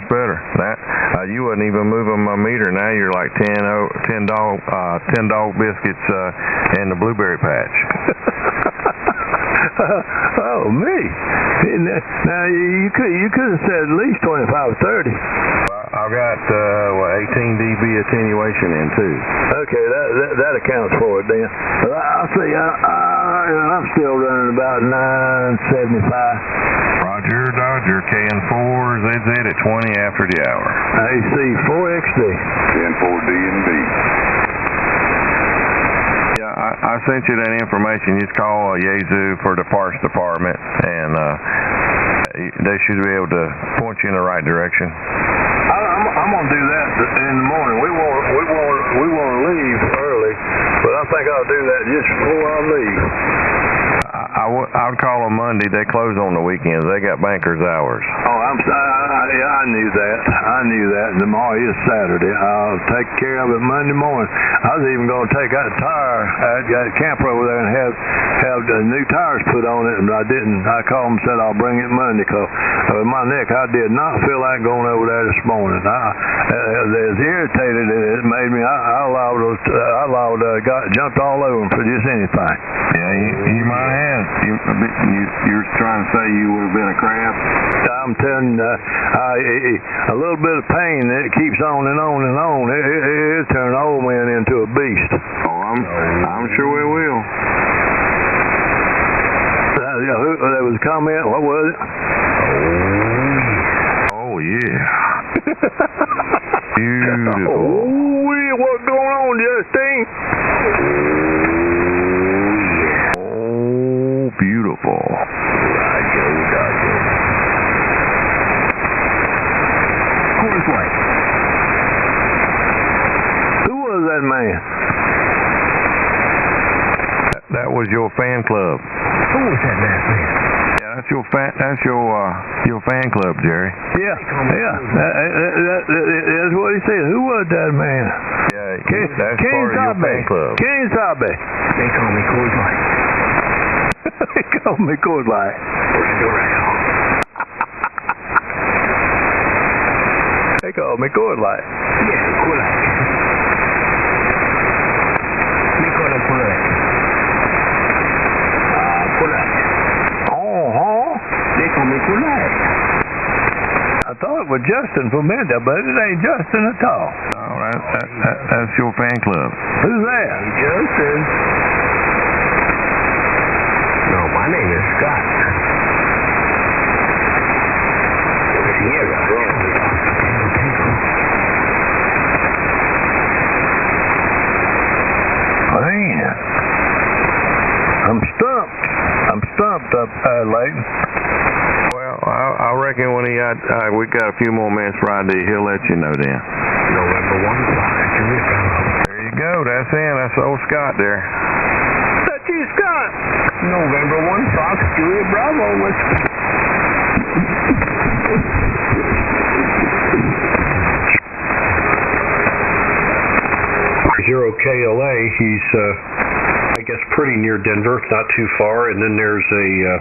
better. That you wouldn't even move on my meter. Now you're like 10 dog biscuits and the blueberry patch.
Oh me! Now you could have said at least 25 or 30.
I've got 18 dB attenuation in too.
Okay, that accounts for it then. I'll see. I'm still running about 975.
Roger, Dodger, KN4 ZZ at 20 after the hour.
AC 4XD.
KN4D&D. Yeah, I sent you that information. You just call Yazoo for the parts department, and they should be able to point you in the right direction.
I'm gonna do that in the morning. We want to leave early, but I think I'll do that just before I leave.
I would call them Monday. They close on the weekends. They got bankers hours.
Oh, I knew that. I knew that. And tomorrow is Saturday. I'll take care of it Monday morning. I was even going to take that tire at camper over there and have the new tires put on it, but I didn't. I called them and said I'll bring it Monday because with my neck, I did not feel like going over there this morning. As irritated as it made me, I jumped all over them for just anything.
Yeah, you might have. You're trying to say you would have been a crab?
I'm telling you, a little bit of pain, it keeps on and on and on. It'll turn an old man into a beast.
Oh, I'm sure it will.
There was a comment. What was it?
Oh yeah. Beautiful.
Oh yeah, what's going on, Justine?
Oh, beautiful.
Roger. Coors Light. Who was that man?
That was your fan club.
Who was that last man?
Yeah, that's your fan club, Jerry.
Yeah. That's what he said. Who was that man?
Yeah, that's part of your fan club.
Ken Sabe. They call me Coors Light. They call me Coors Light. They call me Coors Light. Yeah, Coors Light. They call him Coors Light. They call me Coors Light. I thought it was Justin from Menda, but it ain't Justin at all.
No, that's your fan club.
Who's that? Justin. No, my name is Scott. Sierra. Man, I'm stumped up Layton.
Well, I reckon when we got a few more minutes Friday, he'll let you know then.
November 1.
There you go. That's in. That's old Scott there.
That's you, Scott. November 1, Fox, Julia Bravo.
Zero KLA. He's, I guess, pretty near Denver, not too far. And then there's a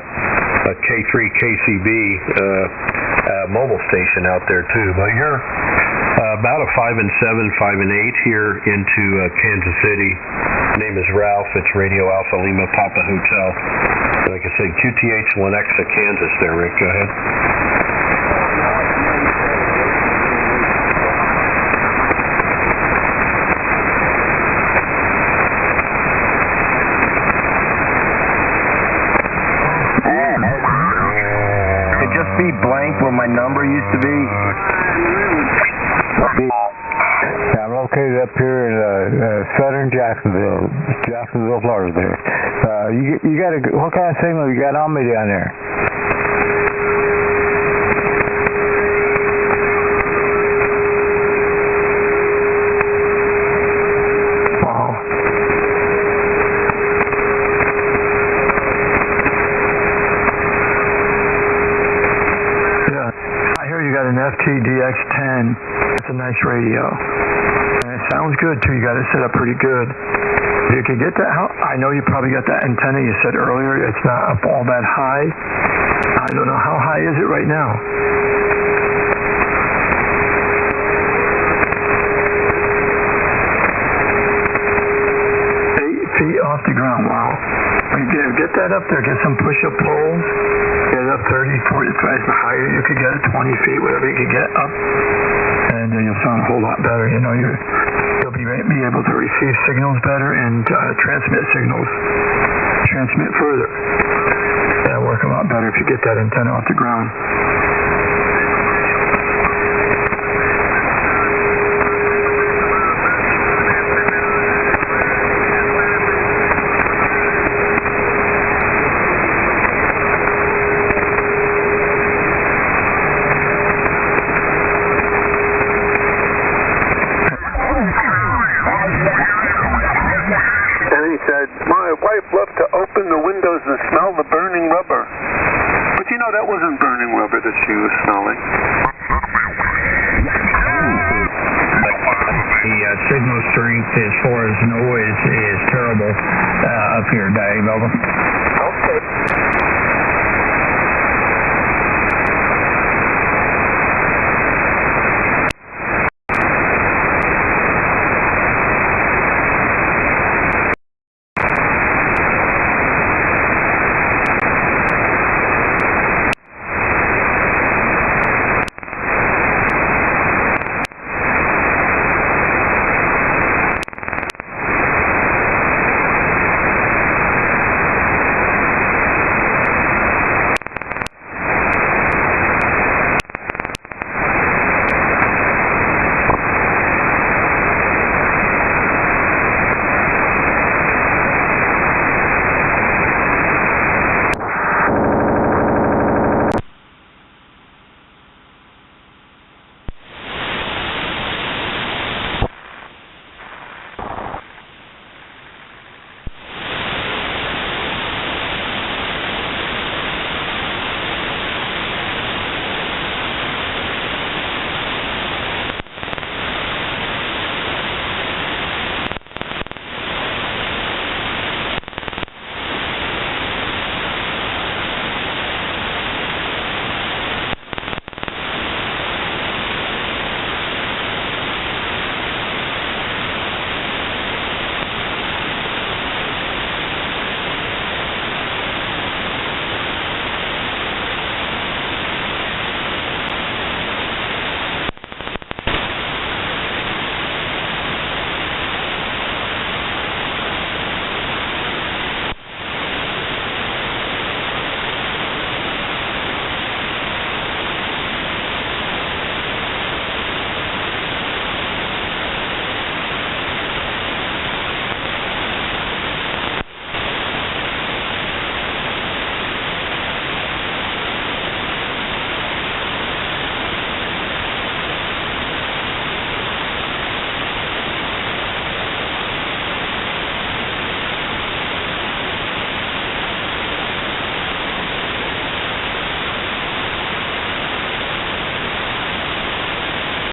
K3 KCB mobile station out there too. But you're about a 5 and 7, 5 and 8 here into Kansas City. Name is Ralph. It's Radio Alpha Lima Papa Hotel. Like I said, QTH Lenexa, Kansas. There, Rick. Go ahead.
Be blank where my number used to be.
Yeah, I'm located up here in southern Jacksonville, Florida. There. You got what kind of signal you got on me down there?
and it's a nice radio. And it sounds good too. You got it set up pretty good. If you can get that, I know you probably got that antenna you said earlier. It's not up all that high. I don't know, how high is it right now? 8 feet off the ground. Wow. Get that up there. Get some push-up poles. Get it up 30, 40, the higher you could get it, 20 feet, whatever you could get up. And you'll sound a whole lot better. You know, you'll be able to receive signals better and transmit signals. Transmit further. That'll work a lot better if you get that antenna off the ground.
My wife loved to open the windows and smell the burning rubber. But you know, that wasn't burning rubber that she was smelling.
The signal strength as far as noise is terrible up here, Dave. Over.
Okay.